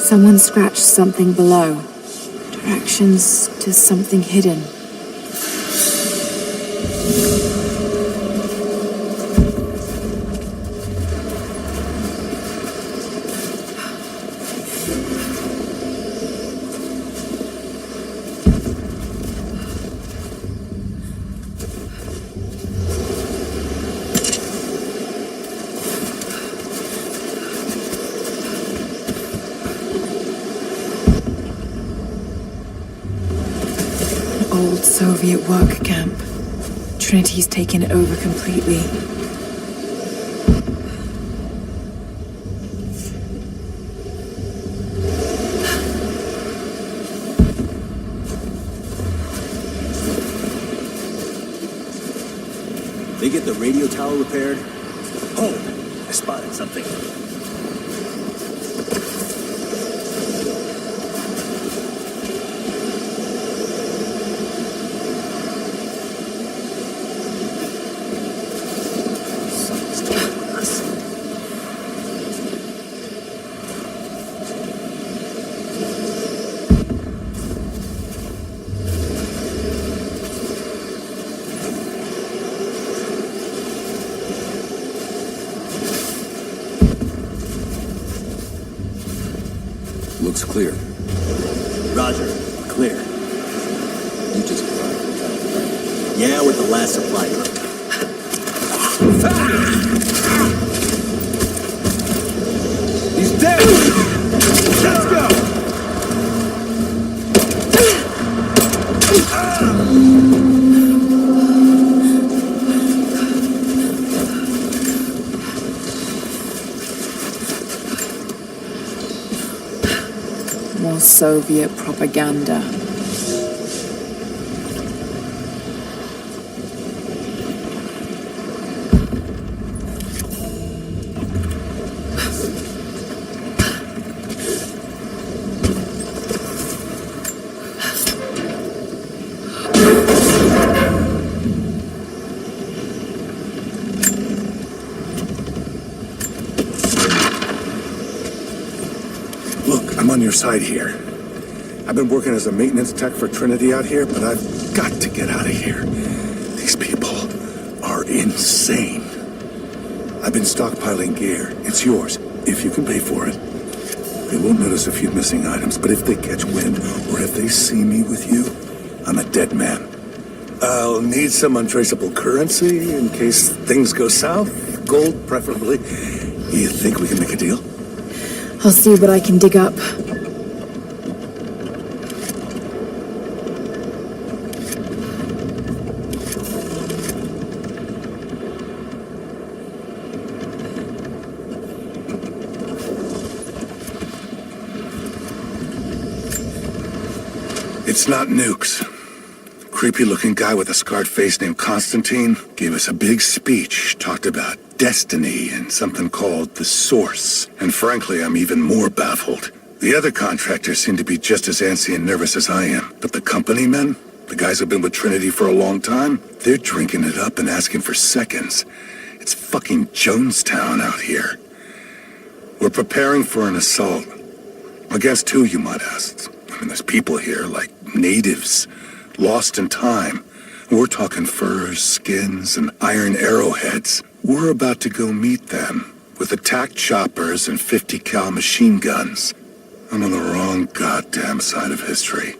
Someone scratched something below. Directions to something hidden. Old Soviet work camp. Trinity's taken it over completely. They get the radio tower repaired? Hold! I spotted something. Looks clear. Roger. Clear. You just arrived. Yeah, with the last supply truck. He's dead! Let's go! More Soviet propaganda. Look, I'm on your side here. I've been working as a maintenance tech for Trinity out here, but I've got to get out of here. These people are insane. I've been stockpiling gear. It's yours, if you can pay for it. They won't notice a few missing items, but if they catch wind, or if they see me with you, I'm a dead man. I'll need some untraceable currency in case things go south. Gold, preferably. You think we can make a deal? I'll see what I can dig up. It's not nukes. Creepy-looking guy with a scarred face named Constantine gave us a big speech, talked about destiny and something called the Source. And frankly, I'm even more baffled. The other contractors seem to be just as antsy and nervous as I am. But the company men, the guys who've been with Trinity for a long time, they're drinking it up and asking for seconds. It's fucking Jonestown out here. We're preparing for an assault. Against who, you might ask? I mean, there's people here, like natives, lost in time. We're talking furs, skins, and iron arrowheads. We're about to go meet them with attack choppers and 50 cal machine guns. I'm on the wrong goddamn side of history.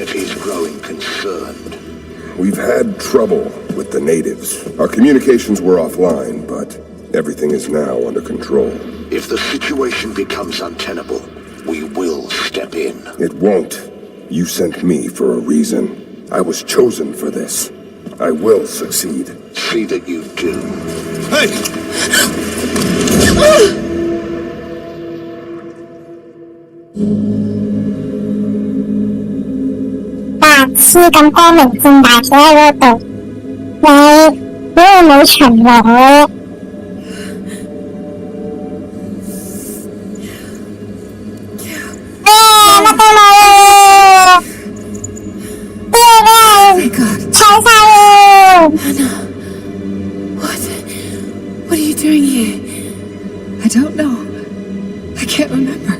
Trinity's growing concerned. We've had trouble with the natives. Our communications were offline, but everything is now under control. If the situation becomes untenable, we will step in. It won't. You sent me for a reason. I was chosen for this. I will succeed. See that you do. Hey! 白痴咁光明正大企喺嗰度，你會冇巡邏嘅？乜都冇，啲嘢搶晒喎！ What are you doing here? I don't know. I can't remember.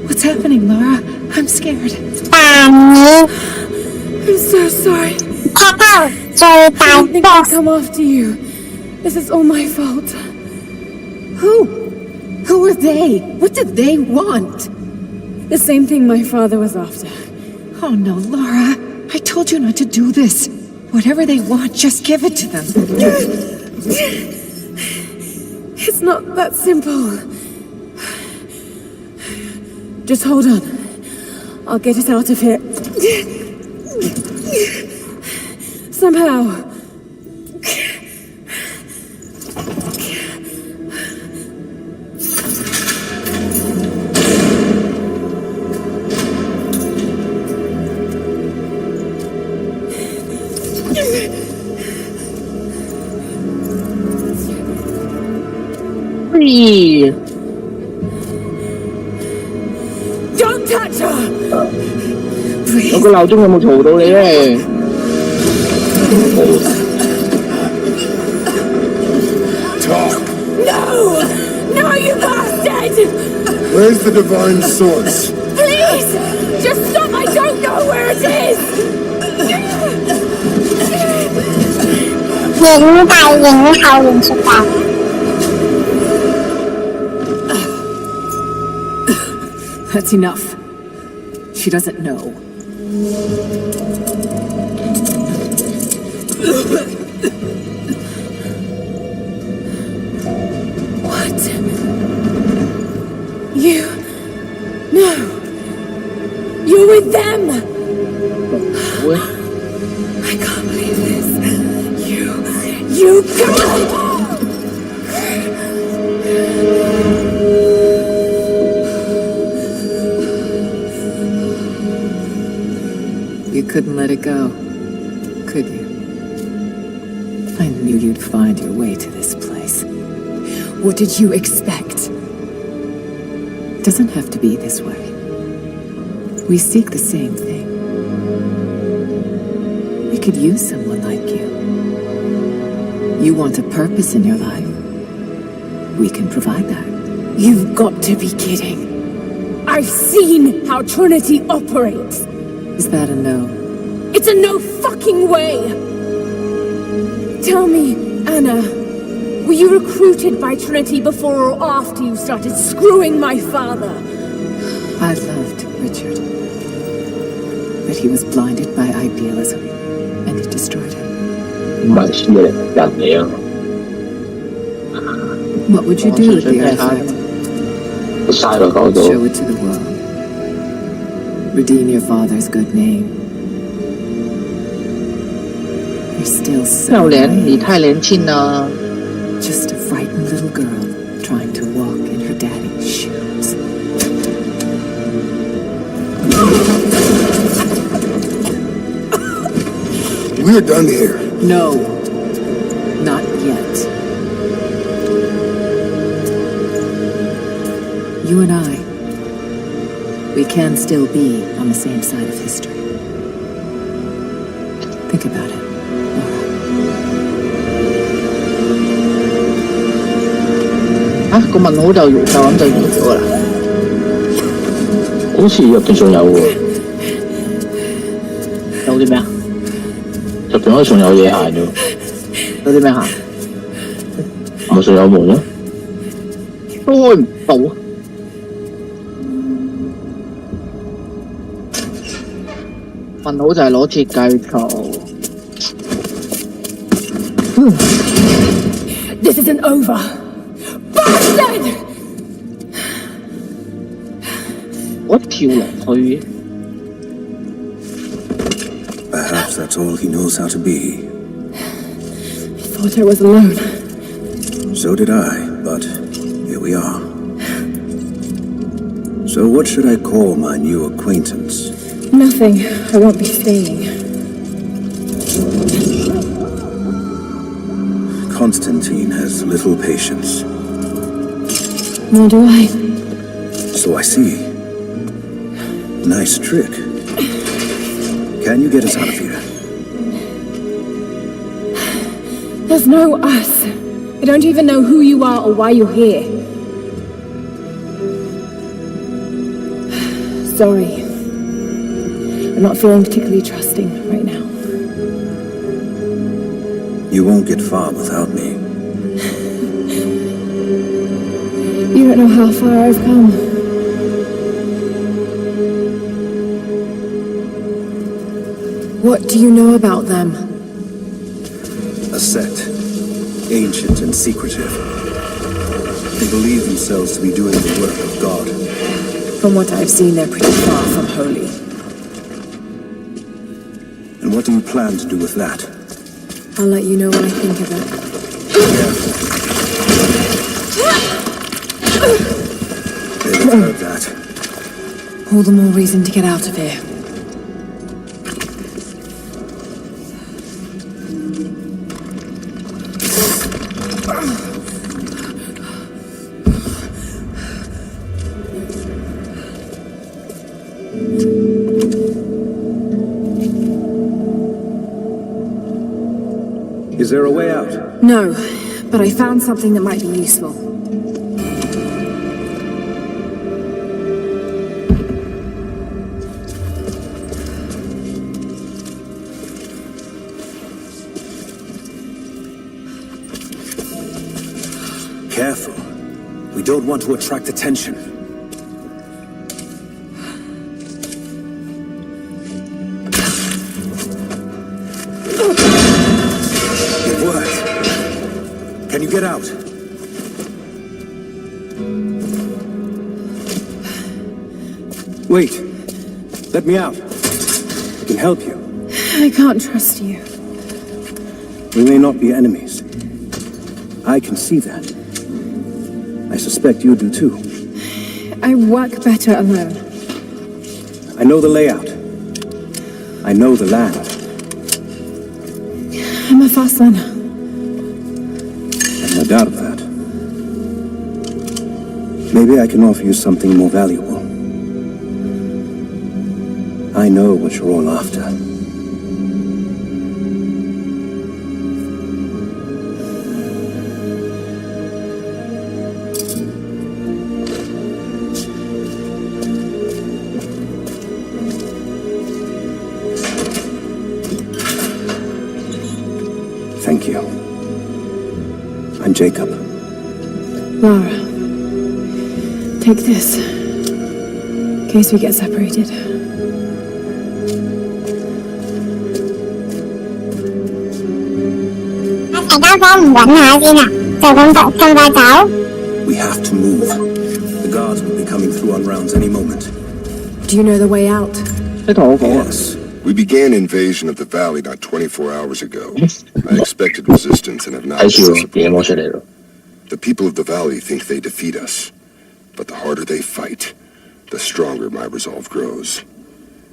What's happening, Laura? I'm scared. 但你 I'm so sorry. 踢頭最 I 大 didn't think I'd boss， come after you. This is all my fault. Who? Who are they? What did they want? The same thing my father was after. Oh no, Laura. I told you not to do this. Whatever they want, just give it to them. It's not that simple. Just hold on. I'll get us out of here. Somehow. Don't touch her! 有個鬧鐘有冇嘈到你咧？冇。 No! No, you bastard! Where's the divine source? Please! Just stop! I don't know where it is! 影大影後連續大。 That's enough. She doesn't know. What? You? No. You're with them! What? I can't believe this. You go! You couldn't let it go, could you? I knew you'd find your way to this place. What did you expect? It doesn't have to be this way. We seek the same thing. We could use someone like you. You want a purpose in your life. We can provide that. You've got to be kidding. I've seen how Trinity operates. Is that a no? It's a no fucking way! Tell me, Anna, were you recruited by Trinity before or after you started screwing my father? I loved Richard. But he was blinded by idealism, and it destroyed him. 唔係黐嘅人嚟啊！ What would you do with the artifact? 嘥落嗰度。 Show it to the world. Redeem your father's good name. You're still so 你太年輕啦。 Just a frightened little girl trying to walk in her daddy's shoes. We're done here. No, not yet. You and I, we can still be on the same side of history. Think about it, Laura. 個問號就咁就完咗啦。好似入邊仲有喎。有啲咩啊？入邊可以仲有嘢行咗。有啲咩行？咪仲有門咯？開唔到。問好就係攞設計圖。This isn't over. Bastard! 我跳落去。Perhaps that's all he knows how to be. I thought I was alone. So did I, but here we are. So what should I call my new acquaintance? Nothing. I won't be staying. Constantine has little patience. Nor do I. So I see. Nice trick. Can you get us out of here? There's no us. I don't even know who you are or why you're here. Sorry. I'm not feeling particularly trusting right now. You won't get far without me. You don't know how far I've come. What do you know about them? A sect. Ancient and secretive. They believe themselves to be doing the work of God. From what I've seen, they're pretty far from holy. And what do you plan to do with that? I'll let you know what I think of it. They've heard that. All the more reason to get out of here. Is there a way out? No, but I found something that might be useful. Careful. We don't want to attract attention. It worked. Can you get out? Wait. Let me out. I can help you. I can't trust you. We may not be enemies. I can see that. I suspect you do too. I work better alone. I know the layout. I know the land. I'm a fast learner. I've no doubt of that. Maybe I can offer you something more valuable. I know what you're all after. Thank you. I'm Jacob. Lara, take this. In case we get separated. 大家幫唔揾下先啊，就咁快走。 We have to move. The guards will be coming through on rounds any moment. Do you know the way out? Yes. We began invasion of the valley not 24 hours ago. I expected resistance and have not disappointed. The people of the valley think they defeat us, but the harder they fight, the stronger my resolve grows.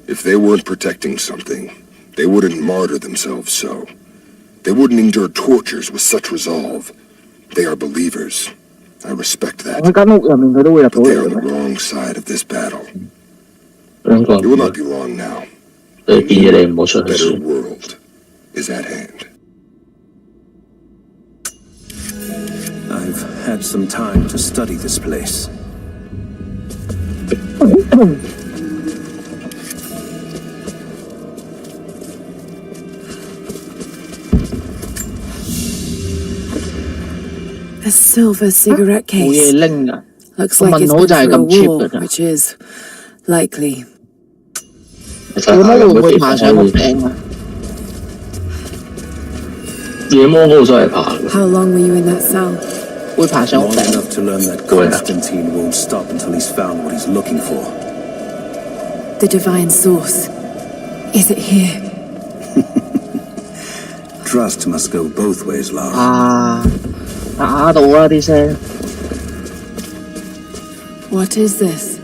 If they weren't protecting something, they wouldn't martyr themselves so. They wouldn't endure tortures with such resolve. They are believers. I respect that. But they are on the wrong side of this battle. It will not be long now. A better world is at hand. I've had some time to study this place. A silver cigarette case. Looks like it's been through a war, which is likely. 睇下有冇地方可以夜魔嗰度真係爬。How long were you in that cell? 會爬上屋頂。Long enough to learn that Constantine won't stop until he's found what he's looking for. The divine source. Is it here? Trust must go both ways, Lara. 打到啦啲聲。What is this?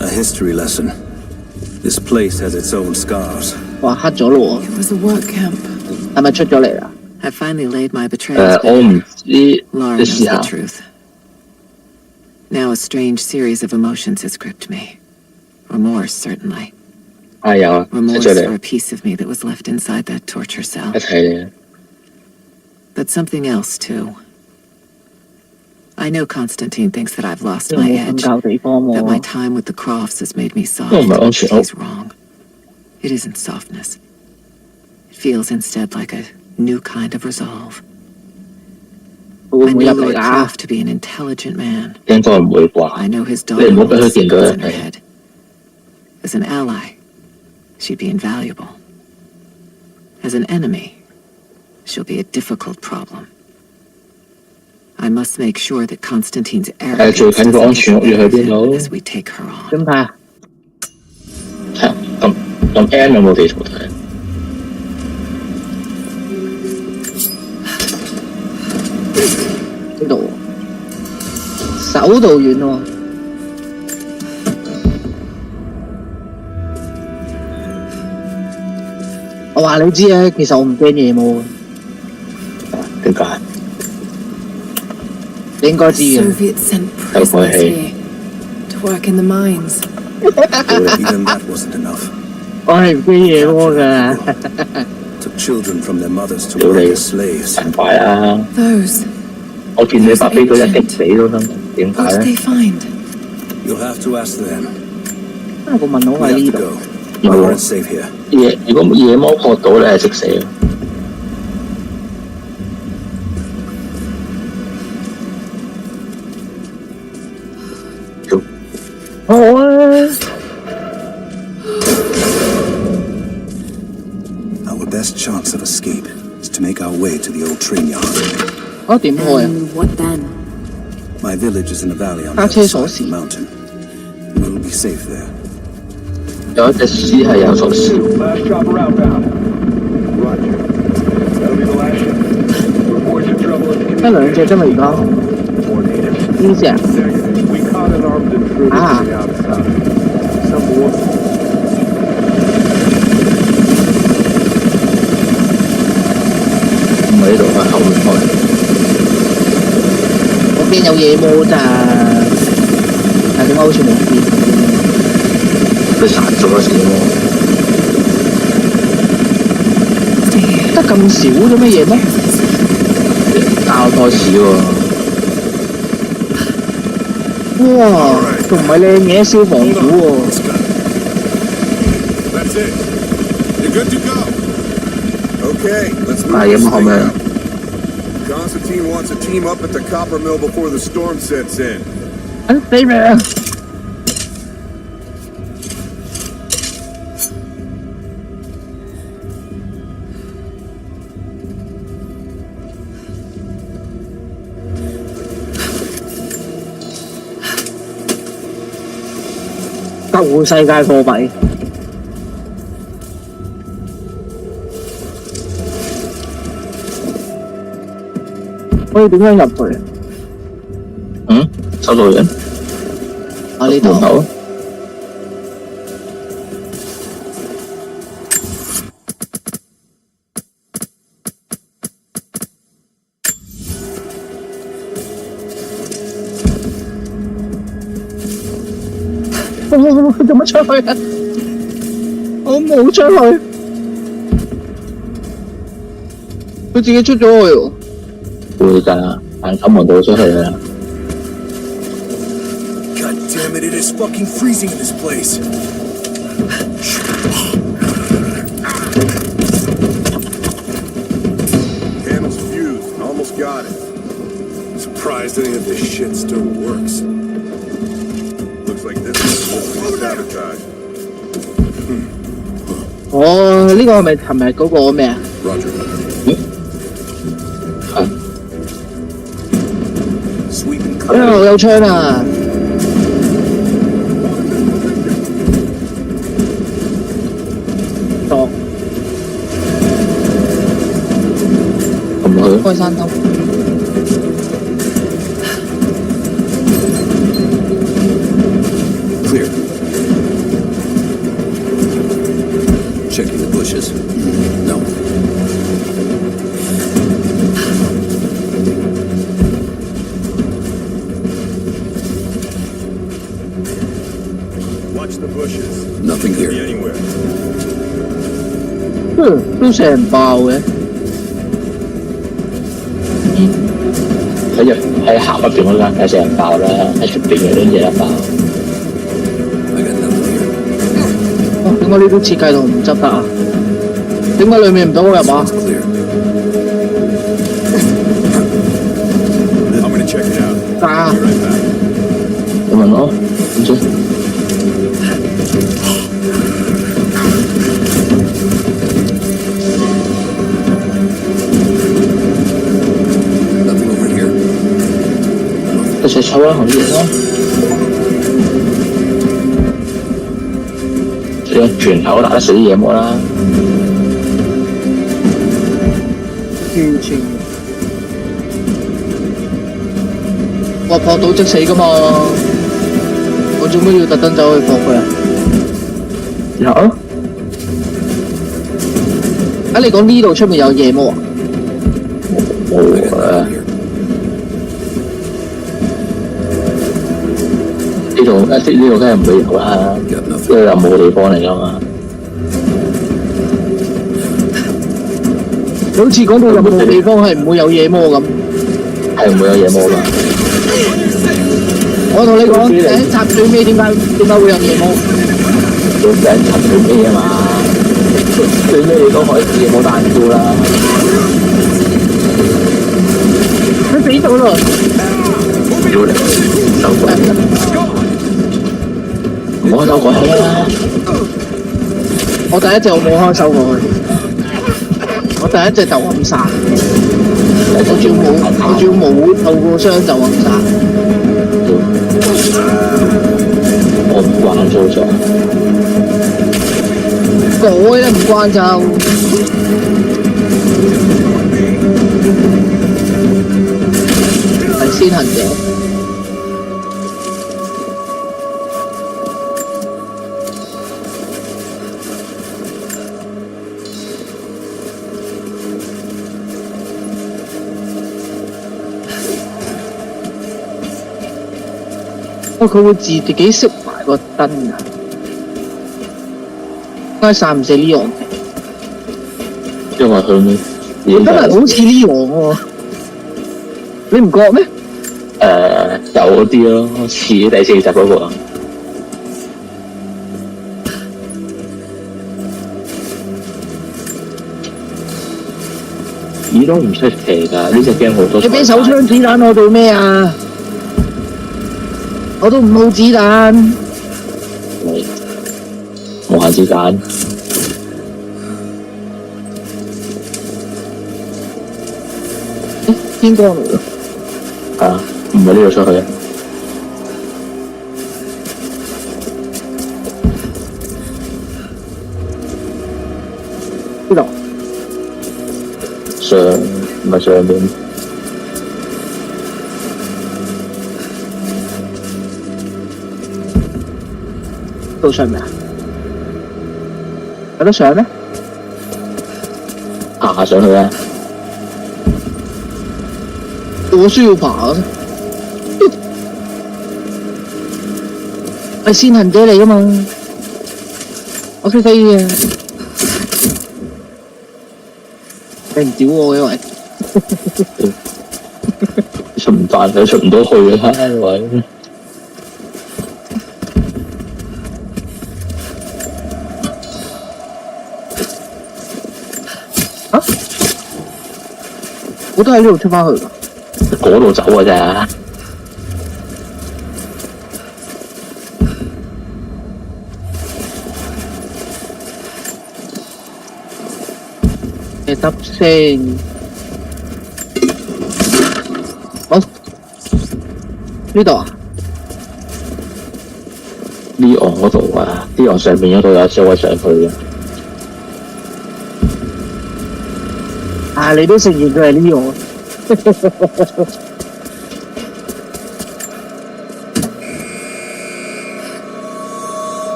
A history lesson. This place has its own scars. 哇，黑咗咯喎。It was a work camp. 係咪出咗嚟啦？ I finally laid my betrayals bare. 我唔知 Lara 你 knows 試 the 下。 truth. Now a strange series of emotions has gripped me. Remorse, certainly. 有啊，出 Remorse 咗 for 嚟 a。piece of me that was left inside that torture cell. 一睇你。But something else, too. I know Constantine thinks that I've lost my edge, that my time with the Crofts has made me soft. But he's wrong. It isn't softness. It feels instead like a new kind of resolve. I know Lord Croft to be an intelligent man. 應該唔會啩？ I know his 你 daughter 唔好俾佢 holds 見到 secrets 一 in her 睇。 head. As an ally, she'd be invaluable. As an enemy, she'll be a difficult problem. I must make sure that Constantine's arrogance 最近個安全屋要去邊度？ as we take her on. 點睇啊？咁 N 有冇地圖睇？呢度手度遠喎。我話你知啊，其實我唔驚夜魔。點解？你應該知嘅。 Soviets sent prisoners here to work in the mines. Even that wasn't enough. 我係唔驚夜魔㗎。 Took children from their mothers to work as slaves. 神怪啊！ Those. 我見你白俾佢一擊死都得，點解 What did 咧 they？ find? You'll have to ask them. 個問號 We 喺 have 呢 to 度。 go. We're not safe here. 如果夜魔撲到你係即死。好啊！ Our best chance of escape is to make our way to the old train yard. 點開啊？ What then? My village is in a valley on the 揸 other 車 side 鎖 of the 匙。 mountain. We'll be safe there. 有一隻獅係有鎖匙。 Last chopper outbound. Roger. That'll be the last ship. Reports of trouble in the 得兩隻啫嘛而家。 More natives. 邊隻啊？ Negative. We caught an armed intruder from the outside. Some war. 唔喺度啊，後面開。我見有野魔咋，但係點解好似冇見？佢殺咗野魔。得咁少嘅咩嘢咩？交多士喎。哇！仲唔係靚嘢消防鼓喎。 That's it. You're good to go. Okay, let's move 係咁 this 後 thing 面。 out. Constantine wants a team up at the copper mill before the storm sets in. 死未啊！救世界貨幣。可以點樣入去？收到人。啊呢度。門口。做乜出去啊？我冇出去，佢自己出咗去喎。會㗎，但係門到出去啦。God damn it, it is fucking freezing in this place. Panel's fused. Almost got it. Surprised any of this shit still works. Looks like this is sabotage. 哦，呢個係咪尋日嗰個咩啊？我有槍啊！錯，開山燈。Clear. Checking the bushes. No. Watch the bushes. Nothing here. Be anywhere. 都成爆嘅。喺行入邊嗰間梗係成爆啦，喺出邊嘅都嘢得爆。哦，點解呢啲設計圖唔執得啊？點解裡面唔到我入啊？ I'm gonna check it out. 啊！ Be right back. 你問我唔知。一齊抽啦，行啲嘢啦。拳頭打得死啲野魔啦。完全。我撲到即死噶嘛！我做咩要特登走去撲佢啊？有。啊！你講呢度出面有野魔啊？冇啊！呢度梗係唔會有啦，呢度又冇地方嚟噶嘛。好似講到任何地方係唔會有野魔咁。係唔會有野魔㗎。我同你講，第一集最尾點解會有野魔？第一集最尾啊嘛，最尾你都可以野魔彈招啦。佢死咗啦！屌你，收鬼！唔好收鬼啦！我第一隻我冇開手過去，我第一隻就暗殺，我仲要冇透過雙就暗殺。我唔慣操作，改啦唔慣就。係先行者。佢會自己熄埋個燈啊！應該殺唔死呢樣，因為佢咩？真係好似呢樣喎，你唔覺咩？有啲咯，似第四集嗰個。咦都唔出奇㗎，呢隻 game 好多。你俾手槍子彈我做咩啊？我都唔冇子彈。你無限子彈。天光嚟咯。係啊，唔係呢度出去啊。呢度。上唔係上邊。到上面啊？有得上咩？爬上去啊！我需要爬啊！係先行者嚟㗎嘛，我識飛嘅。你唔屌我嘅喂！出唔翻，佢出唔到去嘅喂。啊！我都喺呢度出翻去㗎。嗰度走㗎咋？嘅得先。好，呢度啊？呢岸嗰度啊，呢岸上面嗰度有車位上去嘅。啊！你都承認佢係呢岸。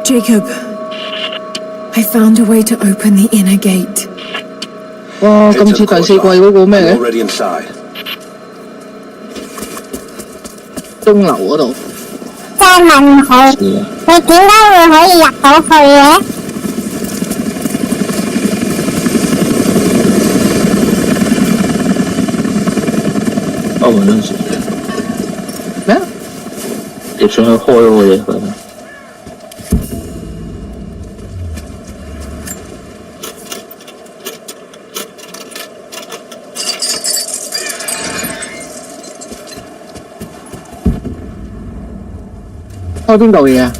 Jacob, I found a way to open the inner gate. 哇！咁似第四季嗰個咩嘅？鐘樓嗰度。再問佢，你點解會可以入到去嘅？我揾陣時咩？你上去開嗰個嘢佢。開邊度嘢啊？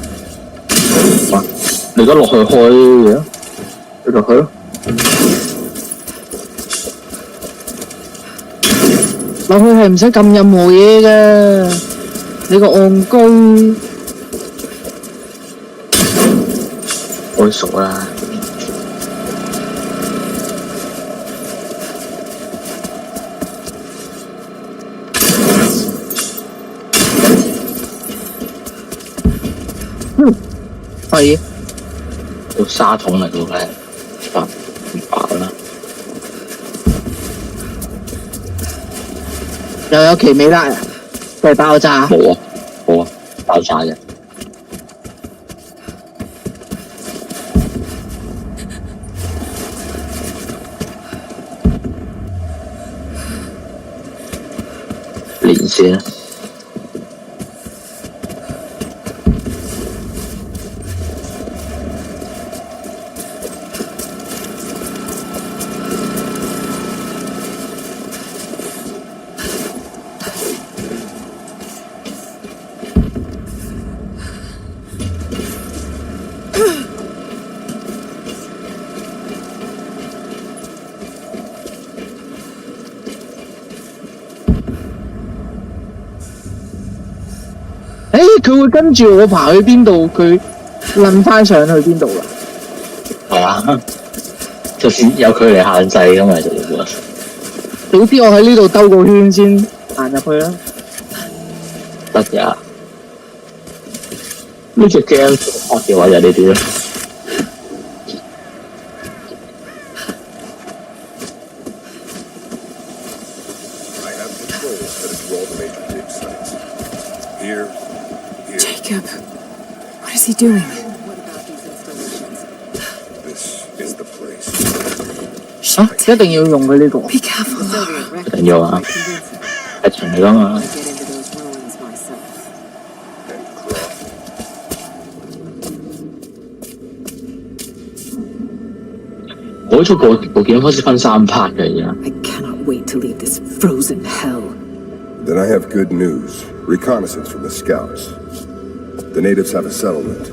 你而家落去開嘢，你就去咯。落去係唔使撳任何嘢嘅，你個戇居。開鎖啦。係個沙桶嚟到咧，唔飽啦。又有奇美拉啊？定係爆炸？冇啊，冇啊，爆炸嘅。連線。佢會跟住我爬去邊度，佢掄翻上去邊度啦？係啊，就算有距離限制噶嘛，就會。早啲我喺呢度兜個圈先行入去啦。得㗎。呢隻 game 學嘅話就係呢啲咯。Jacob, what is he doing? This is the place. 一定要用佢呢個。Be careful, Laura. 一定要啊，係情嚟㗎嘛。我出部件開始分3 part 嘅而家。I cannot wait to leave this frozen hell. Then I have good news. Reconnaissance from the scouts. The natives have a settlement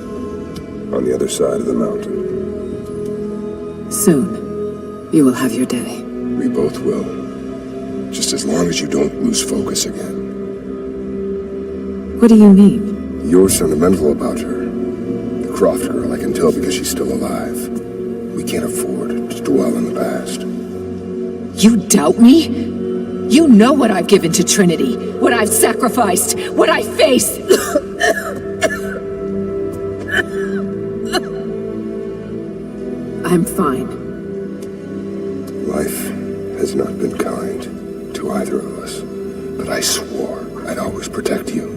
on the other side of the mountain. Soon, you will have your day. We both will. Just as long as you don't lose focus again. What do you mean? You're sentimental about her. The Croft girl, I can tell because she's still alive. We can't afford to dwell in the past. You doubt me? You know what I've given to Trinity, what I've sacrificed, what I face. I'm fine. Life has not been kind to either of us, but I swore I'd always protect you.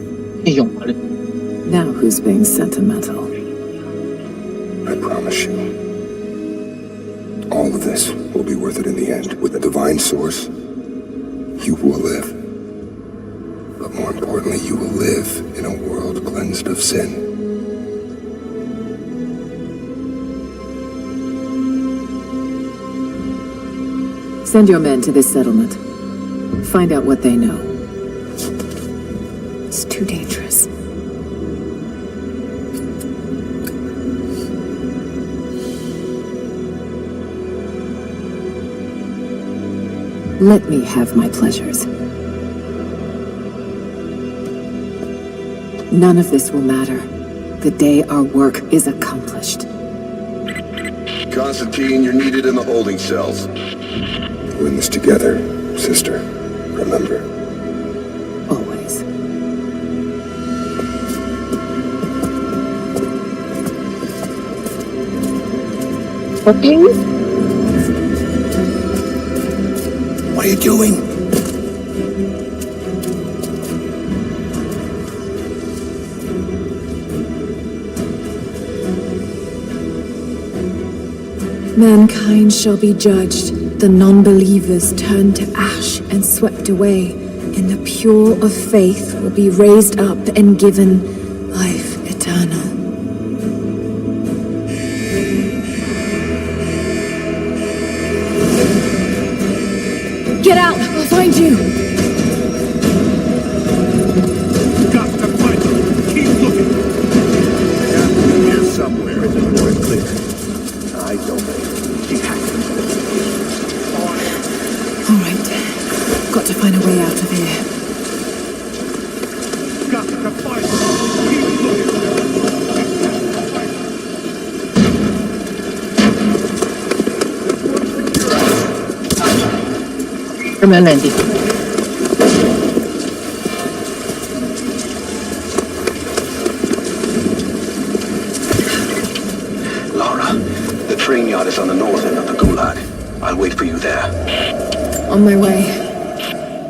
Now who's being sentimental? I promise you. All of this will be worth it in the end. With the divine source, you will live. But more importantly, you will live in a world cleansed of sin. Send your men to this settlement. Find out what they know. It's too dangerous. Let me have my pleasures. None of this will matter. The day our work is accomplished. Constantine, you're needed in the holding cells. We're in this together, sister. Remember. Always. Okay. What are you doing? Mankind shall be judged, the non-believers turned to ash and swept away, and the pure of faith will be raised up and given life eternal. Get out! I'll find you! Got to find them. Keep looking. They have to be here somewhere. It's more clear. I don't know. All right. Got to find a way out of here. Got to find them. Keep looking. Come on, Andy. Lara, the train yard is on the north end of the Gulag. I'll wait for you there. On my way.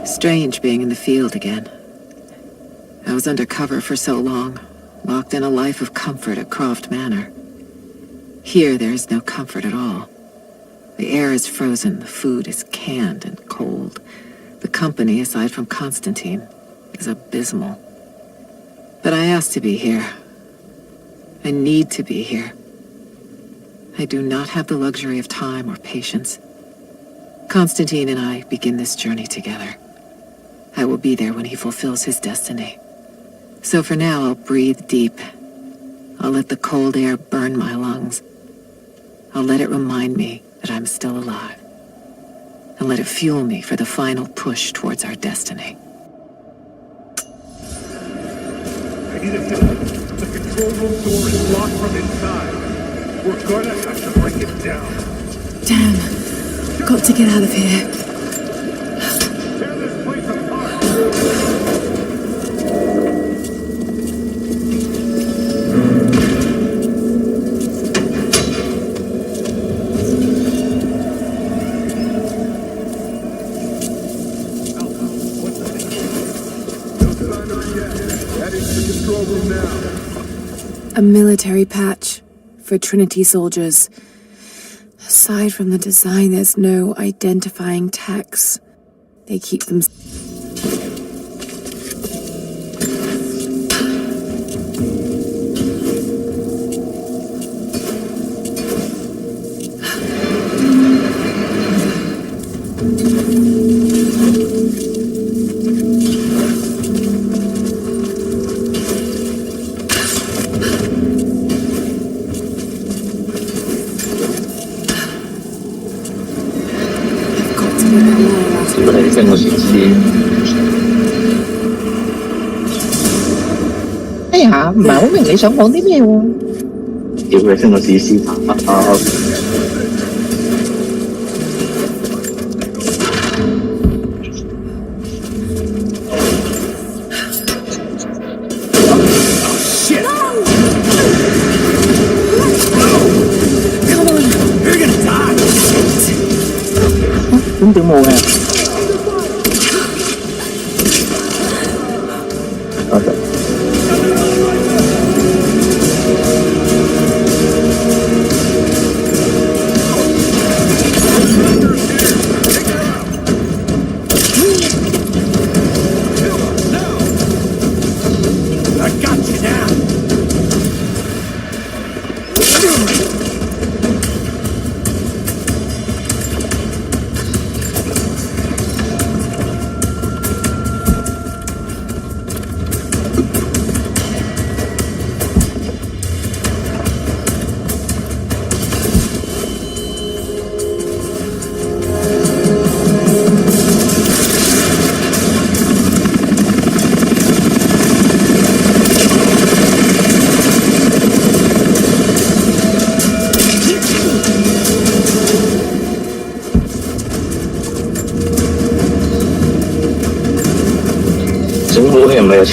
Strange being in the field again. I was under cover for so long, locked in a life of comfort at Croft Manor. Here there is no comfort at all. The air is frozen, the food is canned and cold. The company, aside from Constantine, is abysmal. But I asked to be here. I need to be here. I do not have the luxury of time or patience. Constantine and I begin this journey together. I will be there when he fulfills his destiny. So for now, I'll breathe deep. I'll let the cold air burn my lungs. I'll let it remind me that I'm still alive. And let it fuel me for the final push towards our destiny. I need a help. The control room door is locked from inside. We're gonna have to break it down. Damn. Got to get out of here. Tear this place apart. A military patch for Trinity soldiers. Aside from the design, there's no identifying tags. They keep them...哎呀，唔係好明你想講啲咩喎？叫佢升個史詩塔。咁點冇嘅？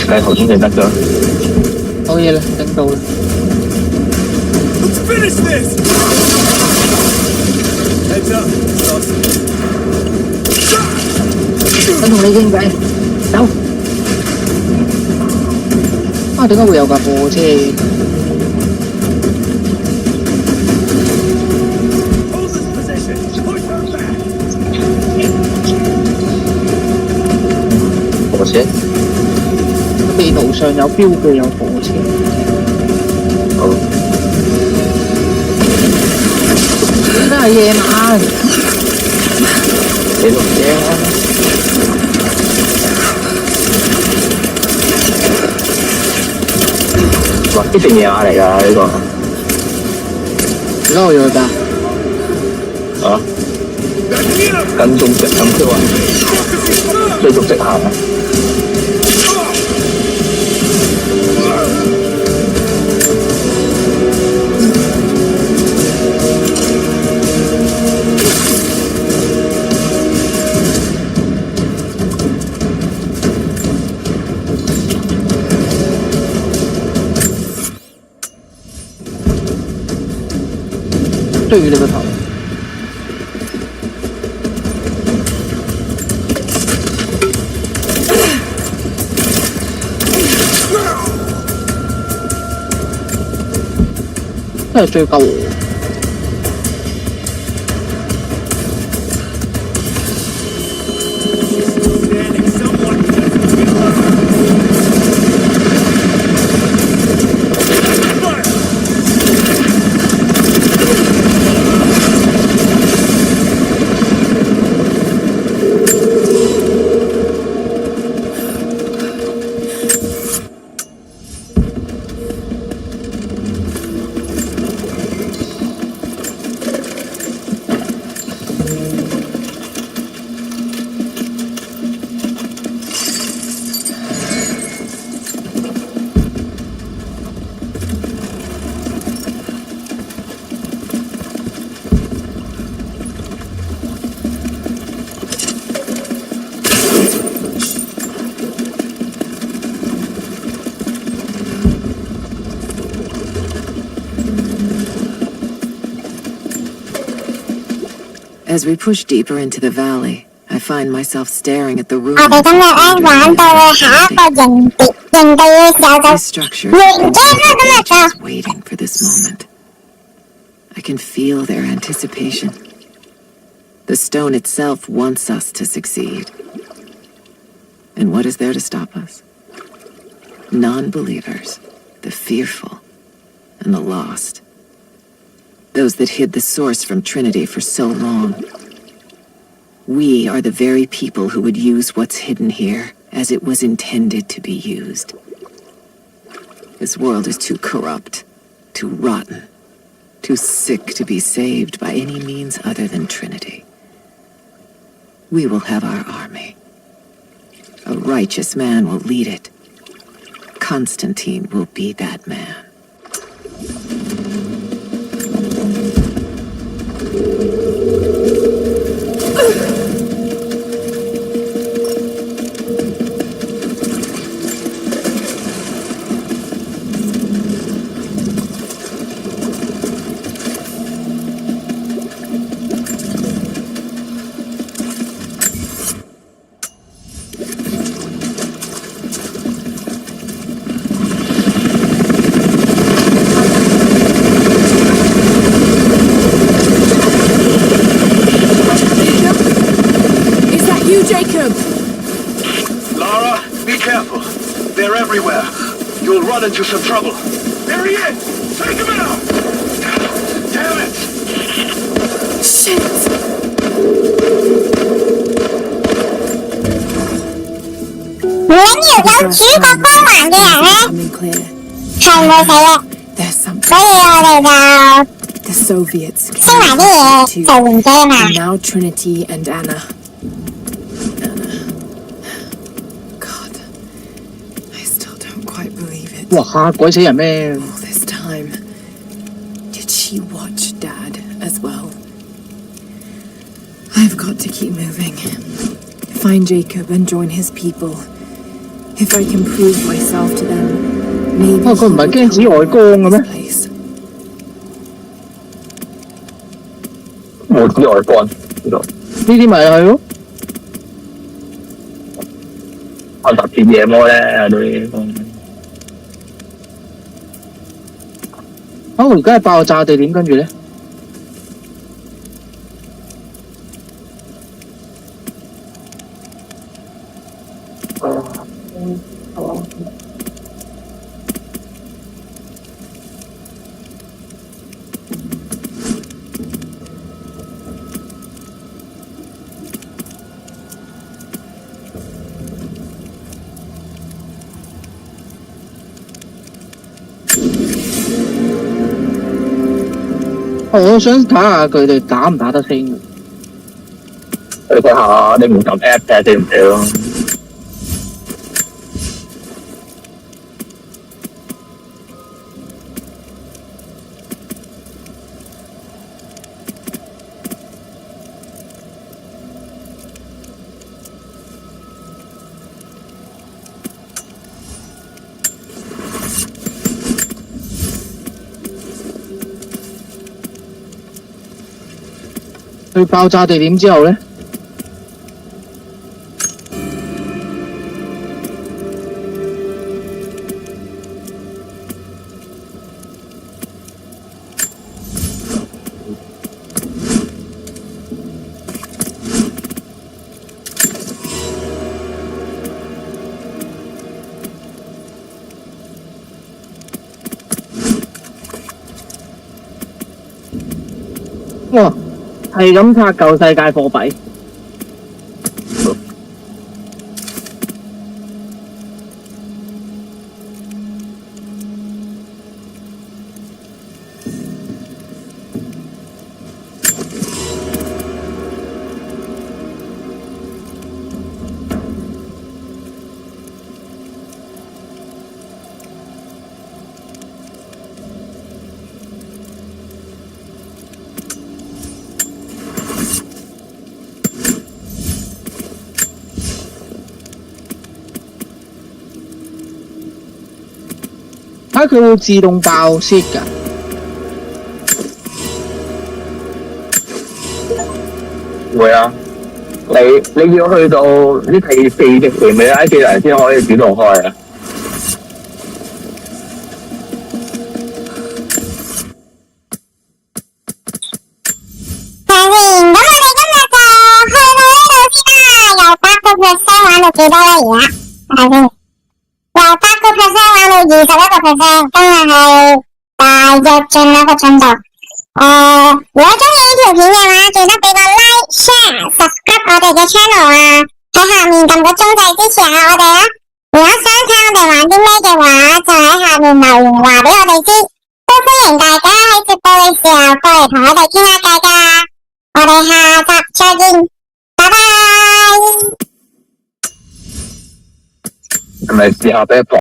計頭先就得㗎。好嘢啦，整到啦。Let's finish this! Heads up, Dawson. 想同你傾偈，走。啊，點解會有架貨車嘅？火車地圖上有標記有火車。好。點解係夜晚？你都唔驚啊？哇！一定夜晚嚟㗎呢個。而家我要去邊啊？跟蹤直行佢話追逐直行啊！對於你個頭。真係追鳩我。As we push deeper into the valley, I find myself staring at the ruins. 我哋今日咧玩到下一個營地嘅時候就完結啦，今日就。Waiting for this moment. I can feel their anticipation. The stone itself wants us to succeed. And what is there to stop us? Non-believers, the fearful, and the lost. Those that hid the source from Trinity for so long. We are the very people who would use what's hidden here as it was intended to be used. This world is too corrupt, too rotten, too sick to be saved by any means other than Trinity. We will have our army. A righteous man will lead it. Constantine will be that man. Into some trouble. There he is! Take him out! Damn it! Shit! 唔緊要，有主角光環嘅人咧，係唔會死嘅。所以我哋就 The Soviets 升埋啲嘢就換機啊嘛。And now Trinity and Anna. Believe it. 哇！鬼死人咩 ？All this time, did she watch Dad as well? I've got to keep moving. Find Jacob and join his people. If I can prove myself to them, maybe 佢唔係驚紫外光嘅咩？冇紫外光呢度。呢啲咪係咯。可能特別夜魔咧有啲。而家係爆炸地點，跟住咧？我想睇下佢哋打唔打得清。你睇下你唔撳 app 睇下死唔死咯。去爆炸地點之後咧？哇！係咁拆舊世界貨幣。佢會自動爆 shit 㗎。會啊，你要去到呢第4隻奇美拉技能先可以主動開啊。8%玩到幾多咧？而家睇先，由8%玩到21%，今日係大躍進一個進度。如果中意呢條片嘅話，記得俾個 like、share、subscribe 我哋嘅 channel 啊！喺下面撳個鐘仔支持下我哋啦。如果想睇我哋玩啲咩嘅話，就喺下面留言話俾我哋知。都歡迎大家喺直播嘅時候過嚟同我哋傾下偈㗎。我哋下集再見，拜拜。係咪試下俾